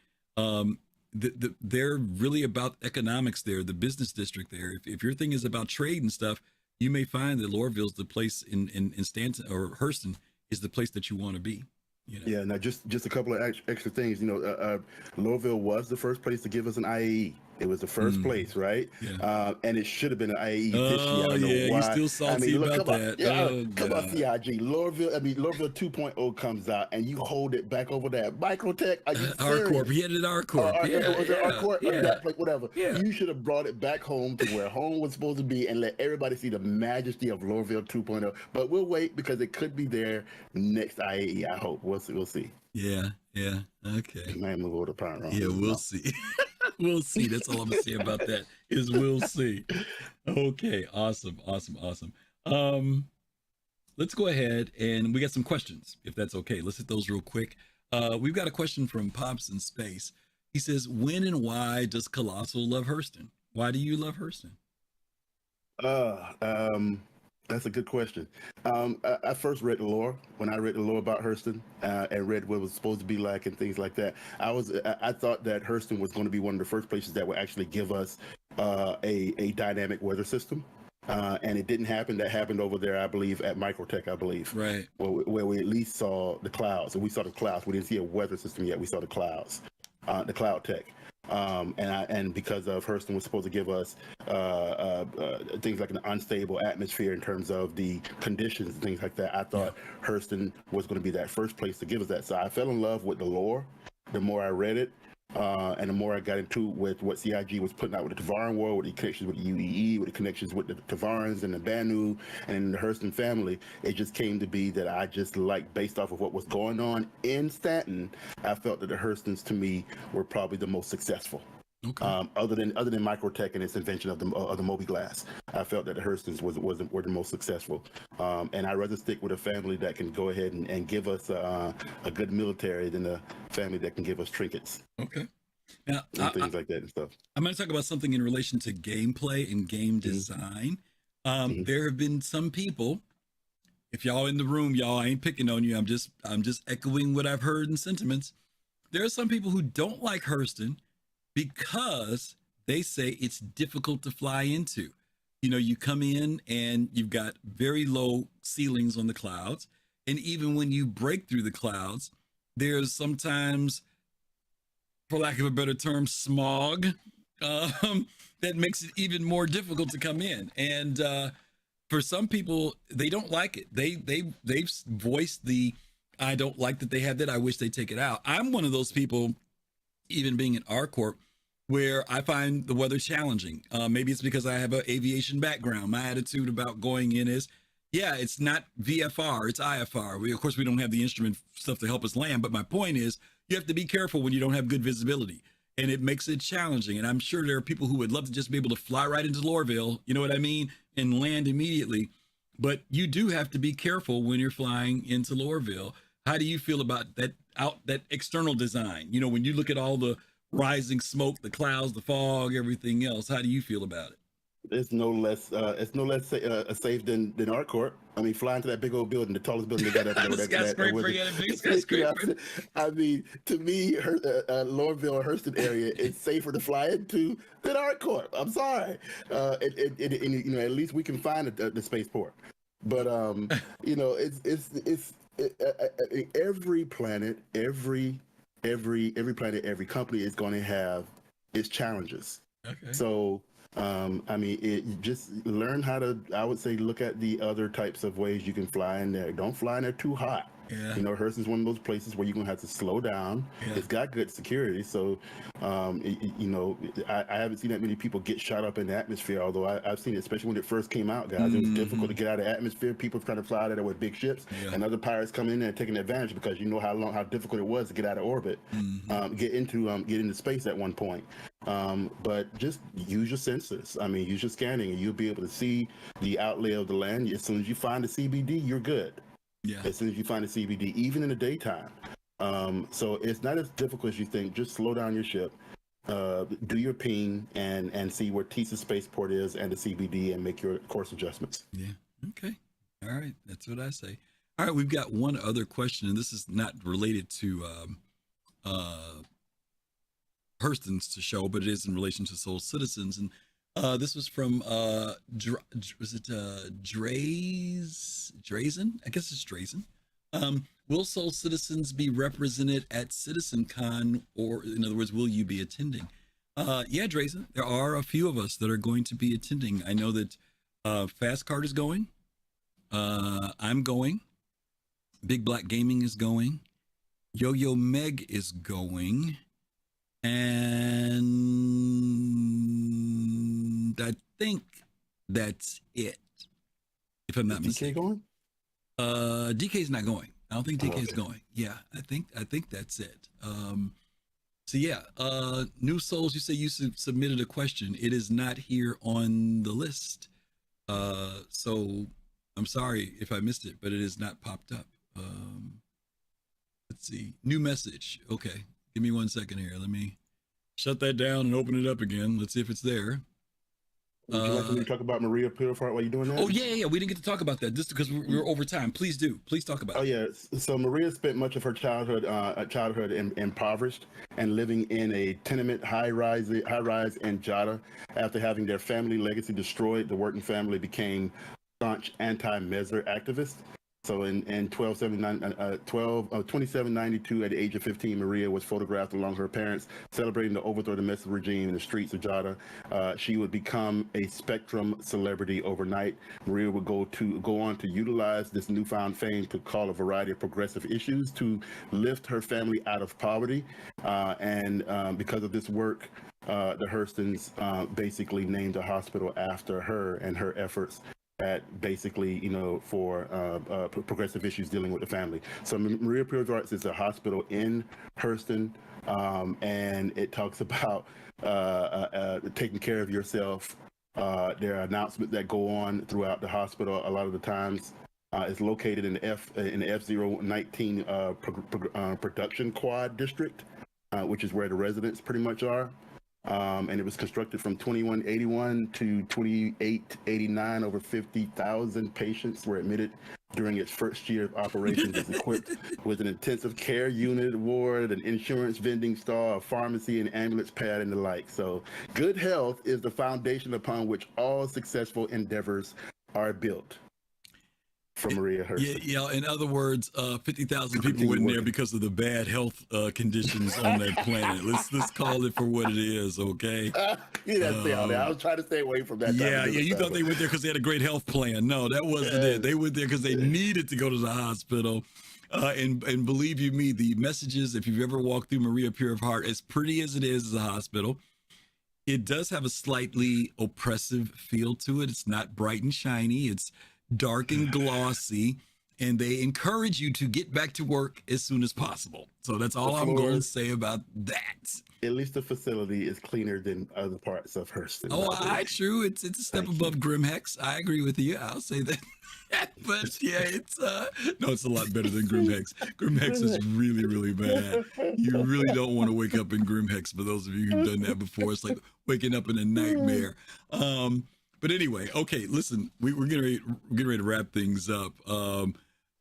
they're really about economics there, the business district there. If your thing is about trade and stuff, you may find that Loreville's the place in Stanton or Hurston is the place that you want to be. You know? Yeah, now just a couple of extra things. You know, Loreville was the first place to give us an IAE. It was the first place, right? Yeah. And it should have been an IAE this year. I don't know why. You still salty about that. Come on, CIG. Loreville 2.0 comes out, and you hold it back over there. Microtech, are you serious? R-Corp, he had it R-Corp. R-Corp, whatever. Yeah. You should have brought it back home to where home was supposed to be and let everybody see the majesty of Loreville 2.0. But we'll wait because it could be there next IAE, I hope. We'll see. Yeah, okay. Might move over to Power Round. Yeah, we'll see. We'll see. That's all I'm gonna say about that is we'll see. Okay, awesome. Let's go ahead and we got some questions, if that's okay. Let's hit those real quick. We've got a question from Pops in Space. He says, when and why does Kelosal love Hurston? Why do you love Hurston? That's a good question. I first read the lore. When I read the lore about Hurston and read what it was supposed to be like and things like that, I thought that Hurston was going to be one of the first places that would actually give us a dynamic weather system. and it didn't happen. That happened over there, I believe, at Microtech, I believe. Right. Where we at least saw the clouds, and we saw the clouds. We didn't see a weather system yet. We saw the clouds, the cloud tech. And because of Hurston was supposed to give us things like an unstable atmosphere in terms of the conditions and things like that, I thought Hurston was going to be that first place to give us that. So I fell in love with the lore. The more I read it, and the more I got into with what CIG was putting out with the Tavaran War, with the connections with the UEE, with the connections with the Tavarans and the Banu and the Hurston family, it just came to be that I just liked, based off of what was going on in Stanton, I felt that the Hurstons to me were probably the most successful. Okay. Other than Microtech and its invention of the Moby Glass, I felt that the Hurstons were the most successful. And I'd rather stick with a family that can go ahead and give us a good military than a family that can give us trinkets. Okay. Now, and things like that and stuff. I'm going to talk about something in relation to gameplay and game design. There have been some people. If y'all in the room, y'all, I ain't picking on you. I'm just echoing what I've heard in sentiments. There are some people who don't like Hurston because they say it's difficult to fly into. You know, you come in and you've got very low ceilings on the clouds. And even when you break through the clouds, there's sometimes, for lack of a better term, smog that makes it even more difficult to come in. And for some people, they don't like it. They've voiced I don't like that they have that. I wish they take it out. I'm one of those people, even being in R Corp, where I find the weather challenging. Maybe it's because I have an aviation background. My attitude about going in is, yeah, it's not VFR, it's IFR. Of course, we don't have the instrument stuff to help us land, but my point is you have to be careful when you don't have good visibility, and it makes it challenging. And I'm sure there are people who would love to just be able to fly right into Lorville, you know what I mean, and land immediately. But you do have to be careful when you're flying into Lorville. How do you feel about that external design? You know, when you look at all the rising smoke, the clouds, the fog, everything else, how do you feel about it? It's no less safe than ArtCorp. I mean, flying to that big old building, the tallest building they got up there. Skyscraper, yeah, the big skyscraper. I mean, to me, Lorville or Hurston area, it's safer to fly into than ArtCorp. I'm sorry. You know, at least we can find the spaceport. But you know, it's every planet, every planet, every company is going to have its challenges. Okay. So. I mean, you just learn how to, I would say, look at the other types of ways you can fly in there. Don't fly in there too hot. Yeah. You know, Hurston's one of those places where you're going to have to slow down. Yeah. It's got good security. So, you know, I haven't seen that many people get shot up in the atmosphere, although I've seen it, especially when it first came out, guys. It was difficult to get out of the atmosphere. People trying to fly out of there with big ships, and other pirates coming in there and taking advantage because you know how difficult it was to get out of orbit, get into space at one point. But just use your sensors. I mean, use your scanning, and you'll be able to see the outlay of the land. As soon as you find the CBD, you're good. Yeah. As soon as you find a CBD, even in the daytime. So it's not as difficult as you think. Just slow down your ship, do your ping, and see where TISA spaceport is and the CBD, and make your course adjustments. Yeah. Okay. All right. That's what I say. All right. We've got one other question, and this is not related to Hurston's to show, but it is in relation to Soul Citizens. And this was from was it Drazen? I guess it's Drazen. Will Soul Citizens be represented at CitizenCon, or in other words, will you be attending? Yeah, Drazen, there are a few of us that are going to be attending. I know that Fast Card is going. I'm going. Big Black Gaming is going. Yo-Yo Meg is going. And I think that's it, if I'm not mistaken. DK going? DK's not going. I don't think DK is going. Yeah, I think that's it. So yeah, New Souls, you say you submitted a question. It is not here on the list. So I'm sorry if I missed it, but it has not popped up. Let's see. New message. Okay. Give me 1 second here. Let me shut that down and open it up again. Let's see if it's there. Would you like me to talk about Maria Purified while you're doing that? Oh, yeah. We didn't get to talk about that just because we're over time. Please do. Please talk about it. Oh, yeah. So Maria spent much of her childhood impoverished and living in a tenement high-rise in Jada. After having their family legacy destroyed, the Wharton family became staunch anti-Mesmer activists. So in 2792, at the age of 15, Maria was photographed along her parents celebrating the overthrow of the Mesmer regime in the streets of Jada. She would become a Spectrum celebrity overnight. Maria would go on to utilize this newfound fame to call a variety of progressive issues to lift her family out of poverty. And because of this work, the Hurstons basically named a hospital after her and her efforts at basically, for progressive issues dealing with the family. So Maria Purified Arts is a hospital in Hurston, and it talks about taking care of yourself. There are announcements that go on throughout the hospital. A lot of the times, it's located in the F019 production quad district, which is where the residents pretty much are. And it was constructed from 2181 to 2889. Over 50,000 patients were admitted during its first year of operations. It's equipped with an intensive care unit, ward, an insurance vending stall, a pharmacy, an ambulance pad, and the like. So good health is the foundation upon which all successful endeavors are built. From Maria Hurston. Yeah. In other words, 50,000 people went in there because of the bad health conditions on that planet. Let's call it for what it is, okay? I was trying to stay away from that. Yeah. You thought they went there because they had a great health plan. No, that wasn't it. They went there because they needed to go to the hospital. And believe you me, the messages, if you've ever walked through Maria Purified Heart, as pretty as it is as a hospital, it does have a slightly oppressive feel to it. It's not bright and shiny. It's dark and glossy, and they encourage you to get back to work as soon as possible. So that's all I'm going to say about that. At least the facility is cleaner than other parts of Hurston. Oh, true. It's a step above Grimhex. I agree with you. I'll say that. But yeah, it's a lot better than Grimhex. Grimhex is really, really bad. You really don't want to wake up in Grimhex. For those of you who've done that before, it's like waking up in a nightmare. But anyway, okay, listen, we're getting ready to wrap things up.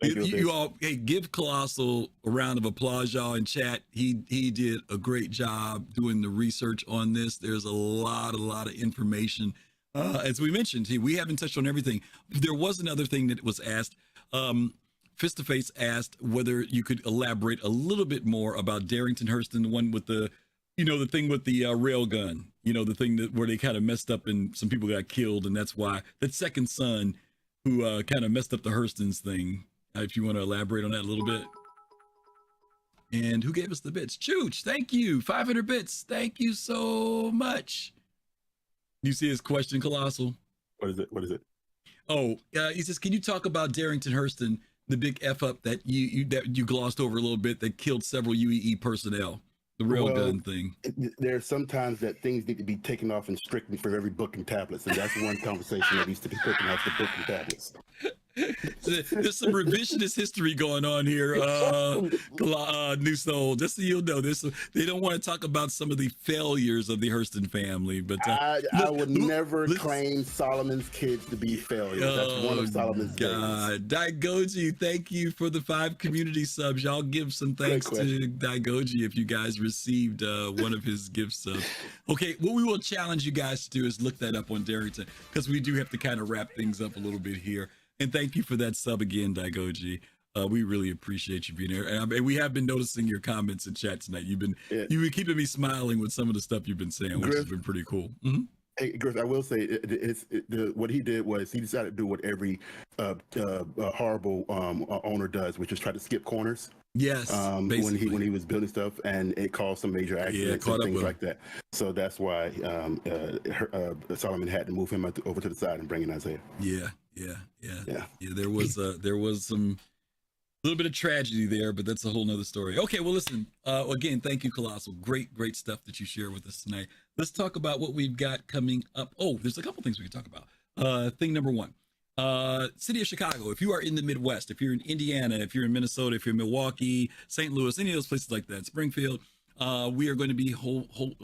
You all, hey, give Kelosal a round of applause, y'all, in chat. He did a great job doing the research on this. There's a lot of information. As we mentioned, we haven't touched on everything. There was another thing that was asked. Fist to Face asked whether you could elaborate a little bit more about Darrington Hurston, the one with the thing with the rail gun, the thing where they kind of messed up and some people got killed. And that's why that second son who kind of messed up the Hurstons thing. If you want to elaborate on that a little bit. And who gave us the bits? Chooch, thank you. 500 bits. Thank you so much. You see his question, Kelosal? What is it? Oh, he says, can you talk about Darrington Hurston, the big F up that you glossed over a little bit that killed several UEE personnel? The railgun thing. There are sometimes that things need to be taken off and stricken for every book and tablets, and that's one conversation that needs to be taken off the book and tablets. There's some revisionist history going on here, New Soul. Just so you'll know, they don't want to talk about some of the failures of the Hurston family. But I would never claim Solomon's kids to be failures. That's one of Solomon's God. Daigoji, thank you for the 5 community subs. Y'all give some thanks to Daigoji if you guys received one of his gift subs. Okay, what we will challenge you guys to do is look that up on Darrington, because we do have to kind of wrap things up a little bit here. And thank you for that sub again, Daigoji. We really appreciate you being here. And we have been noticing your comments in chat tonight. You've been keeping me smiling with some of the stuff you've been saying, which has been pretty cool. Mm-hmm. Hey, Griff, I will say what he did was he decided to do what every horrible owner does, which is try to skip corners. Yes, when he was building stuff, and it caused some major accidents and things like that. So that's why Solomon had to move him over to the side and bring in Isaiah. Yeah. There was some little bit of tragedy there, but that's a whole nother story. Okay, well, listen. Again, thank you, Kelosal. Great stuff that you share with us tonight. Let's talk about what we've got coming up. Oh, there's a couple things we can talk about. Thing number one. City of Chicago, if you are in the Midwest, if you're in Indiana, if you're in Minnesota, if you're in Milwaukee, St. Louis, any of those places like that, Springfield, we are going to be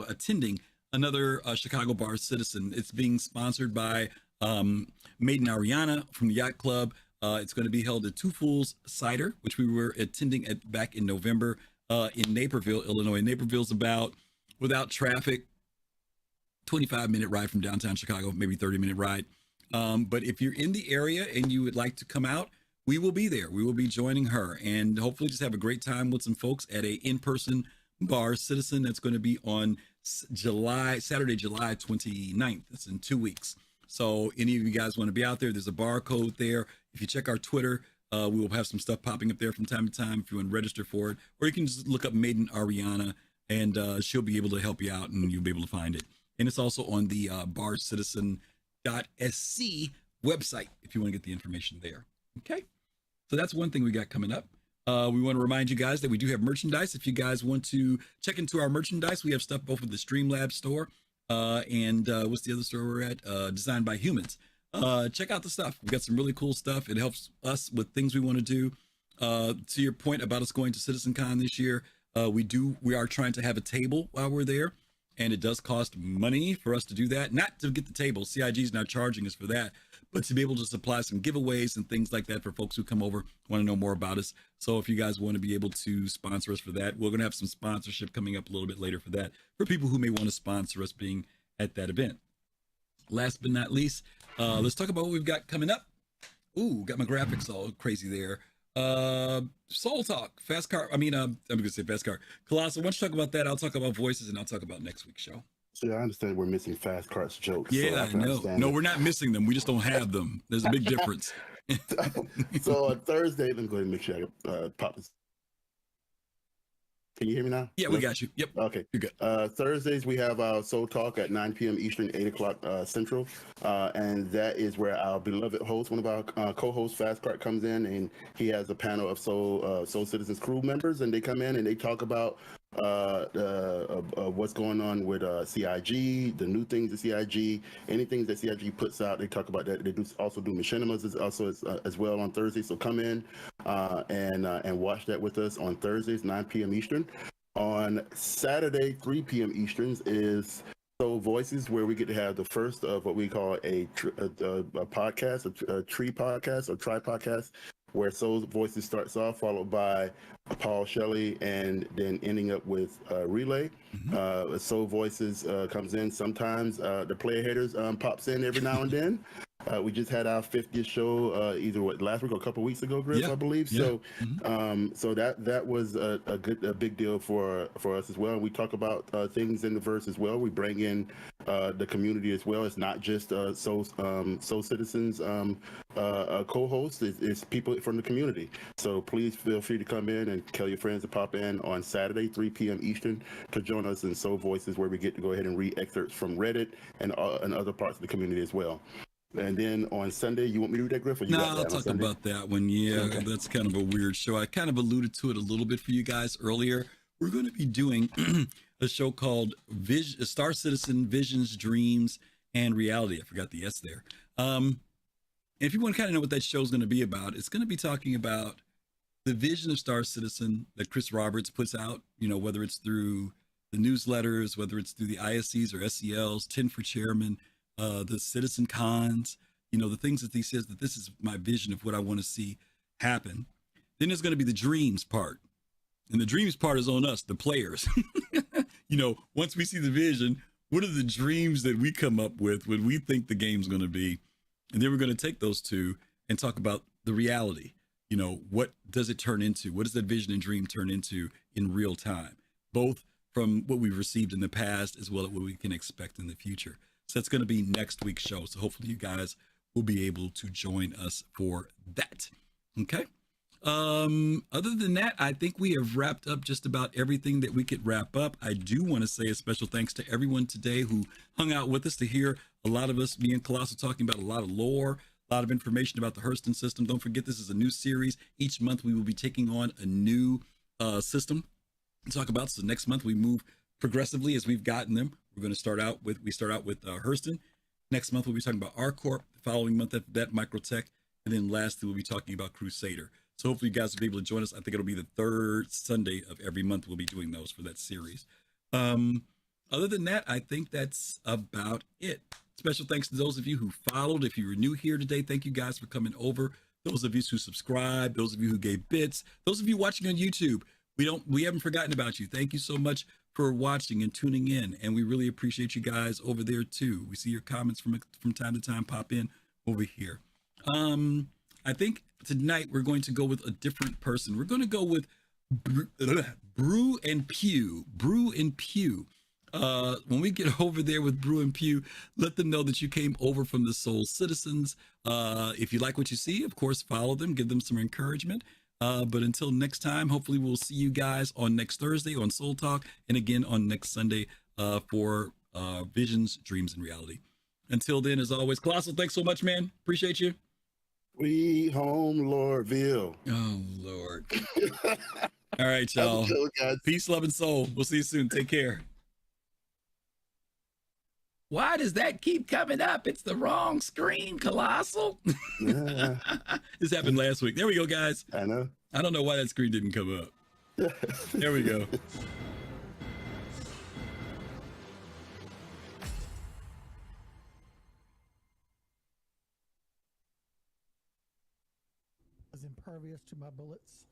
attending another Chicago bar citizen. It's being sponsored by Magda and Ita from the Yacht Club. It's going to be held at Two Fools Cider, which we were attending back in November in Naperville, Illinois. Naperville's about, without traffic, 25-minute ride from downtown Chicago, maybe 30-minute ride. But if you're in the area and you would like to come out, we will be there. We will be joining her and hopefully just have a great time with some folks at a in-person bar citizen that's going to be on Saturday, July 29th. It's in 2 weeks. So any of you guys want to be out there, there's a barcode there. If you check our Twitter, we will have some stuff popping up there from time to time if you want to register for it. Or you can just look up Maiden Ariana and she'll be able to help you out and you'll be able to find it. And it's also on the barcitizen.sc website if you want to get the information there. Okay, so that's one thing we got coming up. We want to remind you guys that we do have merchandise. If you guys want to check into our merchandise, we have stuff both at the Streamlabs store and what's the other store we're at? Designed by Humans. Check out the stuff. We've got some really cool stuff. It helps us with things we want to do. To your point about us going to CitizenCon this year, we are trying to have a table while we're there. And it does cost money for us to do that. Not to get the table. CIG is not charging us for that, but to be able to supply some giveaways and things like that for folks who come over, want to know more about us. So if you guys want to be able to sponsor us for that, we're going to have some sponsorship coming up a little bit later for that, for people who may want to sponsor us being at that event. Last but not least, let's talk about what we've got coming up. Ooh, got my graphics all crazy there. Soul Talk, Fast Car. I'm gonna say Fast Car. Kelosal, why don't you talk about that? I'll talk about voices and I'll talk about next week's show. So I understand we're missing Fast Carts jokes. Yeah, so no, we're not missing them. We just don't have them. There's a big difference. So on Thursday, let me go ahead and make sure I pop this. Can you hear me now? Yeah, we got you. Yep. Okay. You're good. Thursdays, we have our Soul Talk at 9 p.m. Eastern, 8 o'clock Central. And that is where our beloved host, one of our co-hosts, Fast Cart, comes in, and he has a panel of Soul Citizens crew members, and they come in and they talk about what's going on with CIG, the new things at CIG, anything that CIG puts out, they talk about that. They also do machinimas as well on Thursday. So come in and watch that with us on Thursdays, 9 p.m. Eastern. On Saturday, 3 p.m. Easterns is Soul Voices, where we get to have the first of what we call a podcast, a tree podcast or tri podcast, where Soul Voices starts off, followed by Paul Shelley, and then ending up with Relay. Soul Voices comes in sometimes. The Player Haters pops in every now and then. We just had our 50th show either last week or a couple weeks ago, Griff, I believe. Yeah. So that was a big deal for us as well. We talk about things in the verse as well. We bring in the community as well. It's not just Soul Citizens co-hosts. It's people from the community. So please feel free to come in and tell your friends to pop in on Saturday, 3 p.m. Eastern, to join us in Soul Voices, where we get to go ahead and read excerpts from Reddit and other parts of the community as well. And then on Sunday, you want me to do that, Griff? No, I'll talk about that one. Yeah, okay. That's kind of a weird show. I kind of alluded to it a little bit for you guys earlier. We're going to be doing a show called Star Citizen Visions, Dreams, and Reality. I forgot the S there. If you want to kind of know what that show is going to be about, it's going to be talking about the vision of Star Citizen that Chris Roberts puts out, whether it's through the newsletters, whether it's through the ISCs or SELs, 10 for Chairman, the Citizen Cons, the things that he says that this is my vision of what I want to see happen. Then there's going to be the dreams part. And the dreams part is on us, the players. Once we see the vision, what are the dreams that we come up with when we think the game's going to be? And then we're going to take those two and talk about the reality. What does it turn into? What does that vision and dream turn into in real time? Both from what we've received in the past as well as what we can expect in the future. So that's going to be next week's show. So hopefully you guys will be able to join us for that. Okay. Other than that, I think we have wrapped up just about everything that we could wrap up. I do want to say a special thanks to everyone today who hung out with us to hear a lot of us, me and Kelosal, talking about a lot of lore, a lot of information about the Hurston system. Don't forget, this is a new series. Each month we will be taking on a new system to talk about. So next month we move progressively as we've gotten them. We're going to start out with Hurston. Next month we'll be talking about R-Corp. The following month after that, Microtech. And then lastly, we'll be talking about Crusader. So hopefully you guys will be able to join us. I think it'll be the third Sunday of every month we'll be doing those for that series. Other than that, I think that's about it. Special thanks to those of you who followed. If you were new here today, thank you guys for coming over. Those of you who subscribed, those of you who gave bits, those of you watching on YouTube, we haven't forgotten about you. Thank you so much for watching and tuning in, and we really appreciate you guys over there too. We see your comments from time to time pop in over here. I think tonight we're going to go with a different person. We're going to go with Brew and Pew. Brew and Pew. When we get over there with Brew and Pew, let them know that you came over from the Soul Citizens. If you like what you see, of course, follow them, give them some encouragement. But until next time, hopefully we'll see you guys on next Thursday on Soul Talk, and again on next Sunday for Visions, Dreams, and Reality. Until then, as always, Kelosal, thanks so much, man. Appreciate you. We home, Lordville. Oh, Lord. All right, y'all. Peace, love, and soul. We'll see you soon. Take care. Why does that keep coming up? It's the wrong screen, Kelosal. Yeah. This happened last week. There we go, guys. I know. I don't know why that screen didn't come up. There we go. As impervious to my bullets.